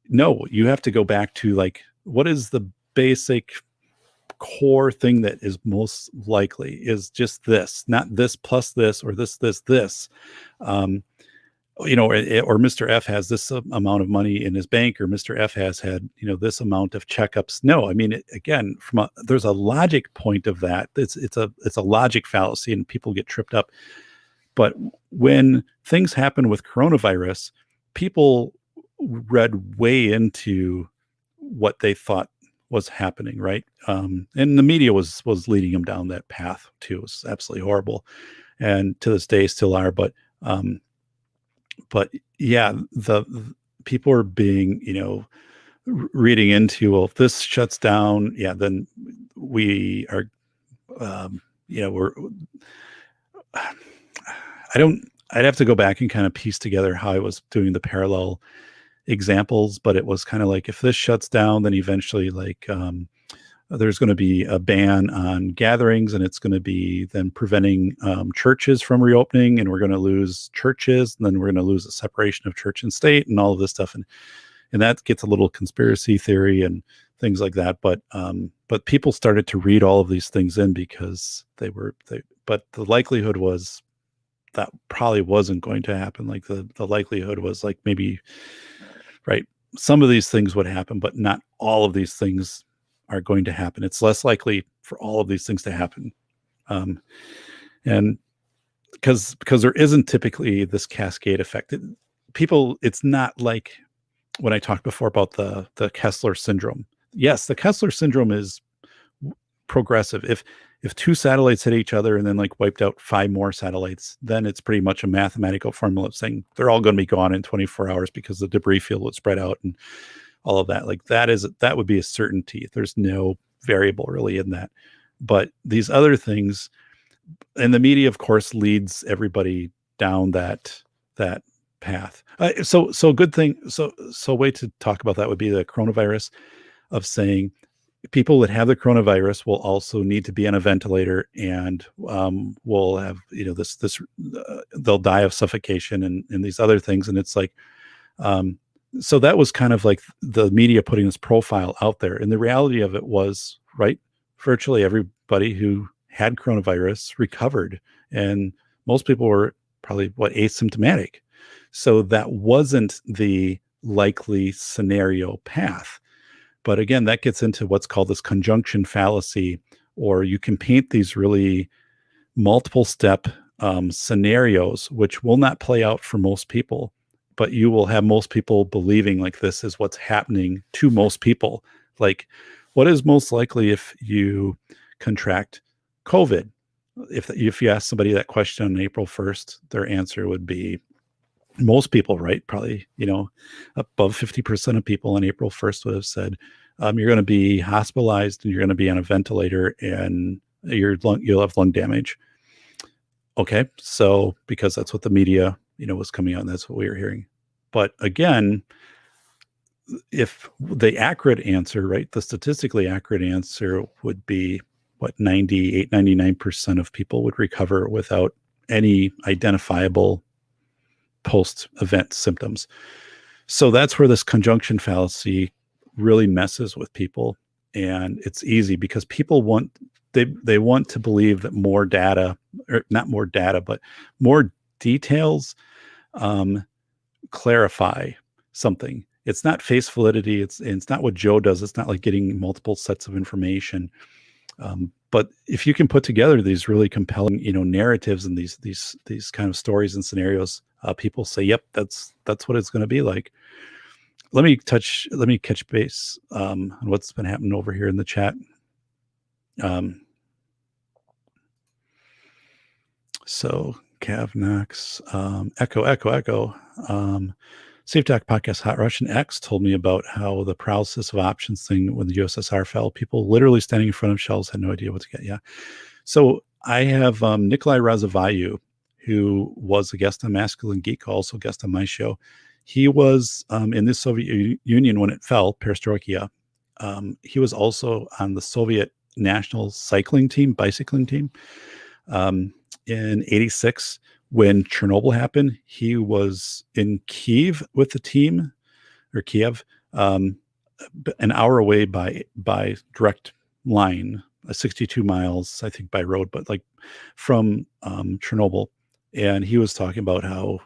no, you have to go back to like, what is the basic core thing that is most likely is just this, not this plus this or this. or Mr. F has this amount of money in his bank, or Mr. F has had, this amount of checkups. No, I mean, again, there's a logic point of that. It's a logic fallacy, and people get tripped up. But when things happen with coronavirus, people read way into what they thought was happening, right? And the media was leading them down that path too. It was absolutely horrible, and to this day still are. But yeah, the people are being, reading into, well, if this shuts down, yeah, then we are, we're, I'd have to go back and kind of piece together how I was doing the parallel examples, but it was kind of like, if this shuts down, then eventually, like, there's going to be a ban on gatherings, and it's going to be then preventing churches from reopening, and we're going to lose churches, and then we're going to lose the separation of church and state, and all of this stuff, and that gets a little conspiracy theory and things like that. But people started to read all of these things in because but the likelihood was that probably wasn't going to happen. Like the likelihood was, like, maybe, right, some of these things would happen, but not all of these things are going to happen. It's less likely for all of these things to happen. And because there isn't typically this cascade effect. It's not like when I talked before about the Kessler syndrome. Yes, the Kessler syndrome is progressive. If two satellites hit each other and then, like, wiped out 5 more satellites, then it's pretty much a mathematical formula saying they're all going to be gone in 24 hours because the debris field would spread out and all of that. Like, that would be a certainty. There's no variable really in that. But these other things, and the media, of course, leads everybody down that path. So good thing. So a way to talk about that would be the coronavirus, of saying people that have the coronavirus will also need to be on a ventilator, and will have, they'll die of suffocation and these other things. And it's like, so that was kind of like the media putting this profile out there. And the reality of it was, right, virtually everybody who had coronavirus recovered, and most people were probably asymptomatic. So that wasn't the likely scenario path. But again, that gets into what's called this conjunction fallacy, or you can paint these really multiple step scenarios, which will not play out for most people, but you will have most people believing like this is what's happening to most people. Like, what is most likely if you contract COVID? If you ask somebody that question on April 1st, their answer would be, most people, right? Probably, above 50% of people on April 1st would have said, you're going to be hospitalized and you're going to be on a ventilator and you'll have lung damage. Okay. So, because that's what the media, was coming out, and that's what we were hearing. But again, if the accurate answer, right, the statistically accurate answer would be what, 98, 99% of people would recover without any identifiable post-event symptoms. So that's where this conjunction fallacy really messes with people. And it's easy because people want to believe that more data, or not more data, but more details clarify something. It's not face validity. It's not what Joe does. It's not like getting multiple sets of information. But if you can put together these really compelling, narratives and these kind of stories and scenarios, people say, "Yep, that's what it's going to be like." Let me catch base on what's been happening over here in the chat. So Cav Knox, echo. Safe Talk Podcast Hot Russian X told me about how the paralysis of options thing when the USSR fell, people literally standing in front of shells had no idea what to get. Yeah. So I have Nikolai Razavayu, who was a guest on Masculine Geek, also a guest on my show. He was in the Soviet Union when it fell, perestroika. He was also on the Soviet national bicycling team. In 86, when Chernobyl happened, he was in Kiev with the team, or Kiev, an hour away by direct line, 62 miles, I think, by road, but like from Chernobyl. And he was talking about how,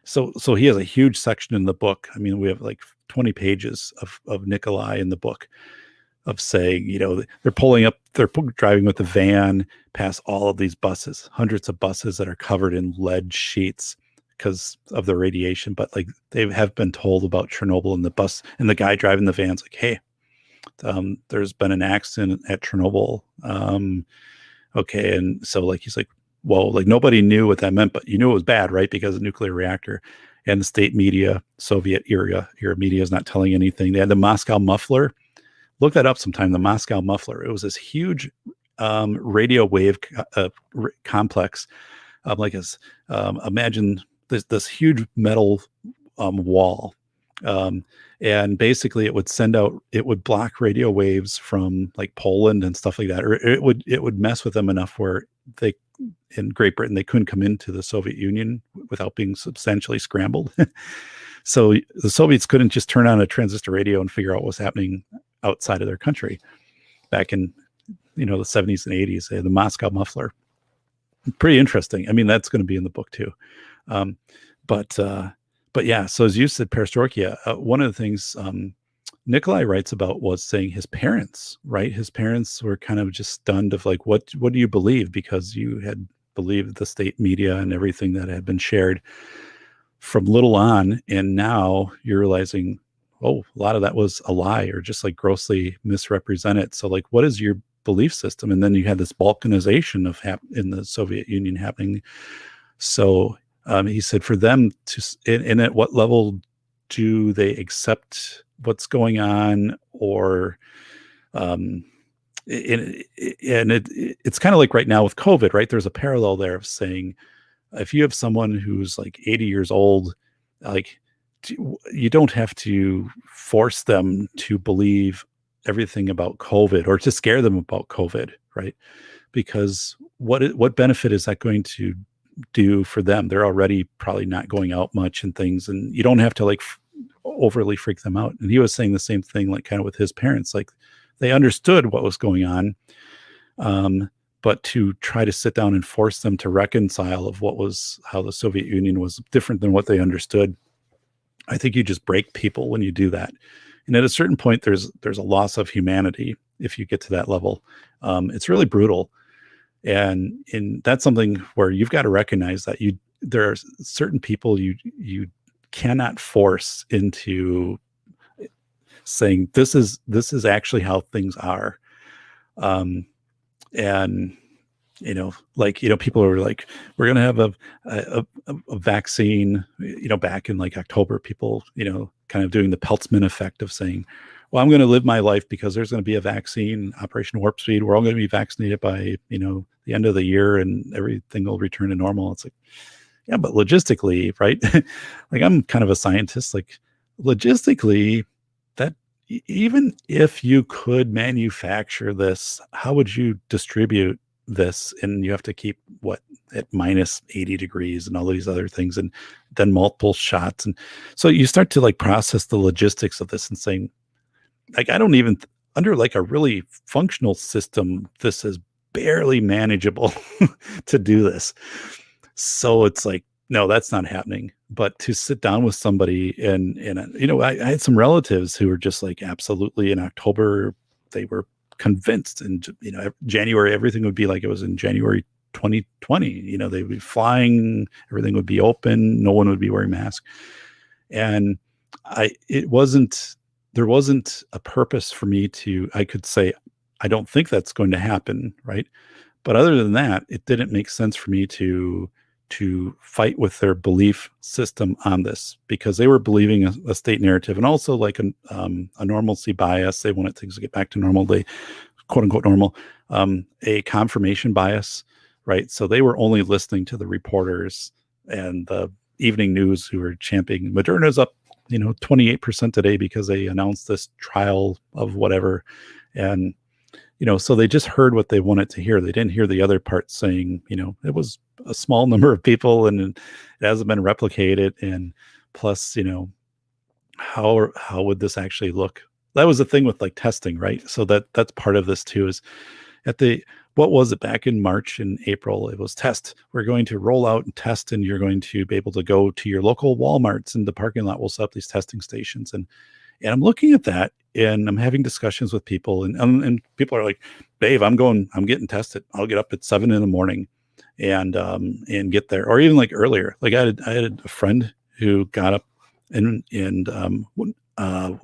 So he has a huge section in the book. I mean, we have like 20 pages of Nikolai in the book, of saying, they're pulling up, they're driving with the van past all of these buses, hundreds of buses that are covered in lead sheets because of the radiation. But like, they have been told about Chernobyl, and the bus and the guy driving the van's like, hey, there's been an accident at Chernobyl. Okay. And so like, he's like, well, like nobody knew what that meant, but you knew it was bad, right? Because of the nuclear reactor. And the state media, Soviet era media, is not telling anything. They had the Moscow muffler. Look that up sometime. The Moscow muffler. It was this huge radio wave complex. Imagine this huge metal wall, and basically it would block radio waves from like Poland and stuff like that, or it would mess with them enough where they, in Great Britain, they couldn't come into the Soviet Union without being substantially scrambled. So the Soviets couldn't just turn on a transistor radio and figure out what was happening outside of their country. Back in the 70s and 80s, they had the Moscow muffler. Pretty interesting. I mean, that's going to be in the book too. But yeah, so as you said, perestroika, one of the things Nikolai writes about was saying his parents, right? His parents were kind of just stunned of like, what do you believe? Because you had believed the state media and everything that had been shared from little on, and now you're realizing, oh, a lot of that was a lie or just like grossly misrepresented. So like, what is your belief system? And then you had this balkanization in the Soviet Union happening. So he said for them to, and at what level do they accept what's going on, or it's kind of like right now with COVID, right? There's a parallel there of saying, if you have someone who's like 80 years old, like you don't have to force them to believe everything about COVID or to scare them about COVID, right? Because what benefit is that going to do for them? They're already probably not going out much and things, and you don't have to like overly freak them out. And he was saying the same thing, like kind of with his parents, like they understood what was going on. But to try to sit down and force them to reconcile of how the Soviet Union was different than what they understood, I think you just break people when you do that. And at a certain point, there's a loss of humanity if you get to that level. It's really brutal, and that's something where you've got to recognize that there are certain people you cannot force into saying this is actually how things are. And people are like, we're going to have a vaccine, back in like October, people, kind of doing the Peltzman effect of saying, well, I'm going to live my life because there's going to be a vaccine, Operation Warp Speed. We're all going to be vaccinated by, the end of the year and everything will return to normal. It's like, yeah, but logistically, right? Like, I'm kind of a scientist, like logistically, that even if you could manufacture this, how would you distribute this? And you have to keep at minus 80 degrees and all these other things, and then multiple shots. And so you start to like process the logistics of this and saying, like, I don't even under like a really functional system, this is barely manageable to do this. So it's like, no, that's not happening. But to sit down with somebody and I had some relatives who were just like, absolutely, in October, they were convinced, and January, everything would be like it was in January 2020. They'd be flying, everything would be open, no one would be wearing masks. And there wasn't a purpose for me I could say, I don't think that's going to happen, right? But other than that, it didn't make sense for me to fight with their belief system on this, because they were believing a state narrative, and also like a normalcy bias. They wanted things to get back to normal. They, quote unquote, normal, a confirmation bias, right? So they were only listening to the reporters and the evening news who were championing Moderna's up, 28% today because they announced this trial of whatever. And, so they just heard what they wanted to hear. They didn't hear the other part saying, it was a small number of people and it hasn't been replicated. And plus, how would this actually look? That was the thing with like testing, right? So that's part of this too, is what was it, back in March and April? It was test. We're going to roll out and test, and you're going to be able to go to your local Walmarts, and the parking lot will set up these testing stations. And I'm looking at that, and I'm having discussions with people, and people are like, Dave, I'm getting tested. I'll get up at 7 a.m. and get there, or even like earlier. Like I had a friend who got up and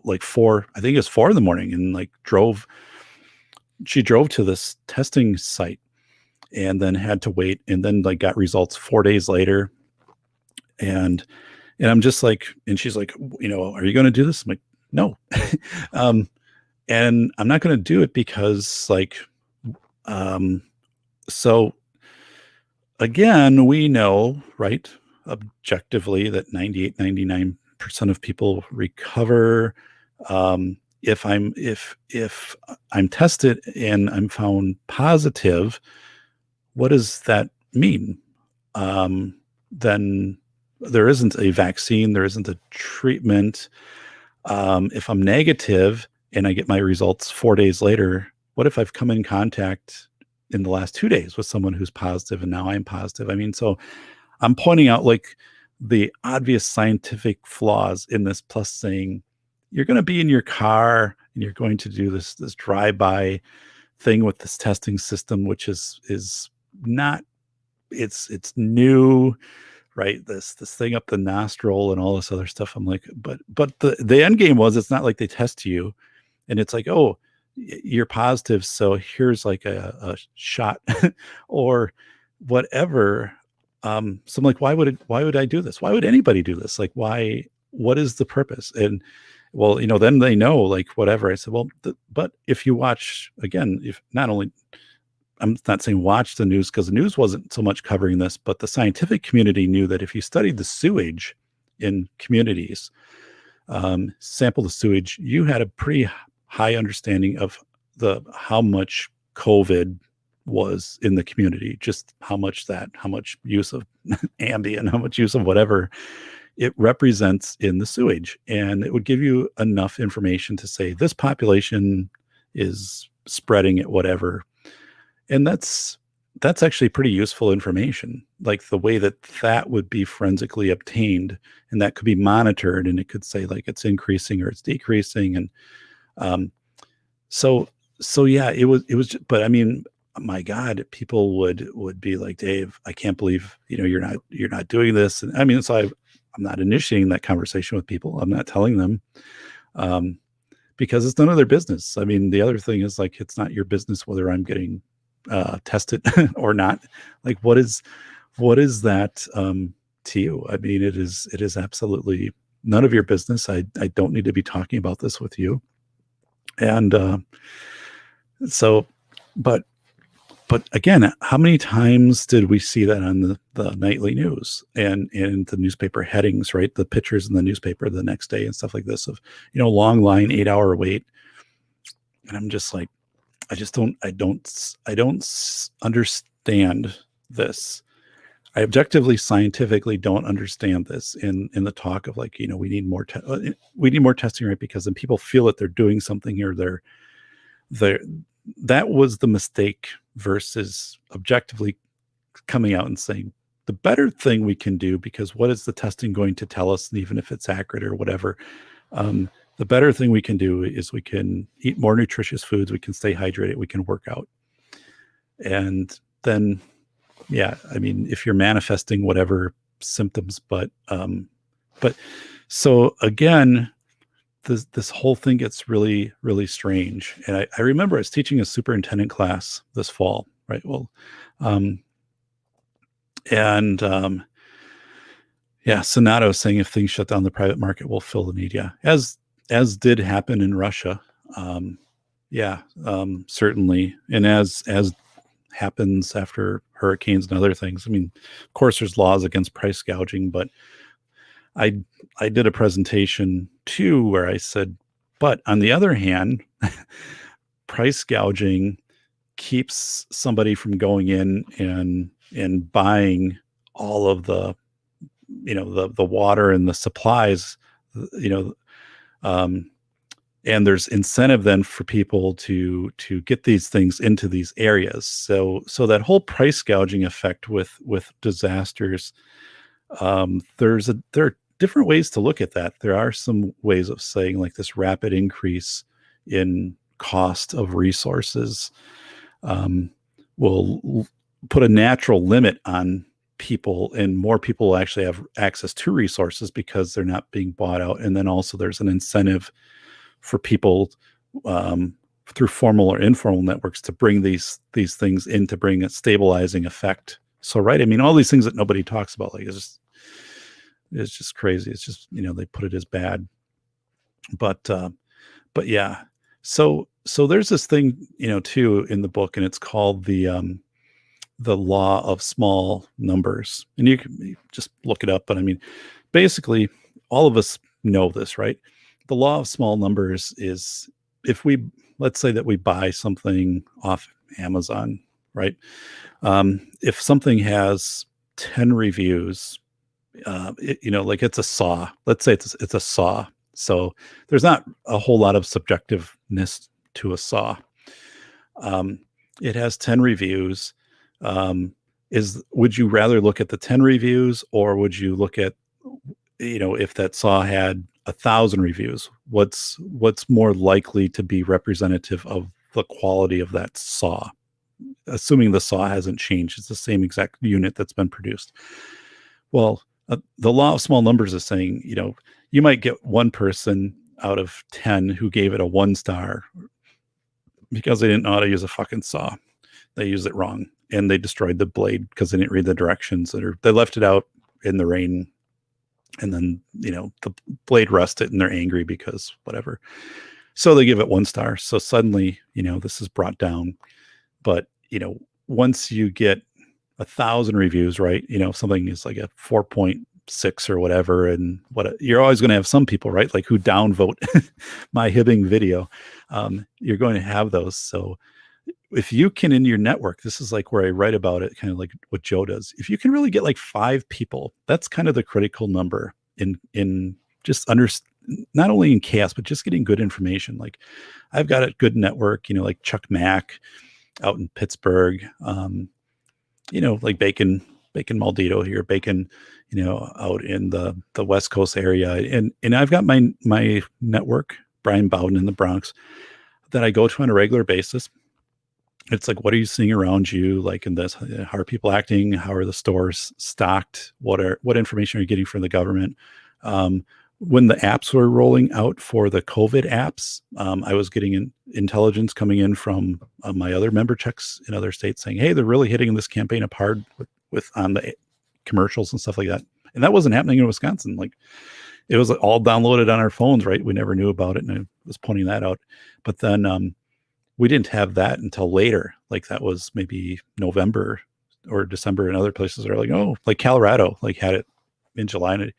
like 4, I think it was 4 a.m, and like she drove to this testing site and then had to wait, and then like got results 4 days later. And I'm just like, and she's like, are you going to do this? I'm like, no. And I'm not going to do it because like, so again, we know, right, objectively, that 98, 99% of people recover. If I'm tested and I'm found positive, what does that mean? Then there isn't a vaccine, there isn't a treatment. If I'm negative and I get my results 4 days later, what if I've come in contact in the last 2 days with someone who's positive and now I'm positive? I mean, so I'm pointing out like the obvious scientific flaws in this, plus saying you're going to be in your car and you're going to do this drive-by thing with this testing system, which is not, it's new, right? This thing up the nostril and all this other stuff. I'm like, but the end game was, it's not like they test you and it's like, oh, you're positive, so here's like a shot or whatever. So I'm like, why would I do this? Why would anybody do this? Like, why? What is the purpose? And well, then they know, like, whatever. I said, well, but if you watch, again, if not only, I'm not saying watch the news, because the news wasn't so much covering this, but the scientific community knew that if you studied the sewage in communities, sample the sewage, you had a pretty high understanding of how much COVID was in the community, just how much use of Ambien, how much use of whatever it represents in the sewage. And it would give you enough information to say this population is spreading it, whatever. And that's actually pretty useful information, like the way that would be forensically obtained, and that could be monitored, and it could say like it's increasing or it's decreasing. And so yeah, it was but I mean, my God, people would be like, Dave, I can't believe, you're not doing this. And I mean, so I'm not initiating that conversation with people. I'm not telling them, because it's none of their business. I mean, the other thing is, like, it's not your business whether I'm getting tested or not. Like, what is that to you? I mean, it is absolutely none of your business. I don't need to be talking about this with you. And so, but again, how many times did we see that on the nightly news and the newspaper headings, right? The pictures in the newspaper the next day and stuff like this of, long line, 8-hour wait. And I'm just like, I don't understand this. I objectively, scientifically don't understand this in the talk of, like, we need more testing, right? Because then people feel that they're doing something here. That was the mistake, versus objectively coming out and saying the better thing we can do, because what is the testing going to tell us? And even if it's accurate or whatever, the better thing we can do is we can eat more nutritious foods, we can stay hydrated, we can work out. And then, yeah, I mean, if you're manifesting whatever symptoms, but so again, this whole thing gets really, really strange. And I remember I was teaching a superintendent class this fall, right? Well, yeah, Sonato was saying if things shut down, the private market will fill the need. Yeah, as did happen in Russia. Certainly. And as happens after hurricanes and other things. I mean, of course, there's laws against price gouging, but I did a presentation too where I said, but on the other hand, price gouging keeps somebody from going in and buying all of the the water and the supplies, and there's incentive then for people to get these things into these areas. So that whole price gouging effect with disasters, there are different ways to look at that. There are some ways of saying, like, this rapid increase in cost of resources will put a natural limit on people, and more people will actually have access to resources because they're not being bought out. And then also there's an incentive for people, through formal or informal networks, to bring these things in, to bring a stabilizing effect. So, right, I mean, all these things that nobody talks about, like, it's just crazy. It's just, they put it as bad, but yeah. So there's this thing, too, in the book, and it's called the law of small numbers. And you can just look it up, but I mean, basically, all of us know this, right? The law of small numbers is, if let's say that we buy something off Amazon, right? If something has 10 reviews, like, it's a saw. Let's say it's a saw. So there's not a whole lot of subjectiveness to a saw. It has 10 reviews. Would you rather look at the 10 reviews, or would you look at, if that saw had 1,000 reviews, what's more likely to be representative of the quality of that saw, assuming the saw hasn't changed? It's the same exact unit that's been produced. Well, the law of small numbers is saying, you might get one person out of 10 who gave it a 1 star because they didn't know how to use a fucking saw. They used it wrong, and they destroyed the blade because they didn't read the directions, or they left it out in the rain, and then, the blade rusted, and they're angry because whatever. So they give it 1 star. So suddenly, this is brought down. But, once you get 1,000 reviews, right? Something is like a 4.6 or whatever, and you're always going to have some people, right, like, who downvote my Hibbing video. You're going to have those. So if you can, in your network, this is like where I write about it, kind of like what Joe does. If you can really get like 5 people, that's kind of the critical number in just not only in chaos, but just getting good information. Like, I've got a good network, like Chuck Mack out in Pittsburgh, like Bacon Maldito here, Bacon, out in the West Coast area. And I've got my network, Brian Bowden in the Bronx, that I go to on a regular basis. It's like, what are you seeing around you? Like, in this, how are people acting? How are the stores stocked? What information are you getting from the government? When the apps were rolling out for the COVID apps, I was getting intelligence coming in from my other member checks in other states saying, hey, they're really hitting this campaign up hard with on the commercials and stuff like that. And that wasn't happening in Wisconsin. Like, it was all downloaded on our phones, right? We never knew about it, and I was pointing that out. But then we didn't have that until later. Like, that was maybe November or December, and other places are like, oh, like Colorado, like, had it in July, and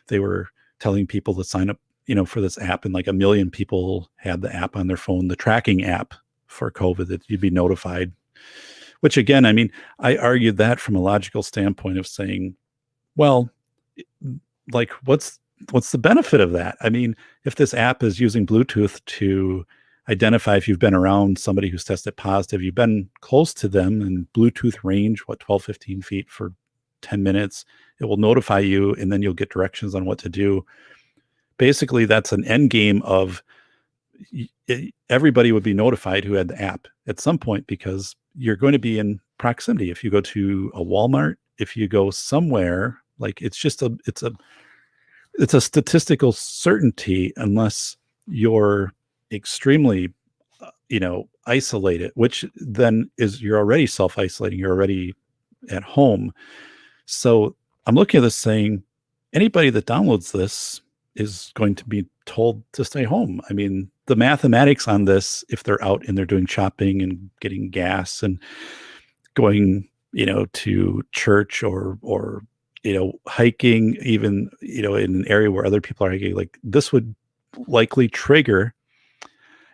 they were telling people to sign up, for this app, and like 1 million people had the app on their phone, the tracking app for COVID, that you'd be notified. Which, again, I mean, I argued that from a logical standpoint of saying, well, like, what's the benefit of that? I mean, if this app is using Bluetooth to identify if you've been around somebody who's tested positive, you've been close to them, and Bluetooth range, 12, 15 feet for 10 minutes, it will notify you, and then you'll get directions on what to do. Basically, that's an end game of everybody would be notified who had the app at some point, because you're going to be in proximity. If you go to a Walmart, if you go somewhere, like, it's a statistical certainty, unless you're extremely, isolated, which then is, you're already self-isolating, you're already at home. So I'm looking at this saying, anybody that downloads this is going to be told to stay home. I mean, the mathematics on this, if they're out and they're doing shopping and getting gas and going, to church or hiking, even, in an area where other people are hiking, like, this would likely trigger.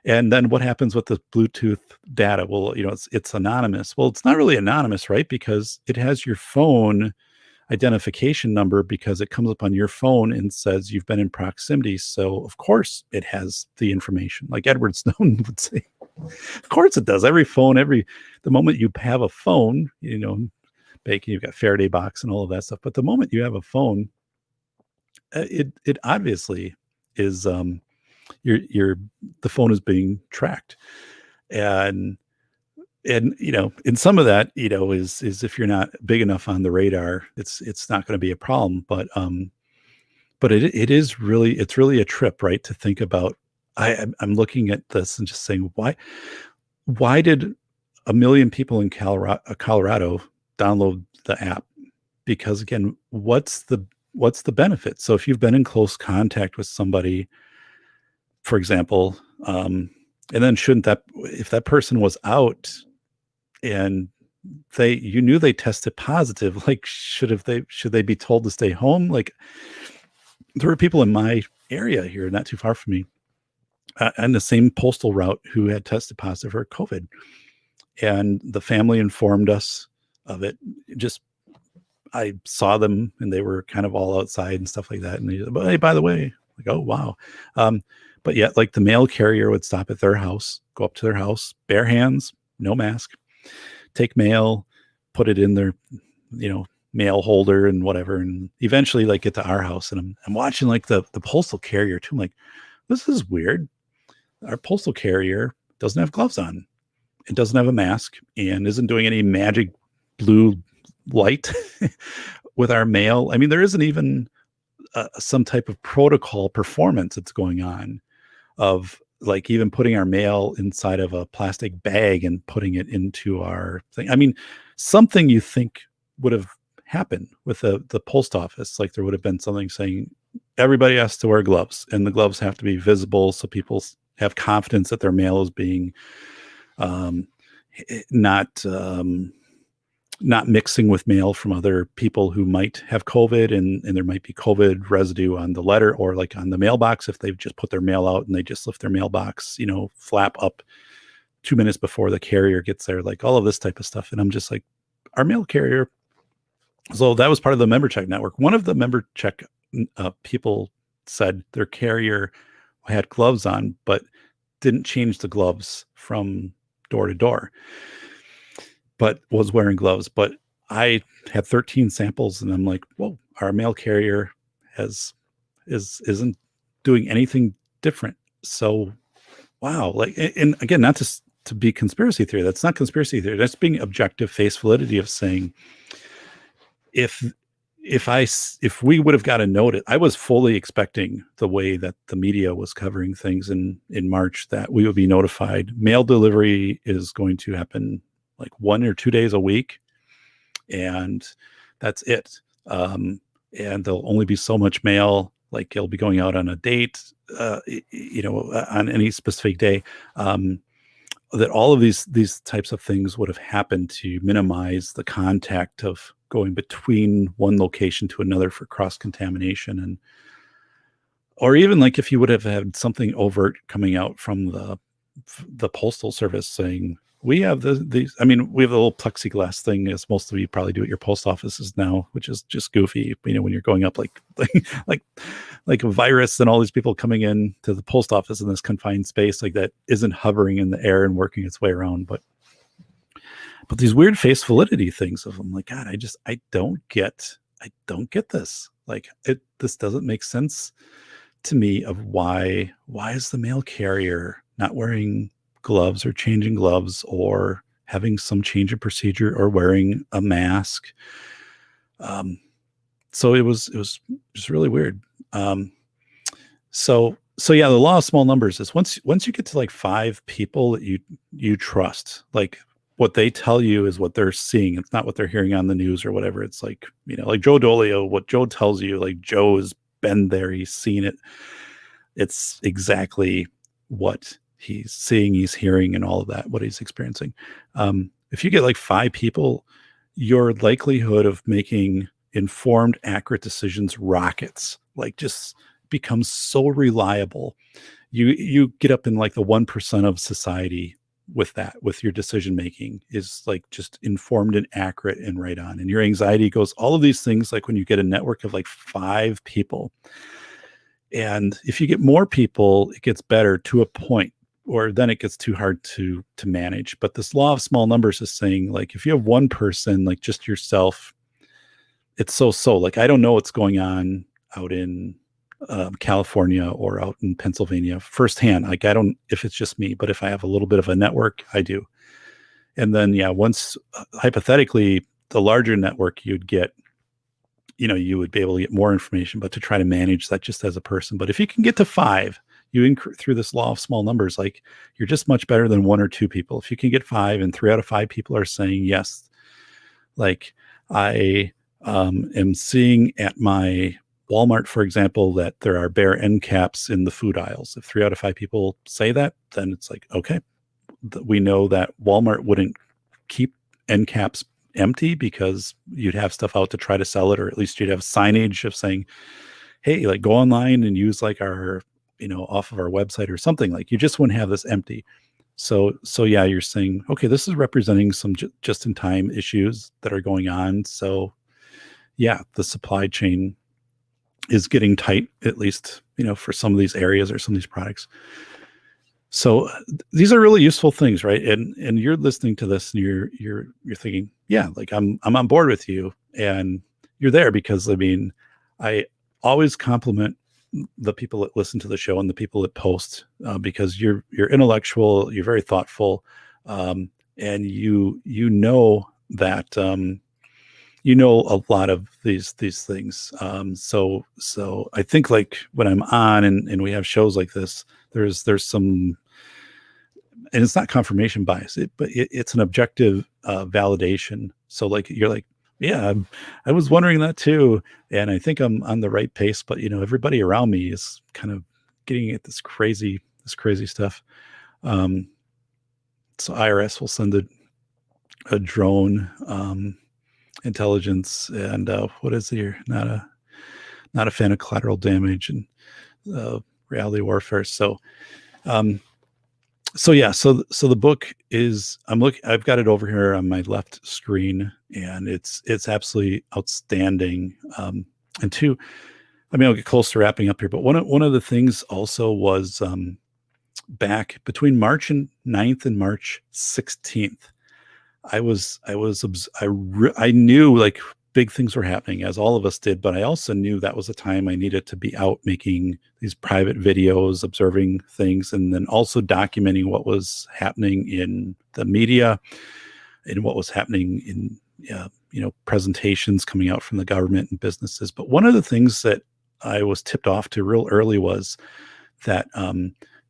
And then what happens with the Bluetooth data? Well, it's anonymous. Well, it's not really anonymous, right? Because it has your phone identification number because it comes up on your phone and says you've been in proximity. So of course it has the information. Like Edward Snowden would say, of course it does. Every phone, the moment you have a phone, Bacon, you've got Faraday box and all of that stuff. But the moment you have a phone, it obviously is the phone is being tracked, and and some of that is if you're not big enough on the radar, it's not going to be a problem. But it's really a trip, right? To think about. I'm looking at this and just saying, why did a million people in Colorado download the app? Because again, what's the benefit? So if you've been in close contact with somebody, for example, and then if that person was out and you knew they tested positive, like should they be told to stay home? Like there were people in my area here, not too far from me, on the same postal route who had tested positive for COVID, and the family informed us of it. I saw them and they were kind of all outside and stuff like that. And they said, hey, by the way, like, oh, wow. But yet, like the mail carrier would stop at their house, go up to their house, bare hands, no mask, take mail, put it in their, mail holder and whatever. And eventually like get to our house. And I'm watching like the postal carrier too. I'm like, this is weird. Our postal carrier doesn't have gloves on. It doesn't have a mask and isn't doing any magic blue light with our mail. I mean, there isn't even some type of protocol performance that's going on of like even putting our mail inside of a plastic bag and putting it into our thing. I mean, something you think would have happened with the post office. Like there would have been something saying everybody has to wear gloves and the gloves have to be visible so people have confidence that their mail is being not mixing with mail from other people who might have COVID and there might be COVID residue on the letter or like on the mailbox if they've just put their mail out and they just lift their mailbox, flap up 2 minutes before the carrier gets there, like all of this type of stuff. And I'm just like, our mail carrier. So that was part of the member check network. One of the member check people said their carrier had gloves on, but didn't change the gloves from door to door, but was wearing gloves. But I had 13 samples and I'm like, whoa, our mail carrier isn't doing anything different. So, wow. Like, and again, not to be conspiracy theory. That's not conspiracy theory. That's being objective face validity of saying, if we would have got a notice, I was fully expecting the way that the media was covering things in March that we would be notified. Mail delivery is going to happen like 1 or 2 days a week, and that's it. And there'll only be so much mail. Like it'll be going out on a date, on any specific day. That all of these types of things would have happened to minimize the contact of going between one location to another for cross-contamination. Or even like if you would have had something overt coming out from the postal service saying, we have we have the little plexiglass thing, as most of you probably do at your post offices now, which is just goofy, when you're going up like a virus and all these people coming in to the post office in this confined space, like that isn't hovering in the air and working its way around. But these weird face validity things of them, like, God, I don't get this. Like this doesn't make sense to me of why is the mail carrier not wearing gloves or changing gloves or having some change in procedure or wearing a mask. So it was just really weird. So yeah, the law of small numbers is once you get to like 5 people that you trust, like what they tell you is what they're seeing. It's not what they're hearing on the news or whatever. It's like, like Joe Dolio, what Joe tells you, like Joe has been there, he's seen it. It's exactly what he's seeing, he's hearing, and all of that, what he's experiencing. If you get like 5 people, your likelihood of making informed, accurate decisions rockets, like just becomes so reliable. You get up in like the 1% of society with that, with your decision making, is like just informed and accurate and right on. And your anxiety goes, all of these things, like when you get a network of like 5 people. And if you get more people, it gets better to a point, or then it gets too hard to manage. But this law of small numbers is saying, like, if you have one person, like just yourself, it's so like, I don't know what's going on out in California or out in Pennsylvania firsthand. Like, I don't, if it's just me, but if I have a little bit of a network, I do. And then, yeah, once hypothetically, the larger network you'd get, you would be able to get more information, but to try to manage that just as a person. But if you can get to 5, through this law of small numbers, like, you're just much better than 1 or 2 people. If you can get 5 and 3 out of 5 people are saying, yes, like, I am seeing at my Walmart, for example, that there are bare end caps in the food aisles. If 3 out of 5 people say that, then it's like, okay, we know that Walmart wouldn't keep end caps empty because you'd have stuff out to try to sell it, or at least you'd have signage of saying, hey, like, go online and use like our, off of our website or something. Like, you just wouldn't have this empty. So yeah, you're saying, okay, this is representing some just in time issues that are going on. So yeah, the supply chain is getting tight, at least, for some of these areas or some of these products. So these are really useful things, right? And you're listening to this and you're thinking, yeah, like, I'm on board with you, and you're there because, I mean, I always compliment the people that listen to the show and the people that post, because you're intellectual, you're very thoughtful, and you know that a lot of these things. So I think, like, when I'm on and we have shows like this, there's some, and it's not confirmation bias, but it's an objective validation. So, like, you're like, yeah, I was wondering that too, and I think I'm on the right pace. But everybody around me is kind of getting at this crazy stuff. So IRS will send a drone. Intelligence, and what is here? Not a fan of collateral damage and reality warfare. So yeah, so the book is, I've got it over here on my left screen, and it's absolutely outstanding. And two, I mean, I'll get close to wrapping up here, but one of the things also was, back between March 9th and March 16th. I knew, like, big things were happening, as all of us did, but I also knew that was a time I needed to be out making these private videos, observing things, and then also documenting what was happening in the media and what was happening in, presentations coming out from the government and businesses. But one of the things that I was tipped off to real early was that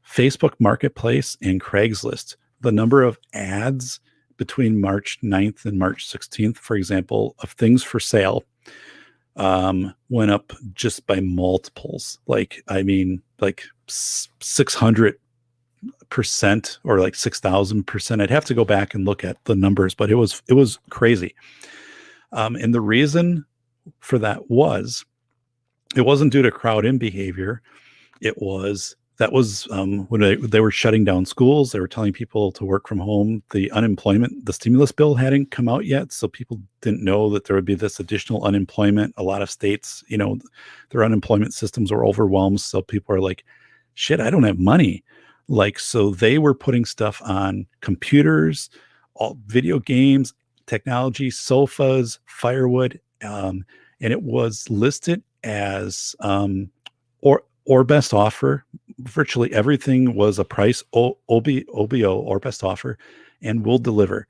Facebook Marketplace and Craigslist, the number of ads between March 9th and March 16th, for example, of things for sale, went up just by multiples. Like, I mean, like 600% or like 6,000%. I'd have to go back and look at the numbers, but it was crazy. And the reason for that it wasn't due to crowd-in behavior. That was when they were shutting down schools. They were telling people to work from home. The stimulus bill hadn't come out yet, so people didn't know that there would be this additional unemployment. A lot of states, their unemployment systems were overwhelmed, so people are like, shit, I don't have money. Like, so they were putting stuff on computers, all video games, technology, sofas, firewood, and it was listed as or best offer. Virtually everything was a price, OBO, or best offer, and we'll deliver.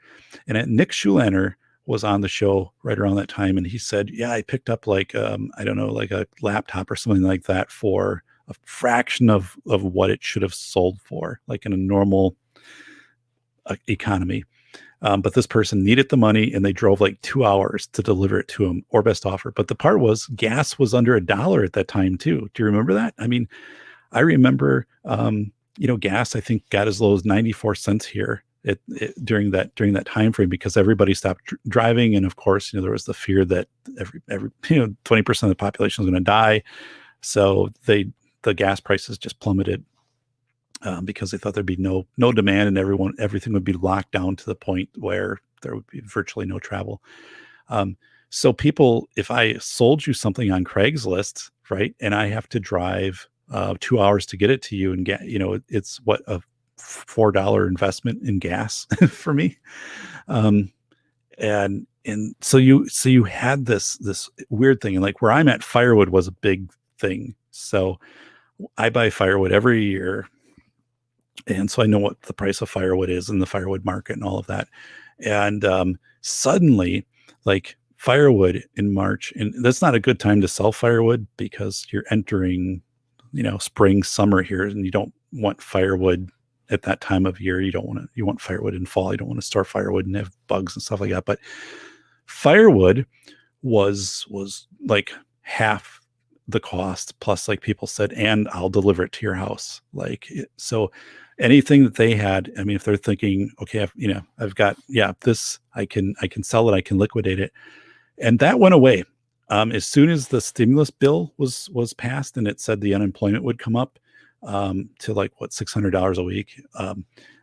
And Nick Schulaner was on the show right around that time, and he said, yeah, I picked up like, I don't know, like a laptop or something like that for a fraction of what it should have sold for, like in a normal economy. But this person needed the money, and they drove like 2 hours to deliver it to him, or best offer. But the part was, gas was under $1 at that time too. Do you remember that? I mean, I remember, gas, I think, got as low as 94 cents here during that time frame, because everybody stopped driving, and of course, there was the fear that every 20% of the population was going to die. So the gas prices just plummeted. because they thought there'd be no demand and everything would be locked down to the point where there would be virtually no travel. Um, so people, if I sold you something on Craigslist, right, and I have to drive 2 hours to get it to you and get, it's what, a $4 investment in gas for me. Um, and so you had this weird thing, and like where I'm at, firewood was a big thing. So I buy firewood every year, and so I know what the price of firewood is in the firewood market and all of that. And suddenly, like firewood in March, and that's not a good time to sell firewood because you're entering, spring, summer here, and you don't want firewood at that time of year. You want firewood in fall. You don't want to store firewood and have bugs and stuff like that. But firewood was like half the cost, plus, like people said, and I'll deliver it to your house. So anything that they had, I mean, if they're thinking, okay, I've got, yeah, this, I can sell it, I can liquidate it. And that went away. As soon as the stimulus bill was passed and it said the unemployment would come up to like what, $600 a week,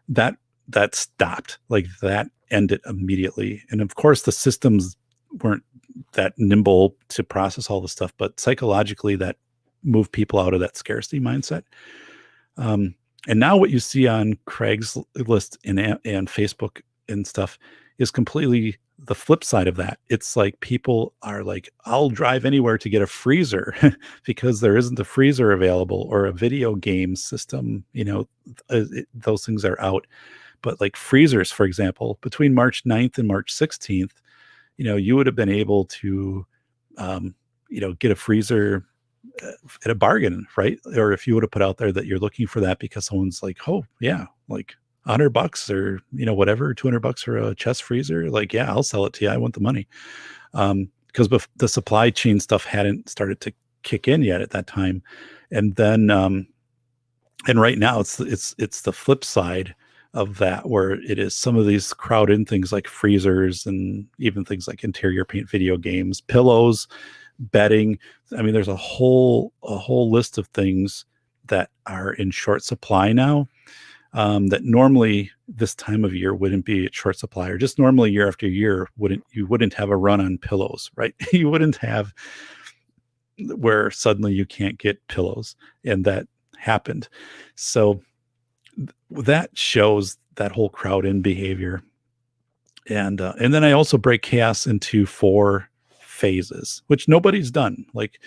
that that stopped. Like that ended immediately. And of course, the systems weren't that nimble to process all the stuff, but psychologically, that moved people out of that scarcity mindset. Um, and now what you see on Craigslist and Facebook and stuff is completely the flip side of that. It's like people are like, I'll drive anywhere to get a freezer because there isn't a freezer available, or a video game system. Those things are out. But like freezers, for example, between March 9th and March 16th, you would have been able to, get a freezer at a bargain, right? Or if you would have put out there that you're looking for that because someone's like, oh yeah, like $100 or, whatever, $200 for a chest freezer. Like, yeah, I'll sell it to you. I want the money. Because the supply chain stuff hadn't started to kick in yet at that time. And then, and right now it's the flip side of that, where it is some of these crowd in things like freezers and even things like interior paint, video games, pillows, bedding. I mean, there's a whole list of things that are in short supply now, that normally this time of year wouldn't be at short supply, or just normally year after year you wouldn't have a run on pillows, right? You wouldn't have where suddenly you can't get pillows, and that happened. So that shows that whole crowd in behavior. And then I also break chaos into 4 phases, which nobody's done. Like,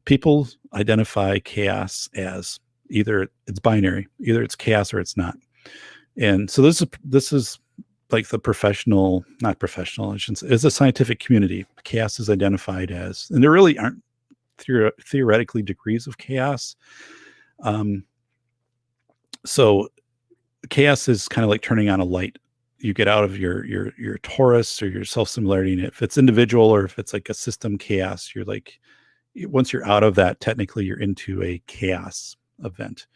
people identify chaos as either it's binary, either it's chaos or it's not. And so this is like the professional, not professional, I shouldn't say, as a scientific community, chaos is identified as, and there really aren't theoretically degrees of chaos. So chaos is kind of like turning on a light. You get out of your torus or your self-similarity, and if it's individual or if it's like a system chaos, you're like, once you're out of that, technically you're into a chaos event.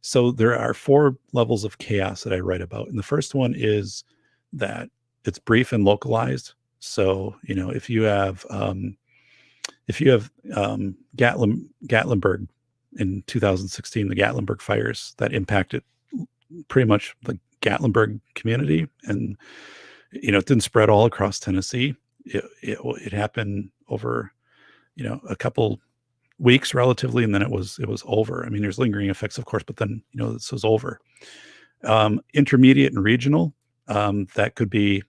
So there are 4 levels of chaos that I write about. And the first one is that it's brief and localized. So, if you have Gatlinburg in 2016, the Gatlinburg fires that impacted pretty much the Gatlinburg community, and it didn't spread all across Tennessee. It happened over a couple weeks relatively, and then it was over. I mean, there's lingering effects, of course, but then this was over. Intermediate and regional, that could be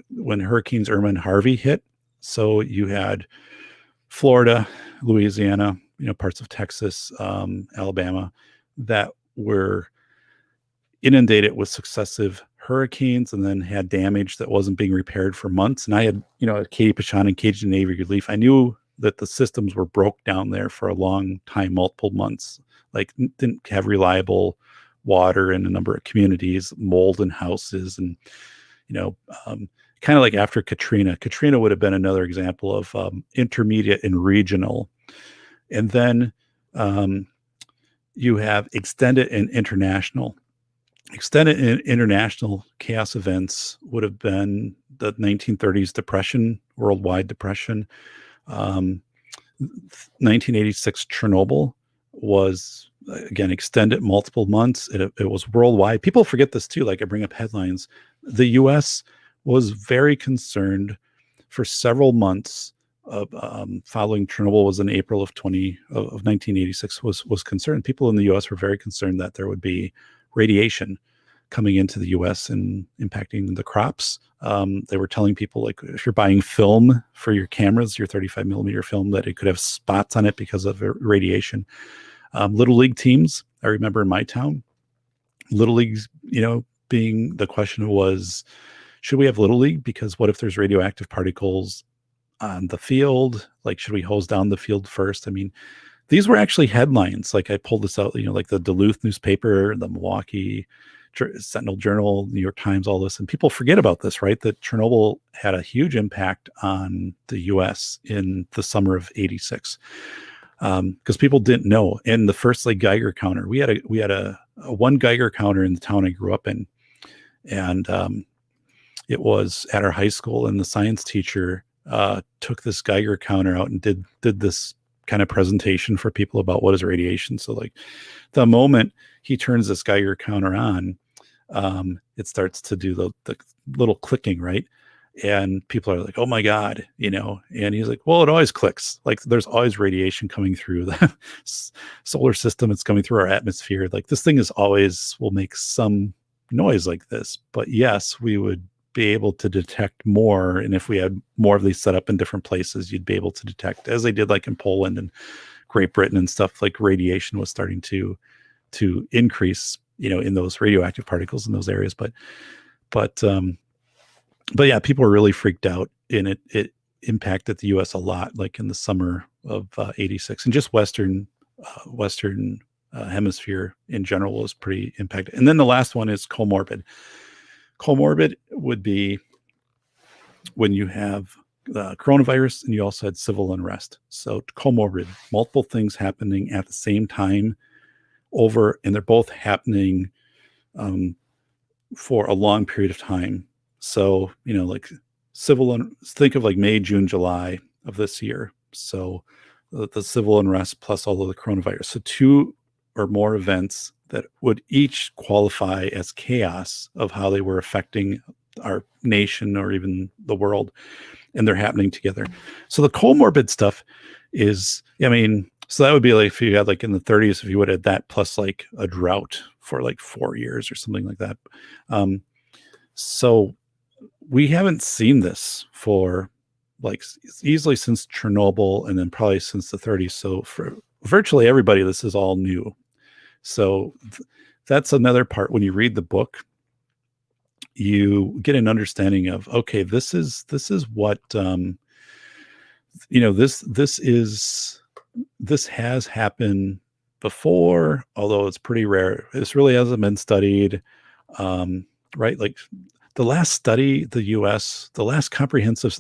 when Hurricanes Irma and Harvey hit. So you had Florida, Louisiana, parts of Texas, Alabama, that were inundated with successive hurricanes, and then had damage that wasn't being repaired for months. And I had, at Katy Pashon and Cajun Navy Relief, I knew that the systems were broke down there for a long time, multiple months, like didn't have reliable water in a number of communities, mold in houses, and, kind of like after Katrina would have been another example of intermediate and regional. And then you have extended and international. Extended and international chaos events would have been the 1930s depression, worldwide depression, 1986 Chernobyl, was again extended multiple months. It was worldwide. People forget this too. Like I bring up headlines. The U.S. was very concerned for several months following Chernobyl. Was in April of 1986. Was concerned. People in the U.S. were very concerned that there would be radiation coming into the U.S. and impacting the crops. They were telling people, like, if you're buying film for your cameras, your 35 millimeter film, that it could have spots on it because of radiation. Little league teams, I remember in my town, little leagues, being the question was, should we have little league? Because what if there's radioactive particles on the field? Like, should we hose down the field first? I mean, these were actually headlines. Like I pulled this out, like the Duluth newspaper, the Milwaukee Sentinel Journal, New York Times, all this. And people forget about this, right? That Chernobyl had a huge impact on the US in the summer of 86. Because people didn't know. And the first Geiger counter, we had a one Geiger counter in the town I grew up in. And it was at our high school, and the science teacher took this Geiger counter out and did this kind of presentation for people about what is radiation. So like the moment he turns this Geiger counter on, it starts to do the little clicking, right? And people are like, oh my God, and he's like, well, it always clicks. Like there's always radiation coming through the solar system. It's coming through our atmosphere. Like this thing will make some noise like this, but yes, we would be able to detect more. And if we had more of these set up in different places, you'd be able to detect, as they did like in Poland and Great Britain and stuff, like radiation was starting to increase, in those radioactive particles in those areas. But yeah, people were really freaked out, and it impacted the US a lot, like in the summer of 86, and just Western hemisphere in general was pretty impacted. And then the last one is comorbid. Comorbid would be when you have the coronavirus and you also had civil unrest. So comorbid, multiple things happening at the same time and they're both happening for a long period of time. So, like think of like May, June, July of this year. So the civil unrest plus all of the coronavirus. So 2 or more events that would each qualify as chaos of how they were affecting our nation or even the world, and they're happening together. So the comorbid stuff is, so that would be like if you had like in the 30s, if you would have that plus like a drought for like 4 years or something like that. So we haven't seen this for like easily since Chernobyl, and then probably since the 30s. So for virtually everybody, this is all new. So that's another part. When you read the book, you get an understanding of, okay, this is what, this has happened before, although it's pretty rare. This really hasn't been studied, right? Like the last comprehensive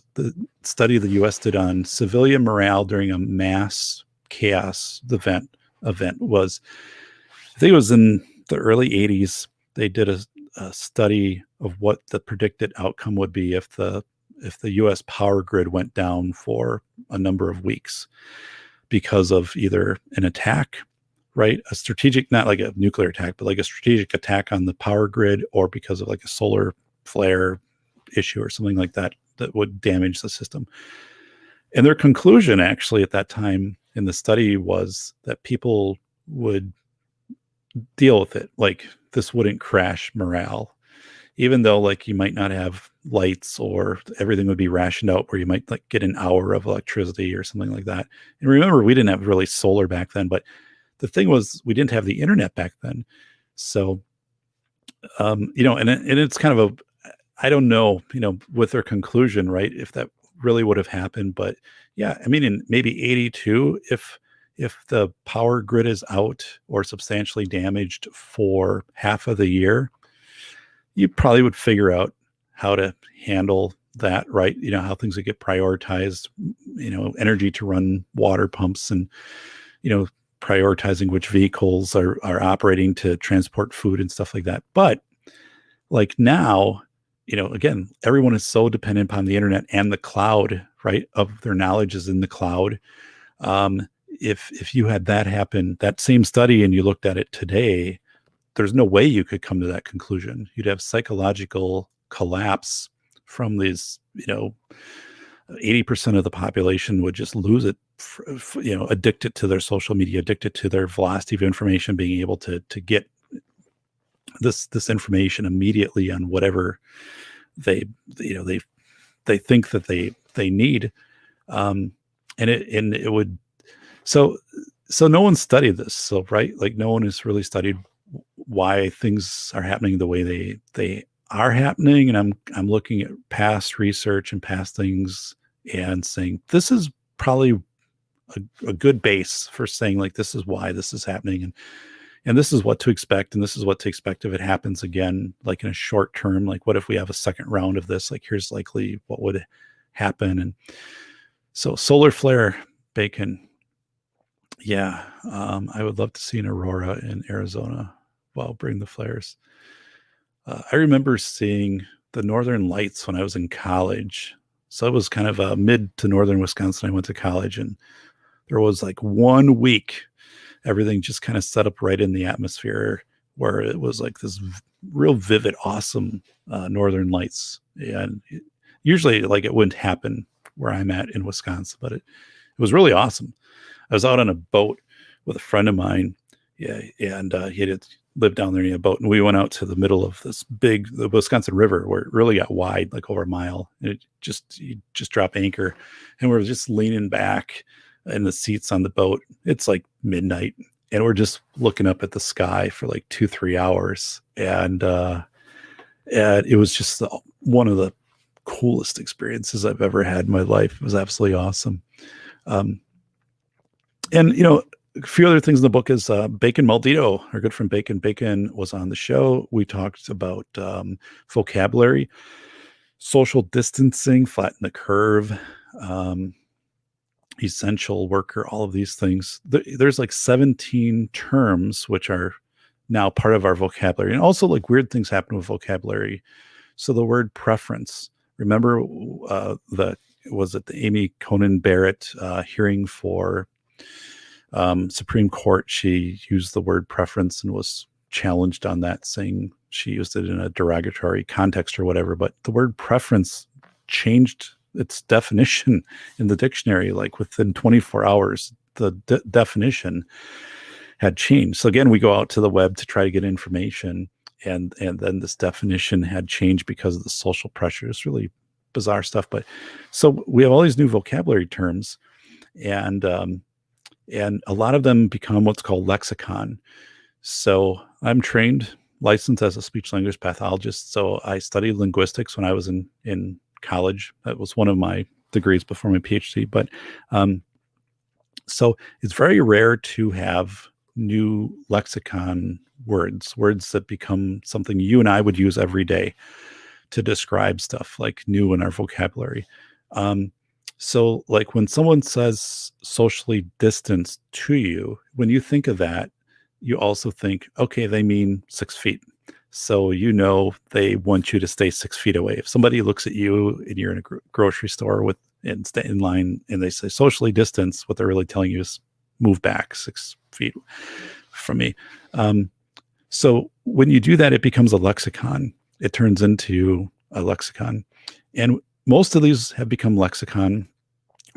study the U.S. did on civilian morale during a mass chaos event was, I think it was in the early 80s. They did a study of what the predicted outcome would be if the U.S. power grid went down for a number of weeks because of either an attack, right? A strategic, not like a nuclear attack, but like a strategic attack on the power grid, or because of like a solar flare issue or something like that would damage the system. And their conclusion actually at that time in the study was that people would deal with it. Like this wouldn't crash morale, even though like you might not have lights or everything would be rationed out, where you might like get an hour of electricity or something like that. And remember, we didn't have really solar back then, but the thing was we didn't have the internet back then. So, and it's kind of I don't know, with their conclusion, right, if that really would have happened. But yeah, in maybe 82, if the power grid is out or substantially damaged for half of the year, you probably would figure out how to handle that, right? How things would get prioritized, energy to run water pumps, and, prioritizing which vehicles are operating to transport food and stuff like that. But like now, again, everyone is so dependent upon the internet and the cloud, right? Of their knowledge is in the cloud. if you had that happen, that same study, and you looked at it today, there's no way you could come to that conclusion. You'd have psychological collapse from these, 80% of the population would just lose it, addicted to their social media, addicted to their velocity of information, being able to get this information immediately on whatever they, they think that they need. And it would, so no one studied this. So, right. Like no one has really studied why things are happening the way they are happening. And I'm looking at past research and past things and saying, this is probably a good base for saying, like, this is why this is happening. And this is what to expect. And this is what to expect if it happens again, like in a short term. Like, what if we have a second round of this? Like, here's likely what would happen. And so solar flare, Bacon. Yeah. I would love to see an aurora in Arizona. Wow, bring the flares. I remember seeing the Northern Lights when I was in college. So it was kind of mid to northern Wisconsin. I went to college, and there was like 1 week, everything just kind of set up right in the atmosphere where it was like this real vivid, awesome Northern Lights. And usually like it wouldn't happen where I'm at in Wisconsin, but it was really awesome. I was out on a boat with a friend of mine. Yeah. And he had lived down there in a boat, and we went out to the middle of the Wisconsin River, where it really got wide, like over a mile. And you just drop anchor, and we're just leaning back in the seats on the boat. It's like midnight, and we're just looking up at the sky for like 2-3 hours. And it was just one of the coolest experiences I've ever had in my life. It was absolutely awesome. And, a few other things in the book is Bacon Maldito, our good friend Bacon. Bacon was on the show. We talked about vocabulary, social distancing, flatten the curve, essential worker, all of these things. There's like 17 terms which are now part of our vocabulary. And also like weird things happen with vocabulary. So the word preference, remember was it the Amy Coney Barrett hearing for Supreme Court? She used the word preference and was challenged on that, saying she used it in a derogatory context or whatever. But the word preference changed its definition in the dictionary. Like within 24 hours, the definition had changed. So again, we go out to the web to try to get information, and then this definition had changed because of the social pressures. Really bizarre stuff. But so we have all these new vocabulary terms, and a lot of them become what's called lexicon. So I'm licensed as a speech language pathologist. So I studied linguistics when I was in college. That was one of my degrees before my PhD. But so it's very rare to have new lexicon words that become something you and I would use every day to describe stuff, like new in our vocabulary. So like when someone says socially distanced to you, when you think of that, you also think, okay, they mean 6 feet. So they want you to stay 6 feet away. If somebody looks at you and you're in a grocery store and stay in line and they say socially distanced, what they're really telling you is move back 6 feet from me. So when you do that, it becomes a lexicon. It turns into a lexicon. And most of these have become lexicon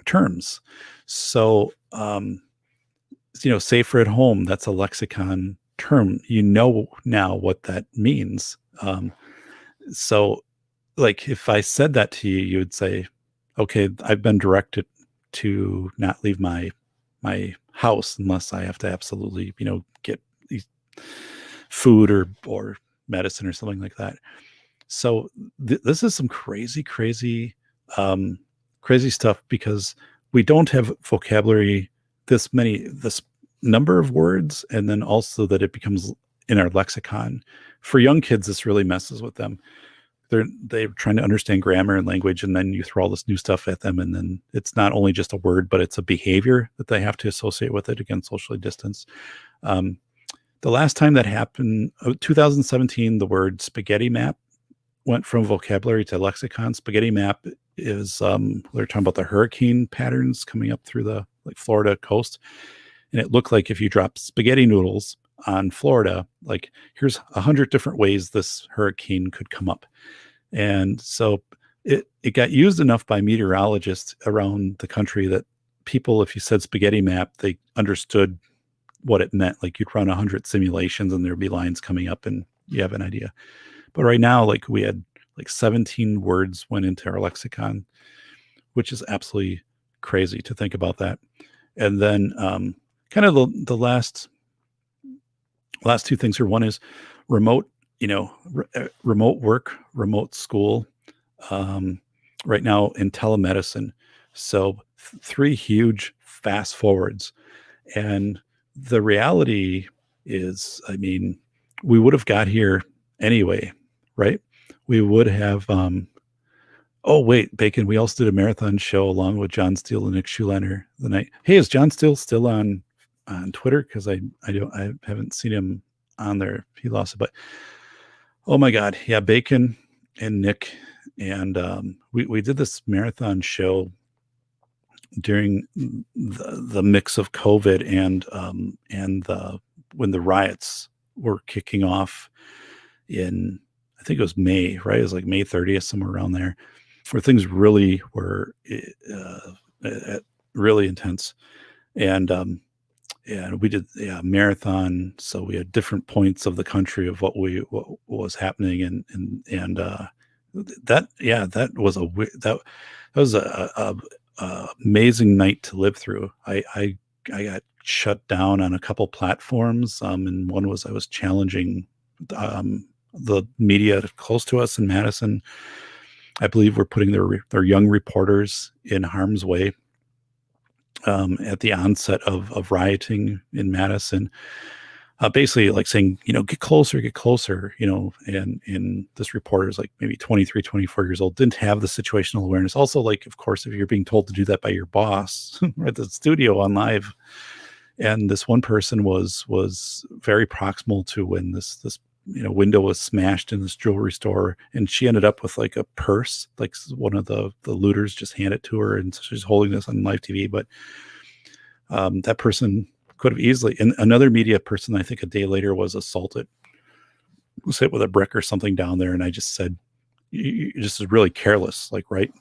terms. So, safer at home, that's a lexicon term. Now what that means. So like if I said that to you, you would say, okay, I've been directed to not leave my house unless I have to absolutely, get food or medicine or something like that. So this is some crazy stuff, because we don't have vocabulary this number of words, and then also that it becomes in our lexicon. For young kids, this really messes with them. They're trying to understand grammar and language, and then you throw all this new stuff at them, and then it's not only just a word, but it's a behavior that they have to associate with it. Again, socially distanced. The last time that happened, 2017, the word spaghetti map went from vocabulary to lexicon. Spaghetti map is they're talking about the hurricane patterns coming up through the like Florida coast, and it looked like if you drop spaghetti noodles on Florida, like here's 100 different ways this hurricane could come up. And so it got used enough by meteorologists around the country that people, if you said spaghetti map, they understood what it meant. Like you'd run 100 simulations and there'd be lines coming up and you have an idea. But right now, like we had like 17 words went into our lexicon, which is absolutely crazy to think about that. And then kind of the last two things are, one is remote, remote work, remote school, right now in telemedicine. So 3 huge fast forwards. And the reality is, I mean, we would have got here anyway, right? We would have, oh wait, Bacon, we also did a marathon show along with John Steele and Nick Schulander the night. Hey, is John Steele still on Twitter? Because I haven't seen him on there. He lost it, but oh my God. Yeah, Bacon and Nick. And we did this marathon show during the mix of COVID and when the riots were kicking off in, I think it was May, right? It was like May 30th, somewhere around there, where things really were really intense. And we did marathon. So we had different points of the country of what was happening. And that was that was a amazing night to live through. I got shut down on a couple platforms. And one was I was challenging the media close to us in Madison. I believe we're putting their young reporters in harm's way at the onset of rioting in Madison. Basically like saying, get closer, and this reporter is like maybe 23, 24 years old, didn't have the situational awareness. Also, like, of course, if you're being told to do that by your boss at the studio on live, and this one person was very proximal to when this window was smashed in this jewelry store, and she ended up with like a purse, like one of the looters just handed it to her, and so she's holding this on live TV. But that person could have easily, and another media person, I think a day later, was assaulted, was hit with a brick or something down there. And I just said, you just is really careless, like, right?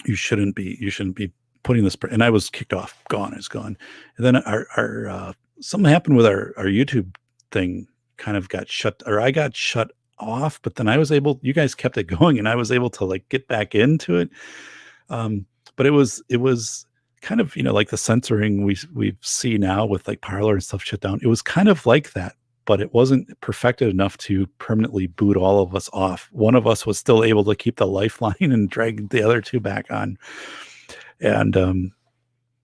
You shouldn't be putting this, and I was kicked off, gone. And then our something happened with our YouTube thing, kind of got shut, or I got shut off, but then you guys kept it going and I was able to like get back into it. But it was kind of, like the censoring we see now with like Parler and stuff shut down. It was kind of like that, but it wasn't perfected enough to permanently boot all of us off. One of us was still able to keep the lifeline and drag the other two back on. And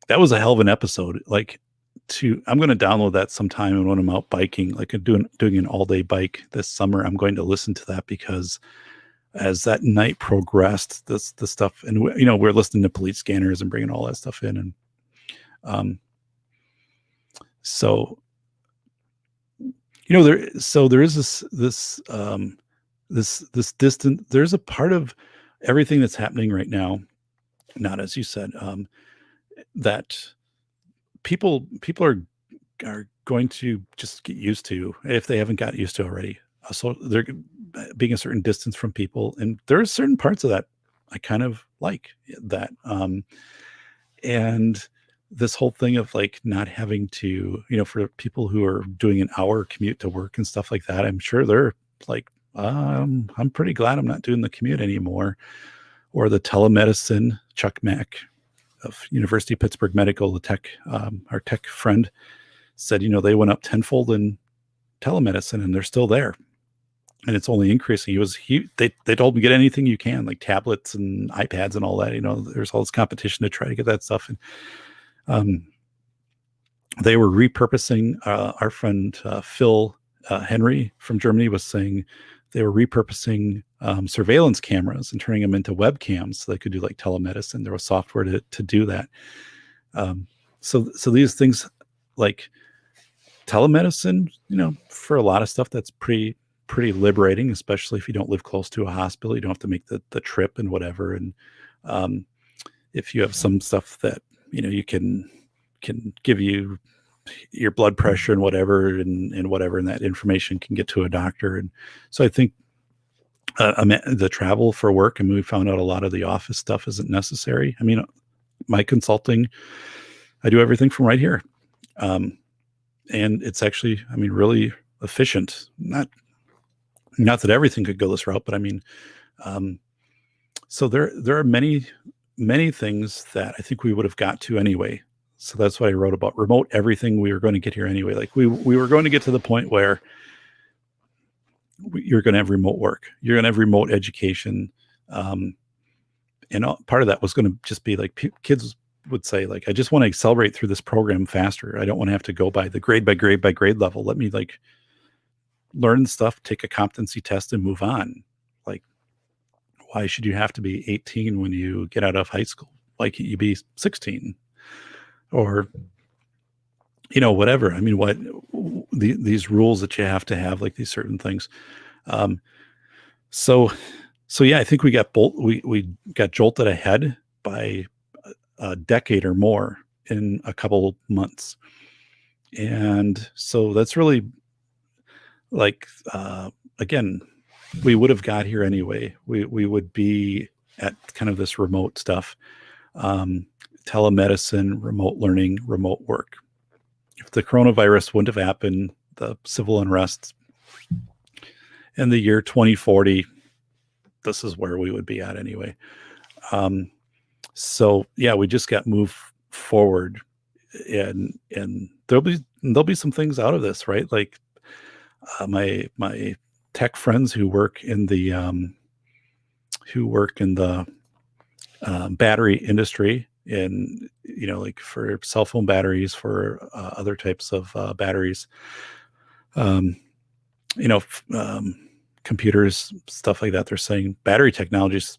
that was a hell of an episode. Like, I'm going to download that sometime, and when I'm out biking, like doing an all-day bike this summer, I'm going to listen to that, because as that night progressed, the stuff, and we're listening to police scanners and bringing all that stuff in, and so there is this distant. There's a part of everything that's happening right now, not as you said, that people are going to just get used to, if they haven't got used to already. So they're being a certain distance from people, and there are certain parts of that I kind of like that. And this whole thing of like not having to, for people who are doing an hour commute to work and stuff like that, I'm sure they're like, I'm pretty glad I'm not doing the commute anymore. Or the telemedicine, Chuck Mack of University of Pittsburgh Medical, the tech, our tech friend, said, they went up tenfold in telemedicine and they're still there. And it's only increasing. They told him, get anything you can, like tablets and iPads and all that. There's all this competition to try to get that stuff. And they were repurposing. Our friend Phil Henry from Germany was saying they were repurposing surveillance cameras and turning them into webcams so they could do like telemedicine. There was software to do that. So these things like telemedicine, for a lot of stuff, that's pretty liberating, especially if you don't live close to a hospital. You don't have to make the trip and whatever. And if you have some stuff that you can give you your blood pressure and whatever, and that information can get to a doctor. And so I think the travel for work, I mean, we found out a lot of the office stuff isn't necessary. I mean, my consulting, I do everything from right here. And it's actually, I mean, really efficient. Not that everything could go this route, but I mean, so there are many things that I think we would have got to anyway. So that's what I wrote about remote everything. We were going to get here anyway. Like we were going to get to the point where you're going to have remote work. You're going to have remote education. And part of that was going to just be like kids would say, like, I just want to accelerate through this program faster. I don't want to have to go by the grade by grade level. Let me like learn stuff, take a competency test, and move on. Like, why should you have to be 18 when you get out of high school? Why can't you be 16? Or, whatever. I mean, these rules that you have to have, like these certain things. So yeah, I think we got jolted ahead by a decade or more in a couple months. And so that's really like, again, we would have got here anyway. We would be at kind of this remote stuff, telemedicine, remote learning, remote work. If the coronavirus wouldn't have happened, the civil unrest in the year 2040, this is where we would be at anyway. So yeah, we just got moved forward, and there'll be some things out of this, right? Like my tech friends who work in the battery industry, and like for cell phone batteries, for other types of batteries, computers, stuff like that. They're saying battery technologies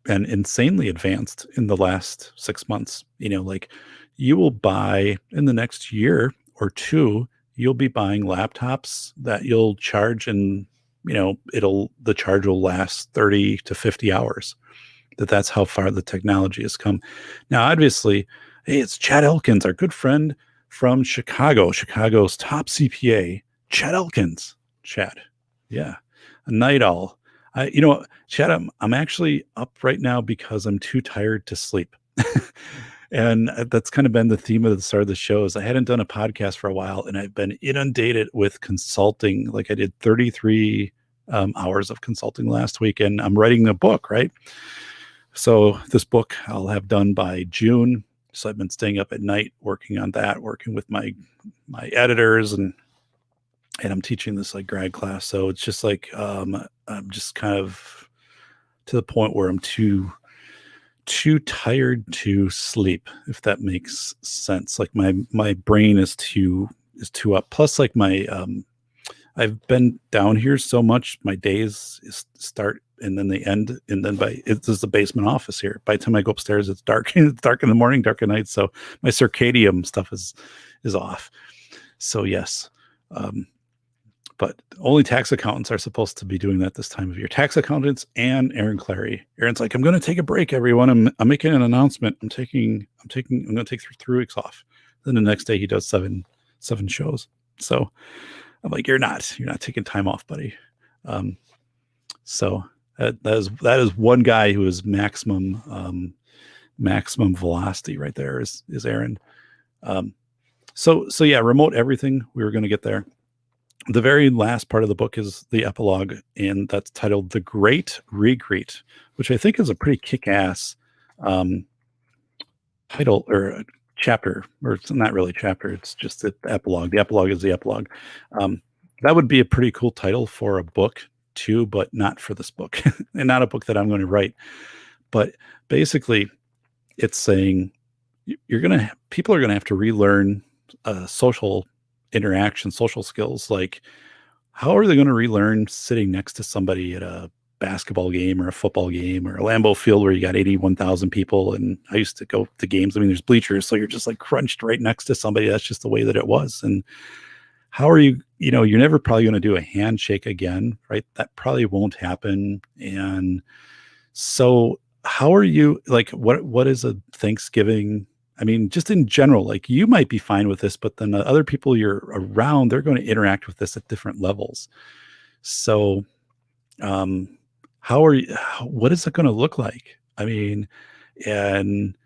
been insanely advanced in the last 6 months. Like you will buy in the next year or two, you'll be buying laptops that you'll charge, and the charge will last 30 to 50 hours. That's how far the technology has come. Now, obviously, hey, it's Chad Elkins, our good friend from Chicago's top CPA, Chad Elkins. Chad, yeah, a night owl. Chad, I'm actually up right now because I'm too tired to sleep. And that's kind of been the theme of the start of the show. Is I hadn't done a podcast for a while, and I've been inundated with consulting. Like I did 33 hours of consulting last week, and I'm writing a book, right? So this book I'll have done by June. So I've been staying up at night working on that, working with my editors, and I'm teaching this like grad class. So it's just like I'm just kind of to the point where I'm too tired to sleep, if that makes sense. Like my brain is too up. Plus, like I've been down here so much, my days start and then they end, and then this is the basement office here. By the time I go upstairs, it's dark. It's dark in the morning, dark at night. So my circadian stuff is off. So yes. But only tax accountants are supposed to be doing that this time of year. Tax accountants and Aaron Clary. Aaron's like, I'm going to take a break, everyone. I'm making an announcement. I'm going to take 3 weeks off. Then the next day he does seven shows. So I'm like, you're not taking time off, buddy. So that is one guy who is maximum velocity right there is Aaron. So yeah, remote everything. We were going to get there. The very last part of the book is the epilogue, and that's titled The Great Regreet, which I think is a pretty kick-ass title or chapter, or it's not really a chapter. It's just the epilogue. The epilogue is the epilogue. That would be a pretty cool title for a book too, but not for this book and not a book that I'm going to write. But basically it's saying people are going to have to relearn social interaction, social skills. Like, how are they going to relearn sitting next to somebody at a basketball game or a football game or a Lambeau Field where you got 81,000 people? And I used to go to games. I mean, there's bleachers, so you're just like crunched right next to somebody. That's just the way that it was. And how are you, you're never probably going to do a handshake again, right? That probably won't happen. And so how are you, like, what is a Thanksgiving I mean, just in general, like you might be fine with this, but then the other people you're around, they're going to interact with this at different levels. So, um, what is it going to look like? I mean, and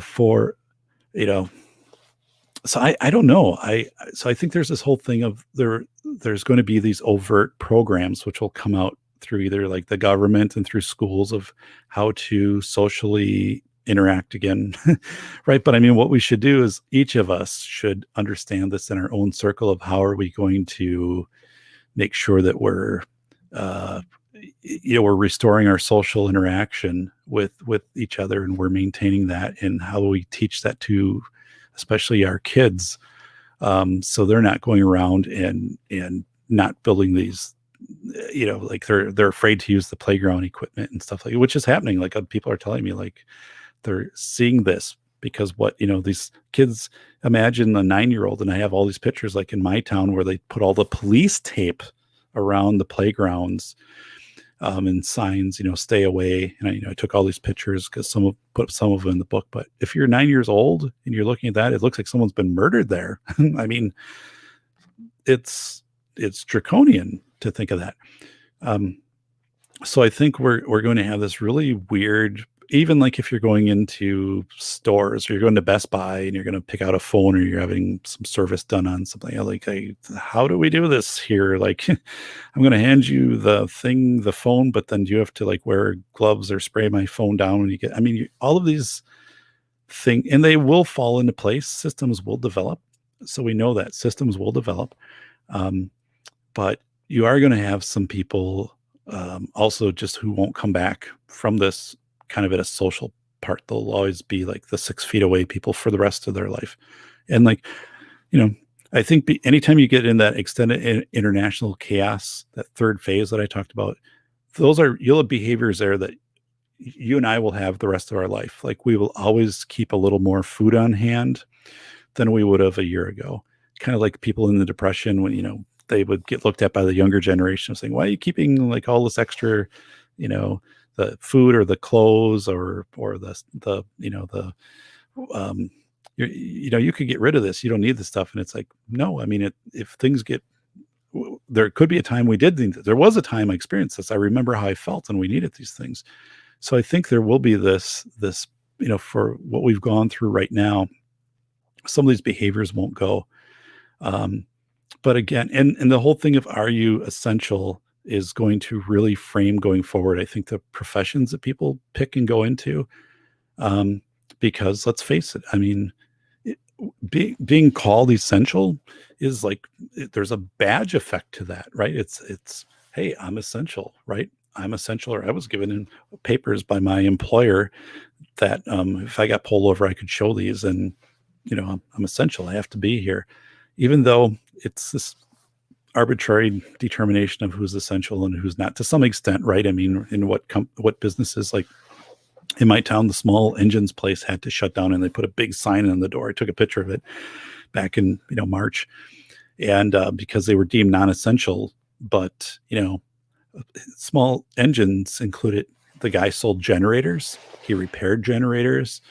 for you know, so I don't know. So I think there's this whole thing of there's going to be these overt programs which will come out through either like the government and through schools of how to socially interact again. Right, but I mean what we should do is each of us should understand this in our own circle of how are we going to make sure that uh we're restoring our social interaction with each other, and we're maintaining that, and how we teach that to especially our kids, so they're not going around and not building these, like they're afraid to use the playground equipment and stuff like, which is happening. Like people are telling me like they're seeing this because what these kids, imagine a 9-year-old, and I have all these pictures like in my town where they put all the police tape around the playgrounds, and signs, stay away. And I took all these pictures because put some of them in the book. But if you're 9 years old and you're looking at that, it looks like someone's been murdered there. I mean, it's draconian to think of that. So I think we're going to have this really weird, even like if you're going into stores or you're going to Best Buy and you're going to pick out a phone or you're having some service done on something, like, how do we do this here? Like, I'm going to hand you the phone, but then you have to like wear gloves or spray my phone down when you get, I mean, all of these things, and they will fall into place. Systems will develop. So we know that systems will develop. But you are going to have some people, also just who won't come back from this kind of at a social part. They'll always be like the 6 feet away people for the rest of their life. And like, I think anytime you get in that extended international chaos, that third phase that I talked about, you'll have behaviors there that you and I will have the rest of our life. Like we will always keep a little more food on hand than we would have a year ago. Kind of like people in the Depression when, they would get looked at by the younger generation saying, why are you keeping like all this extra, the food or the clothes or you could get rid of this. You don't need this stuff. And it's like, no, I mean, if things there could be a time there was a time I experienced this. I remember how I felt and we needed these things. So I think there will be this, for what we've gone through right now, some of these behaviors won't go. But again, and the whole thing of are you essential is going to really frame going forward. I think the professions that people pick and go into, because let's face it, I mean, being called essential is like, there's a badge effect to that, right? It's, hey, I'm essential, right? I'm essential. Or I was given in papers by my employer that, if I got pulled over, I could show these and, I'm essential. I have to be here, even though it's this arbitrary determination of who's essential and who's not to some extent, right? I mean, in what businesses, like in my town, the small engines place had to shut down and they put a big sign on the door. I took a picture of it back in, March. And because they were deemed non-essential, but, small engines included, the guy sold generators, he repaired generators.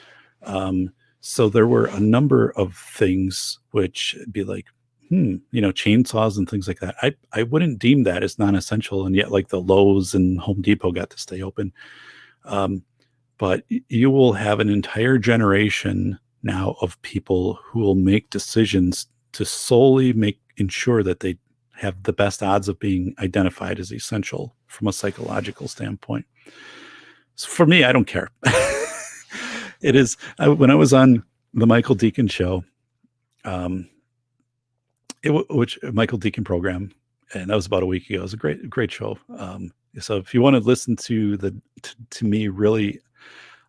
So there were a number of things which be like, chainsaws and things like that. I wouldn't deem that as non-essential. And yet like the Lowe's and Home Depot got to stay open. But you will have an entire generation now of people who will make decisions to solely ensure that they have the best odds of being identified as essential from a psychological standpoint. So for me, I don't care. It is, when I was on the Michael Deacon show, which Michael Deacon program, and that was about a week ago. It was a great show. So if you want to listen to to me really,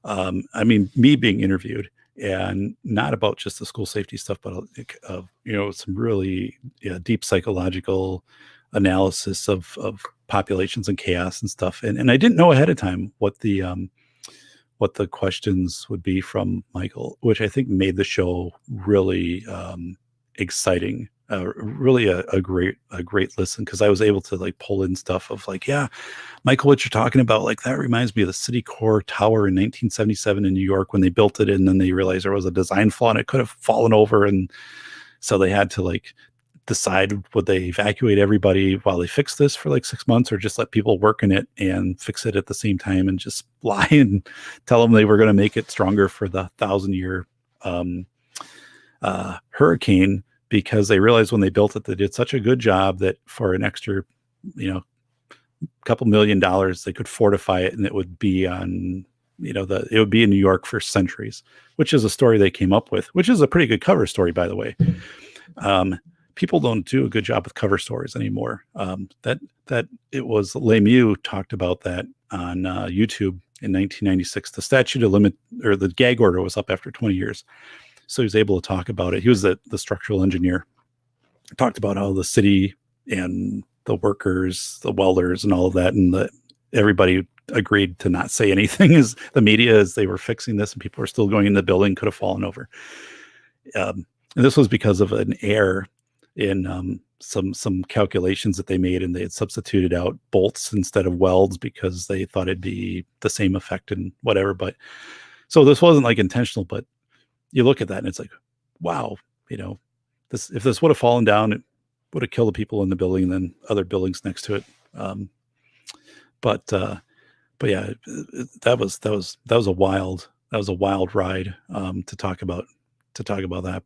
I mean, me being interviewed, and not about just the school safety stuff, but some really deep psychological analysis of populations and chaos and stuff. And I didn't know ahead of time what the questions would be from Michael, which I think made the show really exciting really a great listen, because I was able to like pull in stuff of like, yeah, Michael, what you're talking about, like that reminds me of the City Core Tower in 1977 in New York when they built it, and then they realized there was a design flaw and it could have fallen over, and so they had to like decide, would they evacuate everybody while they fix this for like 6 months, or just let people work in it and fix it at the same time and just lie and tell them they were going to make it stronger for the 1,000 year um, hurricane, because they realized when they built it, they did such a good job that for an extra, you know, couple $1 million, they could fortify it and it would be on, it would be in New York for centuries, which is a story they came up with, which is a pretty good cover story, by the way. People don't do a good job with cover stories anymore. That it was Lemieux talked about that on YouTube in 1996. The statute of limit, or the gag order, was up after 20 years. So he was able to talk about it. He was the structural engineer. Talked about how the city and the workers, the welders, and all of that, and everybody agreed to not say anything as the media, as they were fixing this, and people were still going in the building, could have fallen over. And this was because of an error in some calculations that they made, and they had substituted out bolts instead of welds because they thought it'd be the same effect and whatever. But so this wasn't like intentional, but you look at that and it's like, wow, if this would have fallen down, it would have killed the people in the building and then other buildings next to it. Um, but yeah, that was a wild ride to talk about that.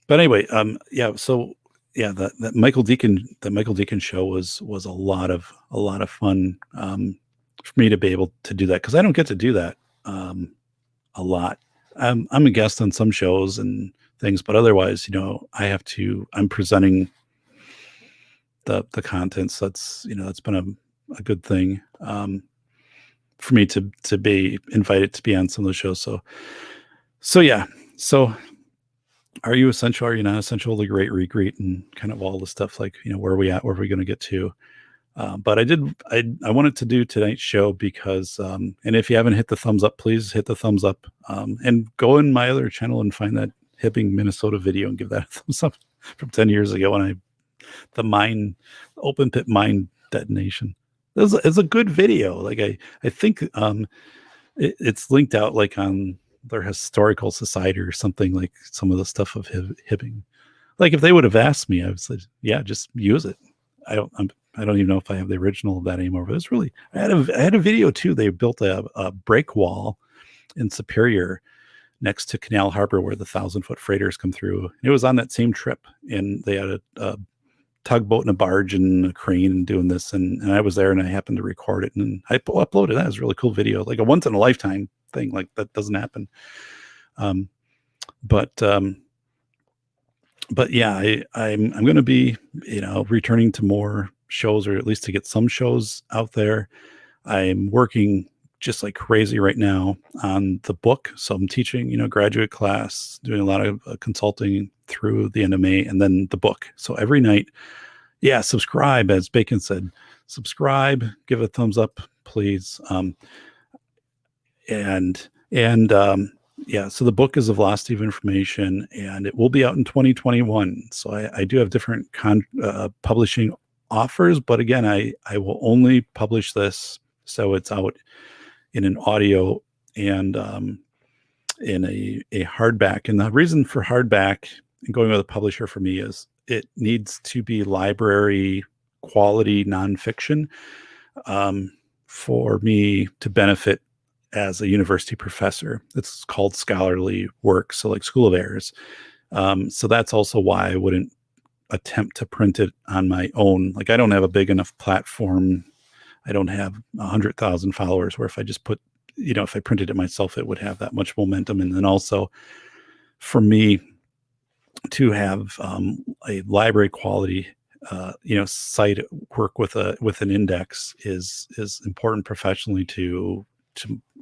But anyway, yeah. So yeah, that Michael Deacon show was a lot of fun for me to be able to do that, because I don't get to do that a lot. I'm a guest on some shows and things, but otherwise, I'm presenting the content. So that's been a good thing for me to be invited to be on some of those shows. So yeah. So are you essential? Are you not essential? The great regreet and kind of all the stuff, like, where are we at? Where are we going to get to? But I wanted to do tonight's show because, and if you haven't hit the thumbs up, please hit the thumbs up, and go in my other channel and find that Hibbing, Minnesota video and give that a thumbs up from 10 years ago when the open pit mine detonation. It's a good video. Like I think it's linked out like on their historical society or something, like some of the stuff of Hibbing. Like if they would have asked me, I would say, yeah, just use it. I don't even know if I have the original of that anymore, but it's really, I had a video too. They built a break wall in Superior next to Canal Harbor where the 1,000-foot freighters come through. It was on that same trip, and they had a tugboat and a barge and a crane and doing this. And I was there and I happened to record it, and I uploaded that. It was a really cool video, like a once in a lifetime thing. Like that doesn't happen. But yeah, I'm going to be, returning to more shows, or at least to get some shows out there. I'm working just like crazy right now on the book. So I'm teaching, graduate class, doing a lot of consulting through the end of May, and then the book. So every night, yeah, subscribe, as Bacon said, subscribe, give a thumbs up, please. Yeah, so the book is a Velocity of Information, and it will be out in 2021. So I do have different publishing offers, but again, I will only publish this so it's out in an audio and in a hardback. And the reason for hardback and going with a publisher for me is it needs to be library quality nonfiction for me to benefit as a university professor. It's called scholarly work, so like School of Errors. So that's also why I wouldn't attempt to print it on my own. Like I don't have a big enough platform. I don't have 100,000 followers where if I just put, if I printed it myself, it would have that much momentum. And then also for me to have a library quality site work with an index is important professionally to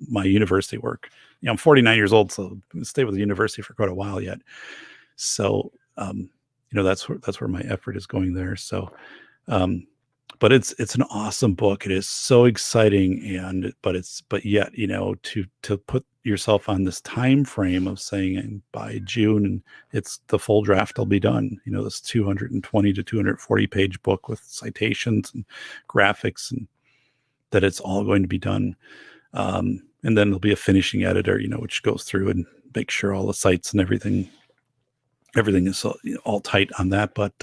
my university work. I'm 49 years old, so I stay with the university for quite a while yet. So, that's where my effort is going there. So, but it's an awesome book. It is so exciting, but yet, to put yourself on this time frame of saying by June, and it's the full draft will be done. You know, this 220 to 240 page book with citations and graphics, and that it's all going to be done. And then there'll be a finishing editor, you know, which goes through and makes sure all the sites and everything is all tight on that. But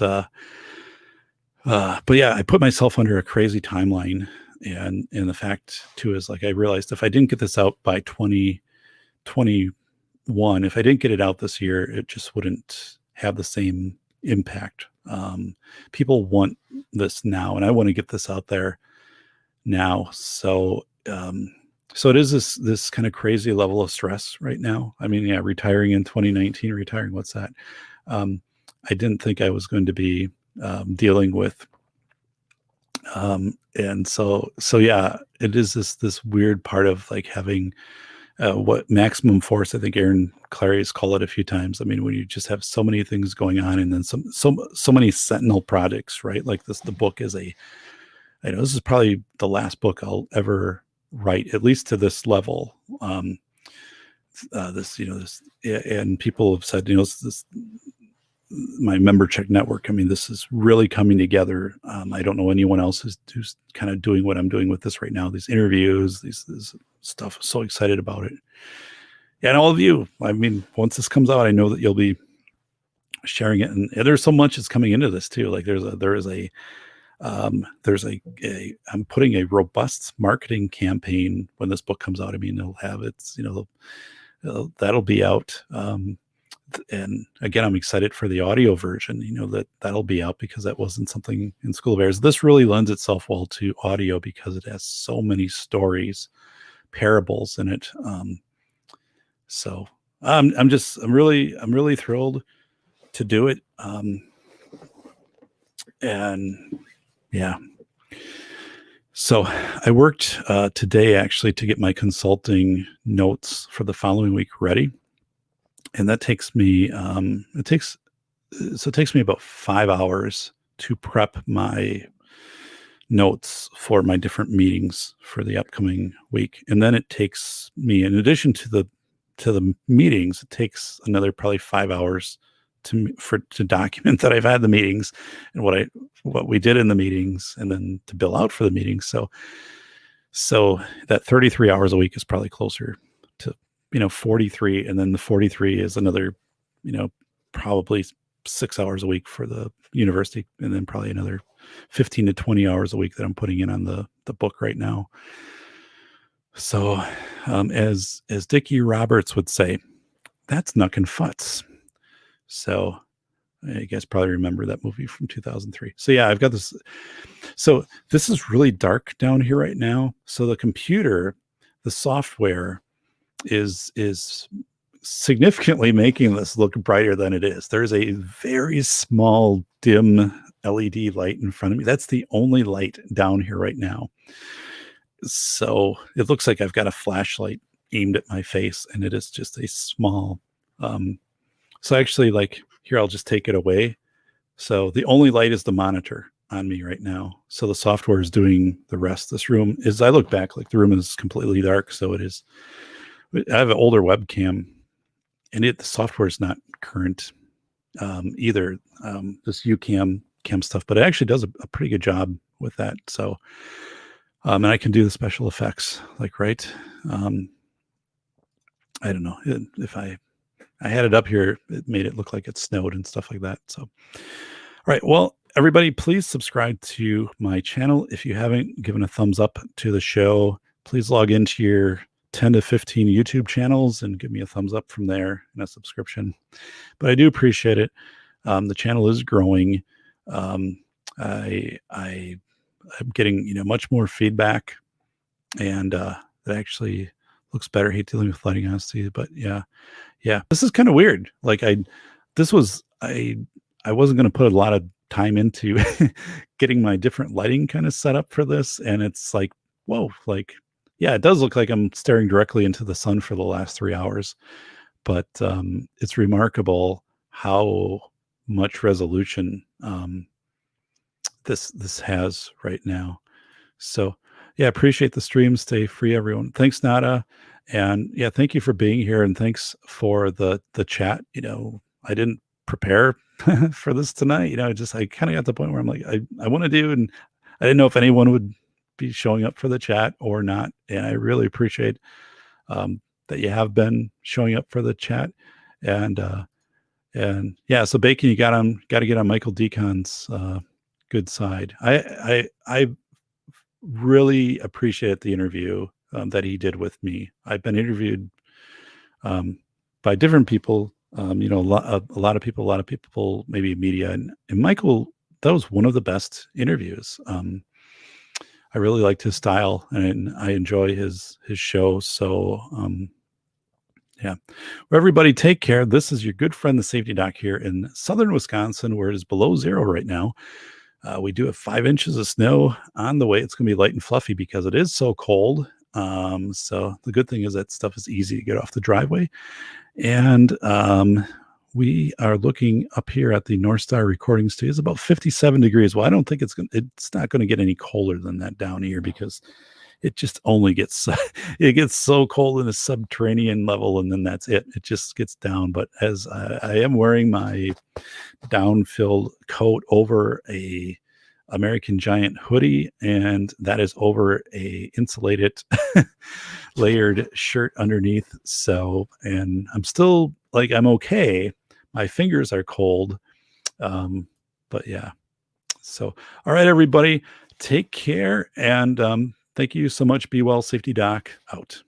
yeah, I put myself under a crazy timeline, and the fact too is, like, I realized if I didn't get this out by 2021, if I didn't get it out this year, it just wouldn't have the same impact. People want this now, and I want to get this out there now. So it is this kind of crazy level of stress right now. I mean, yeah, retiring in 2019, what's that? I didn't think I was going to be dealing with. And so yeah, it is this weird part of like having what maximum force, I think Aaron Clary's called it a few times. I mean, when you just have so many things going on, and then so many sentinel projects, right? Like this, the book is I know this is probably the last book I'll ever write, at least to this level. This, and people have said, this, my member check network. I mean, this is really coming together. I don't know anyone else who's kind of doing what I'm doing with this right now. These interviews, this stuff. I'm so excited about it. Yeah, and all of you. I mean, once this comes out, I know that you'll be sharing it, and there's so much that's coming into this too. Like I'm putting a robust marketing campaign when this book comes out. I mean, it'll have its, that'll be out. And again, I'm excited for the audio version, that'll be out, because that wasn't something in School of Bears. This really lends itself well to audio because it has so many stories, parables in it. So I'm really thrilled to do it. And yeah. So I worked today actually to get my consulting notes for the following week ready. And that takes me, it takes me about 5 hours to prep my notes for my different meetings for the upcoming week. And then it takes me, in addition to the meetings, it takes another probably 5 hours to document that I've had the meetings and what we did in the meetings, and then to bill out for the meetings. So that 33 hours a week is probably closer to 43, and then the 43 is another probably 6 hours a week for the university, and then probably another 15 to 20 hours a week that I'm putting in on the book right now. So as Dickie Roberts would say, that's knuck and futz. So you guys probably remember that movie from 2003. So yeah, I've got this. So this is really dark down here right now. So the computer, the software is significantly making this look brighter than it is. There's a very small dim LED light in front of me. That's the only light down here right now. So it looks like I've got a flashlight aimed at my face, and it is just a small, so actually, like, here, I'll just take it away. So the only light is the monitor on me right now. So the software is doing the rest. This room is, I look back, like the room is completely dark. So it is, I have an older webcam, and the software is not current either. This UCam stuff, but it actually does a pretty good job with that. So, and I can do the special effects, like, right. I don't know if I had it up here, it made it look like it snowed and stuff like that. So, all right. Well, everybody, please subscribe to my channel. If you haven't given a thumbs up to the show, please log into your 10 to 15 YouTube channels and give me a thumbs up from there and a subscription. But I do appreciate it. The channel is growing. I'm getting, much more feedback, and it actually looks better. I hate dealing with lighting, honestly, but yeah, this is kind of weird. Like I wasn't going to put a lot of time into getting my different lighting kind of set up for this. And it's like, whoa, like, yeah, it does look like I'm staring directly into the sun for the last 3 hours, but it's remarkable how much resolution this has right now. So Yeah, appreciate the stream. Stay free, everyone. Thanks, Nada. And yeah, thank you for being here, and thanks for the chat. I didn't prepare for this tonight. Just I kind of got to the point where I'm like, I want to do, and I didn't know if anyone would be showing up for the chat or not. And I really appreciate that you have been showing up for the chat. And yeah, so Bacon, you got to get on Michael Deacon's good side. I really appreciate the interview that he did with me. I've been interviewed by different people, a lot of people, maybe media, and Michael. That was one of the best interviews. I really liked his style, and I enjoy his show. So yeah, well, everybody, take care. This is your good friend, the Safety Doc, here in southern Wisconsin, where it is below zero right now. We do have 5 inches of snow on the way. It's going to be light and fluffy because it is so cold. So the good thing is that stuff is easy to get off the driveway. And we are looking up here at the North Star Recording Studio. It's about 57 degrees. Well, I don't think it's not going to get any colder than that down here, because it just only gets it gets so cold in the subterranean level, and then that's it. It just gets down. But as I am wearing my down-filled coat over a American Giant hoodie, and that is over a insulated layered shirt underneath. So, and I'm still like, I'm okay. My fingers are cold. But yeah. So, all right, everybody, take care. And thank you so much. Be well, Safety Doc out.